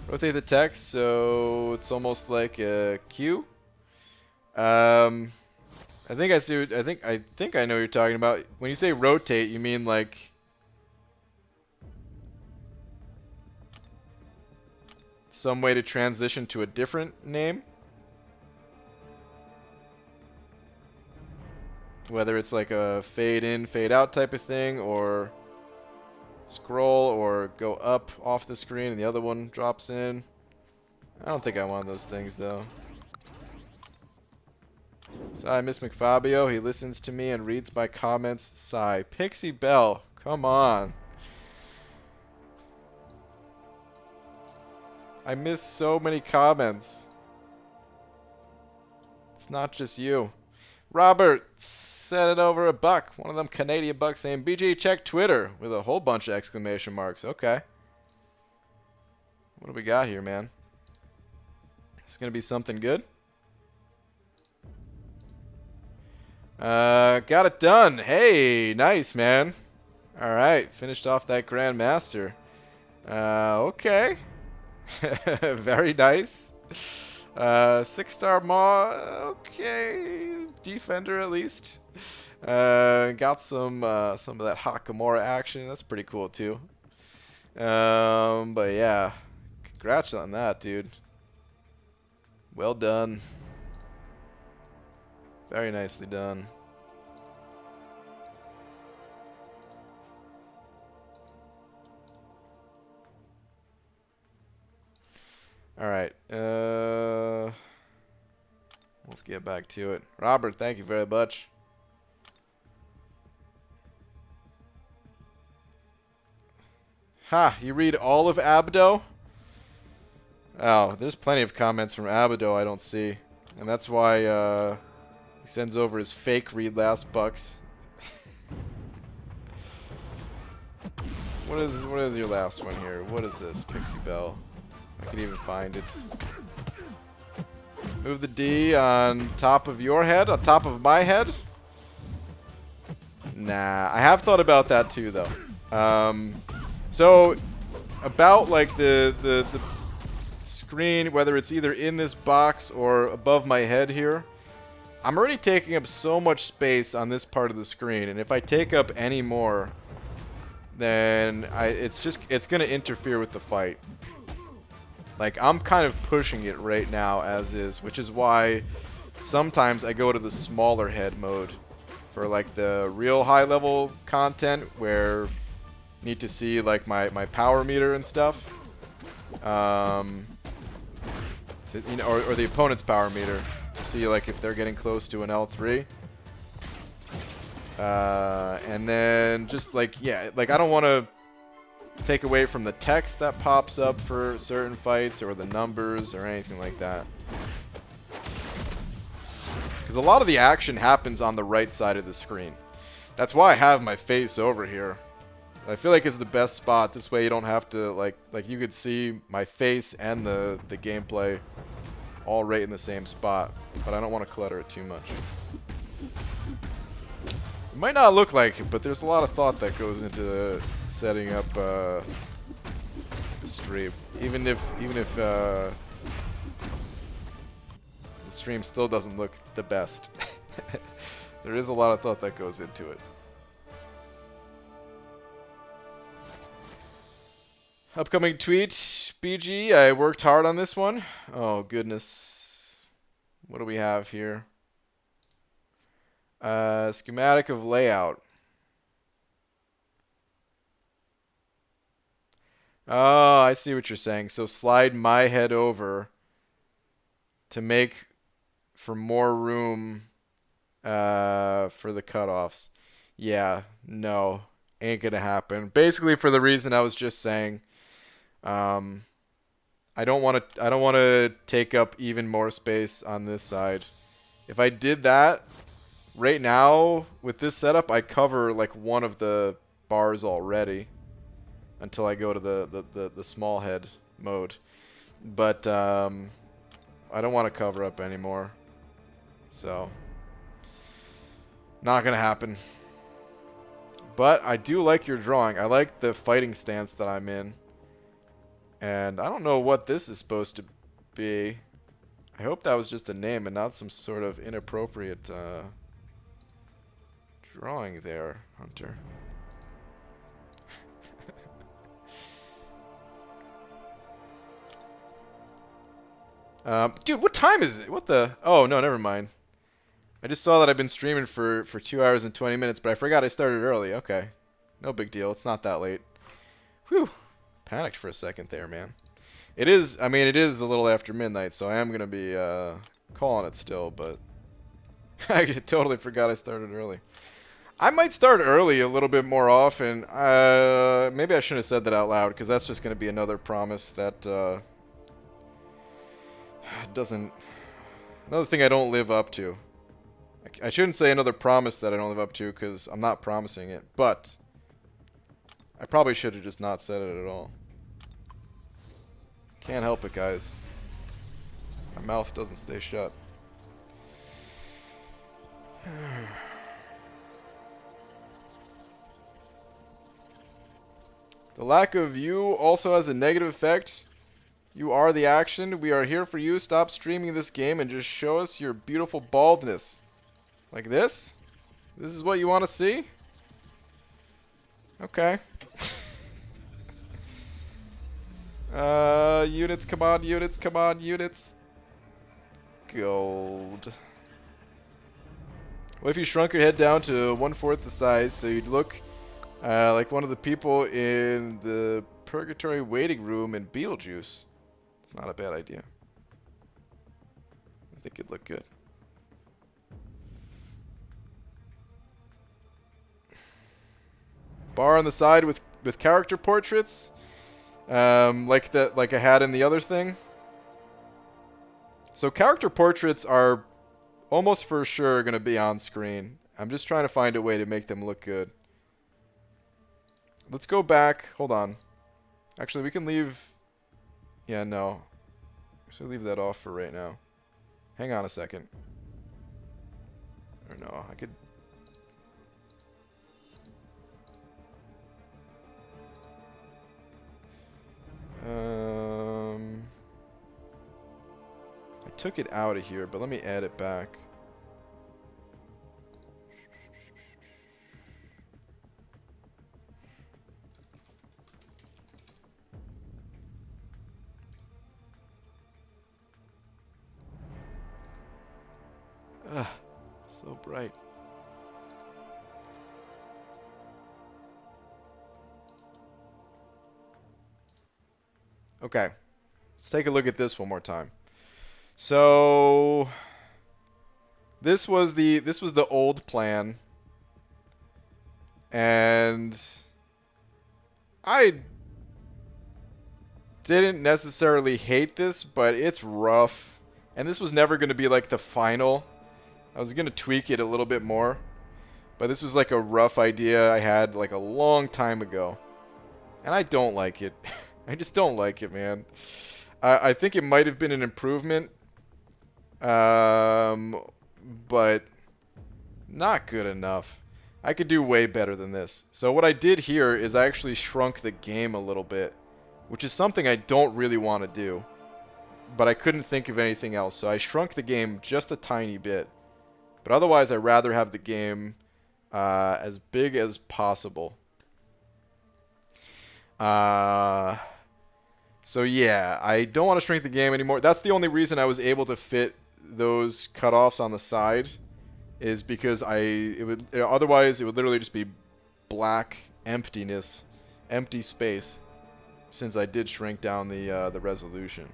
Rotate the text so it's almost like a Q. I think I see. I think I know what you're talking about. When you say rotate, you mean like some way to transition to a different name? Whether it's like a fade in, fade out type of thing, or scroll, or go up off the screen and the other one drops in. I don't think I want those things though. Sigh, Miss McFabio. He listens to me and reads my comments. Sigh. Pixie Bell. Come on. I miss so many comments. It's not just you. Robert, sent it over $1. One of them Canadian bucks saying, BG, check Twitter with a whole bunch of exclamation marks. Okay. What do we got here, man? It's going to be something good. Got it done. Hey, nice, man. All right, finished off that Grandmaster. Okay. Very nice. 6-star Maw. Okay, Defender at least. Got some of that Hakamura action. That's pretty cool too. But yeah, congrats on that, dude. Well done. Very nicely done. All right. Let's get back to it. Robert, thank you very much. Ha, you read all of Abdo? Oh, there's plenty of comments from Abdo I don't see. And that's why he sends over his fake read last bucks. What is your last one here? What is this? Pixie Bell. I could even find it. Move the D on top of your head, on top of my head? Nah, I have thought about that too, though. So, about like the screen, whether it's either in this box or above my head here, I'm already taking up so much space on this part of the screen, and if I take up any more, then it's gonna interfere with the fight. Like, I'm kind of pushing it right now as is, which is why sometimes I go to the smaller head mode for like the real high level content where you need to see like my power meter and stuff. You know, or the opponent's power meter to see like if they're getting close to an L3. And then just like, yeah, like I don't want to take away from the text that pops up for certain fights or the numbers or anything like that. Because a lot of the action happens on the right side of the screen. That's why I have my face over here. I feel like it's the best spot. This way you don't have to, like you could see my face and the gameplay all right in the same spot. But I don't want to clutter it too much. It might not look like it, but there's a lot of thought that goes into setting up the stream. Even if the stream still doesn't look the best. There is a lot of thought that goes into it. Upcoming tweet, BG, I worked hard on this one. Oh, goodness. What do we have here? Schematic of layout. Oh, I see what you're saying. So slide my head over to make for more room for the cutoffs. Yeah, no, ain't gonna happen. Basically, for the reason I was just saying. I don't want to take up even more space on this side. If I did that right now with this setup, I cover like one of the bars already until I go to the small head mode. But I don't want to cover up anymore. So, not gonna happen. But I do like your drawing. I like the fighting stance that I'm in. And I don't know what this is supposed to be. I hope that was just a name and not some sort of inappropriate drawing there, Hunter. Dude, what time is it? What the? Oh, no, never mind. I just saw that I've been streaming for 2 hours and 20 minutes, but I forgot I started early. Okay. No big deal. It's not that late. Whew. Panicked for a second there, man. It is, I mean, it is a little after midnight, so I am going to be calling it still, but I totally forgot I started early. I might start early a little bit more often. Maybe I shouldn't have said that out loud, because that's just going to be another promise that doesn't... Another thing I don't live up to. I shouldn't say another promise that I don't live up to, because I'm not promising it, but I probably should have just not said it at all. Can't help it, guys. My mouth doesn't stay shut. The lack of you also has a negative effect. You are the action. We are here for you. Stop streaming this game and just show us your beautiful baldness. Like this? This is what you want to see? Okay. Units, come on, units, come on, units. Gold. What if you shrunk your head down to 1/4 the size so you'd look like one of the people in the purgatory waiting room in Beetlejuice? It's not a bad idea. I think it'd look good. Bar on the side with character portraits, like I had in the other thing. So character portraits are almost for sure going to be on screen. I'm just trying to find a way to make them look good. Let's go back. Hold on. Actually, we can leave... Yeah, no. Should leave that off for right now. Hang on a second. Or no, I could... I took it out of here, but let me add it back. Ah, so bright. Okay, let's take a look at this one more time. So this was the old plan, and I didn't necessarily hate this, but it's rough. And this was never going to be like the final. I was going to tweak it a little bit more, but this was like a rough idea I had like a long time ago, and I don't like it. I just don't like it, man. I think it might have been an improvement, but not good enough. I could do way better than this. So what I did here is I actually shrunk the game a little bit, which is something I don't really want to do, but I couldn't think of anything else. So I shrunk the game just a tiny bit, but otherwise I'd rather have the game as big as possible. So yeah, I don't want to shrink the game anymore. That's the only reason I was able to fit those cutoffs on the side, is because otherwise it would literally just be black emptiness, empty space, since I did shrink down the resolution.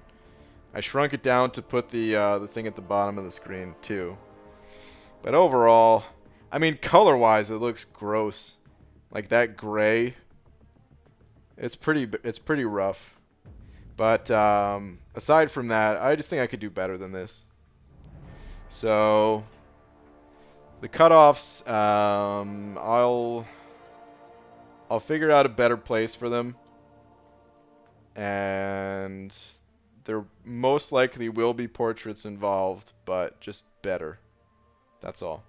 I shrunk it down to put the thing at the bottom of the screen too. But overall, I mean, color-wise, it looks gross. Like that gray. It's pretty rough. But aside from that, I just think I could do better than this. So the cutoffs, I'll figure out a better place for them, and there most likely will be portraits involved, but just better. That's all.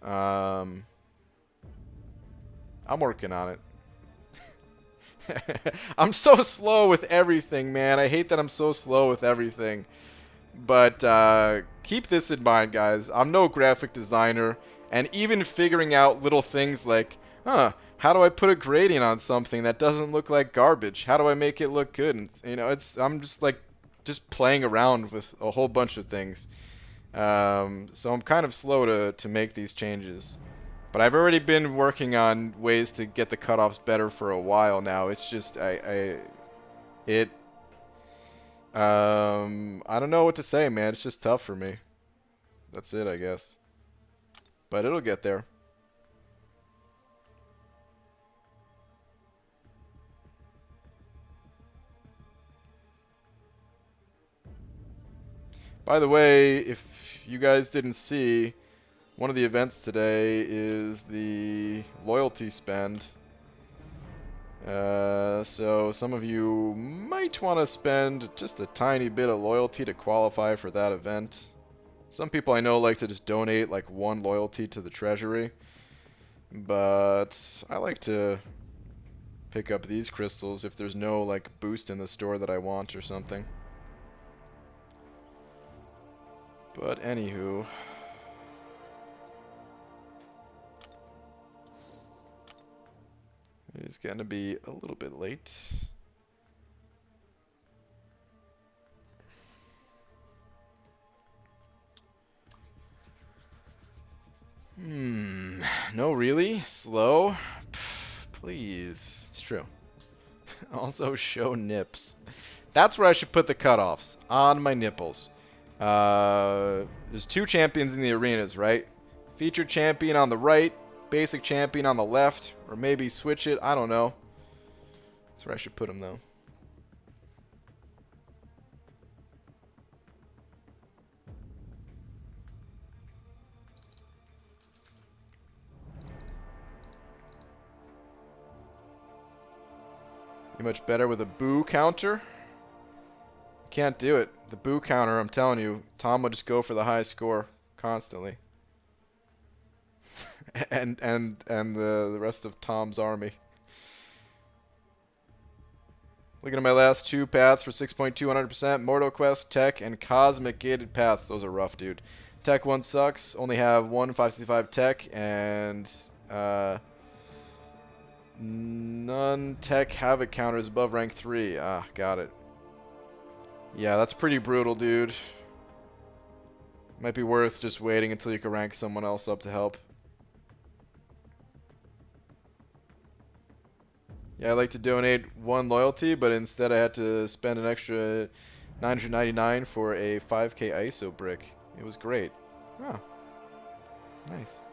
I'm working on it. I'm so slow with everything, man. I hate that I'm so slow with everything. But keep this in mind, guys. I'm no graphic designer, and even figuring out little things like, how do I put a gradient on something that doesn't look like garbage? How do I make it look good? And, you know, I'm just playing around with a whole bunch of things. So I'm kind of slow to make these changes. But I've already been working on ways to get the cutoffs better for a while now. It's just I don't know what to say, man. It's just tough for me. That's it, I guess. But it'll get there. By the way, if you guys didn't see, one of the events today is the loyalty spend. So some of you might want to spend just a tiny bit of loyalty to qualify for that event. Some people I know like to just donate like 1 loyalty to the treasury. But I like to pick up these crystals if there's no like boost in the store that I want or something. But anywho, it's gonna be a little bit late. No, really? Slow? Please. It's true. Also, show nips. That's where I should put the cutoffs. On my nipples. There's 2 champions in the arenas, right? Featured champion on the right, basic champion on the left, or maybe switch it. I don't know. That's where I should put them, though. Be much better with a boo counter. Can't do it. The boo counter, I'm telling you, Tom would just go for the high score constantly. and the rest of Tom's army. Looking at my last 2 paths for 6.2 100%. Mortal Quest, Tech, and Cosmic Gated Paths. Those are rough, dude. Tech 1 sucks. Only have 1 565 Tech and none Tech Havoc counters above rank 3. Ah, got it. Yeah, that's pretty brutal, dude. Might be worth just waiting until you can rank someone else up to help. Yeah, I like to donate 1 loyalty, but instead I had to spend an extra $999 for a 5k ISO brick. It was great. Oh, nice.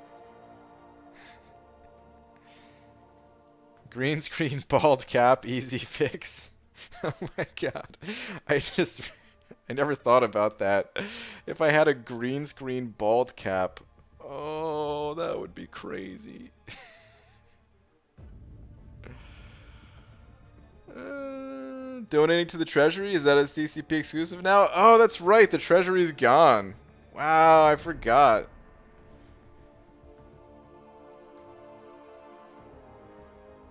Green screen bald cap, easy fix. Oh my god. I never thought about that. If I had a green screen bald cap, oh, that would be crazy. Donating to the treasury? Is that a CCP exclusive now? Oh, that's right. The treasury's gone. Wow, I forgot.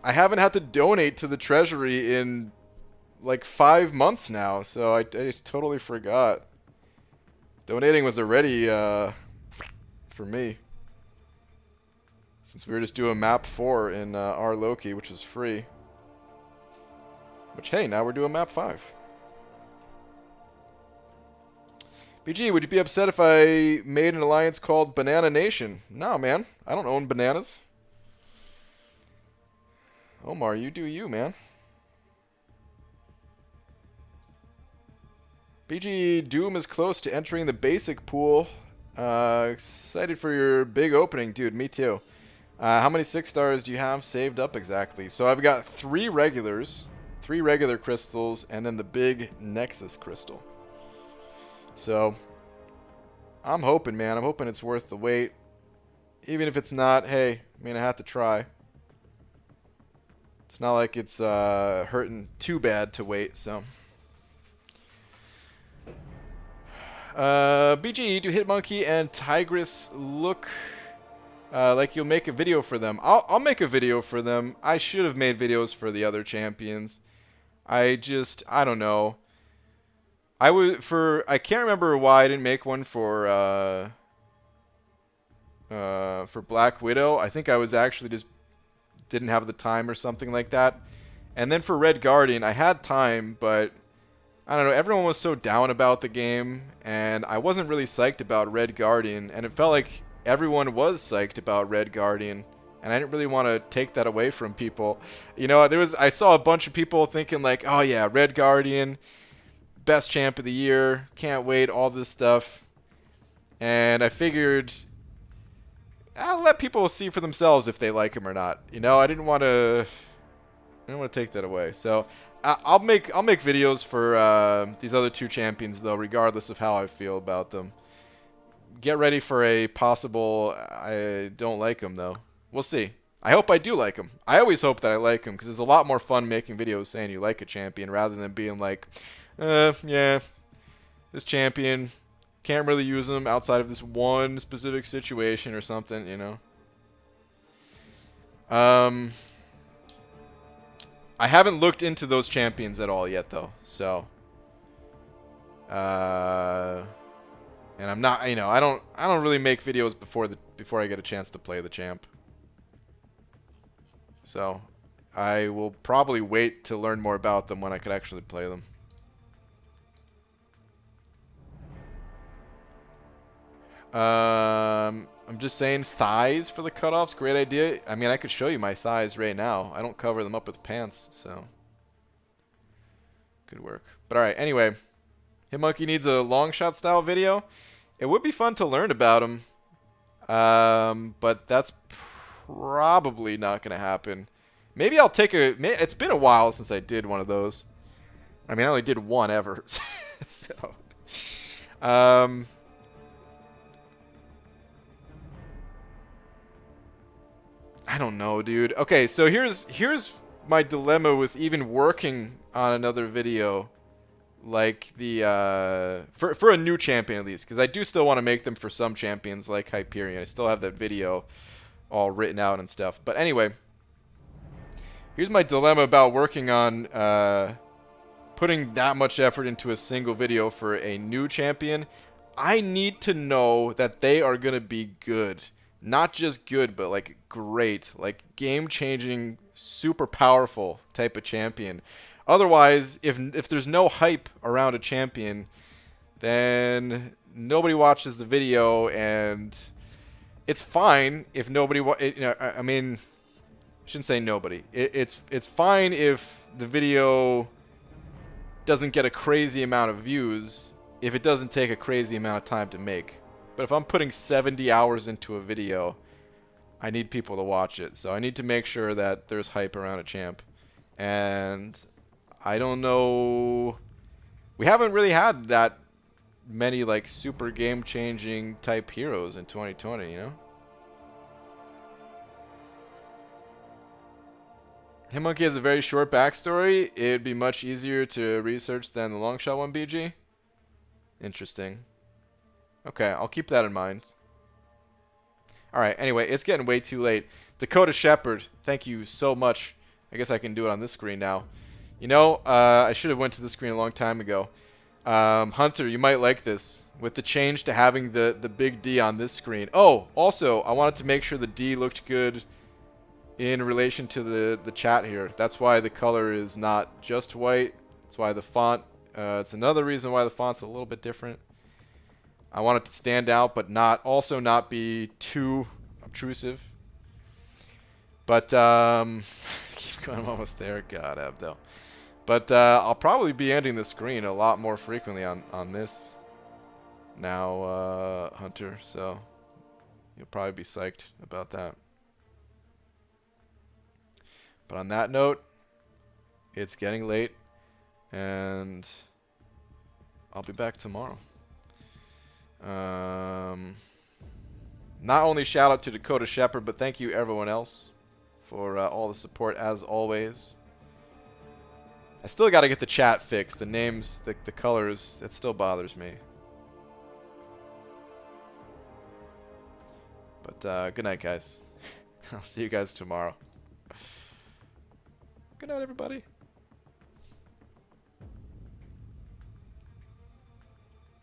I haven't had to donate to the treasury in like 5 months now, so I just totally forgot. Donating was already for me, since we were just doing map 4 in R Loki, which is free. Which, hey, now we're doing map 5. BG, would you be upset if I made an alliance called Banana Nation? No, man. I don't own bananas. Omar, you do you, man. BG, Doom is close to entering the basic pool. Excited for your big opening. Dude, me too. How many 6 stars do you have saved up exactly? So I've got 3 regulars, 3 regular crystals, and then the big Nexus crystal. So I'm hoping, man. I'm hoping it's worth the wait. Even if it's not, hey, I mean, I have to try. It's not like it's hurting too bad to wait, so. BG, do Hitmonkey and Tigress look like you'll make a video for them? I'll make a video for them. I should have made videos for the other champions. I don't know. I can't remember why I didn't make one for Black Widow. I think I was actually just didn't have the time or something like that. And then for Red Guardian, I had time, but I don't know, everyone was so down about the game, and I wasn't really psyched about Red Guardian, and it felt like everyone was psyched about Red Guardian, and I didn't really want to take that away from people. You know, I saw a bunch of people thinking like, oh yeah, Red Guardian, best champ of the year, can't wait, all this stuff. And I figured I'll let people see for themselves if they like him or not. You know, I didn't want to take that away. So I'll make videos for these other two champions though, regardless of how I feel about them. Get ready for a possible I don't like him though. We'll see. I hope I do like him. I always hope that I like him because it's a lot more fun making videos saying you like a champion rather than being like, yeah, this champion, can't really use him outside of this one specific situation or something, you know. I haven't looked into those champions at all yet, though. So, and I'm not, you know, I don't really make videos before I get a chance to play the champ. So, I will probably wait to learn more about them when I could actually play them. I'm just saying thighs for the cutoffs. Great idea. I mean, I could show you my thighs right now. I don't cover them up with pants, so good work. But all right, anyway, Hitmonkey needs a long shot style video. It would be fun to learn about him, but that's probably not going to happen. Maybe I'll take a... It's been a while since I did one of those. I mean, I only did one ever. So... I don't know, dude. Okay, so here's my dilemma with even working on another video, like the for a new champion at least, because I do still want to make them for some champions like Hyperion. I still have that video all written out and stuff. But anyway, here's my dilemma about working on putting that much effort into a single video for a new champion. I need to know that they are gonna be good. Not just good, but like great, like game-changing, super powerful type of champion. Otherwise, if there's no hype around a champion, then nobody watches the video, and it's fine if nobody. I mean, I shouldn't say nobody. It's fine if the video doesn't get a crazy amount of views if it doesn't take a crazy amount of time to make. But if I'm putting 70 hours into a video, I need people to watch it. So I need to make sure that there's hype around a champ. And I don't know... We haven't really had that many like super game-changing type heroes in 2020, you know? Hitmonkey has a very short backstory. It'd be much easier to research than the Longshot one, BG. Interesting. Okay, I'll keep that in mind. Alright, anyway, it's getting way too late. Dakota Shepard, thank you so much. I guess I can do it on this screen now. You know, I should have went to the screen a long time ago. Hunter, you might like this. With the change to having the big D on this screen. Oh, also, I wanted to make sure the D looked good in relation to the chat here. That's why the color is not just white. That's why the font, it's another reason why the font's a little bit different. I want it to stand out, but also not be too obtrusive. But, keep going, I'm almost there. God, Abdel. But I'll probably be ending the screen a lot more frequently on this now, Hunter. So you'll probably be psyched about that. But on that note, it's getting late, and I'll be back tomorrow. Not only shout out to Dakota Shepard, but thank you everyone else for all the support as always. I still got to get the chat fixed. The names, the colors, it still bothers me. But good night, guys. I'll see you guys tomorrow. Good night, everybody.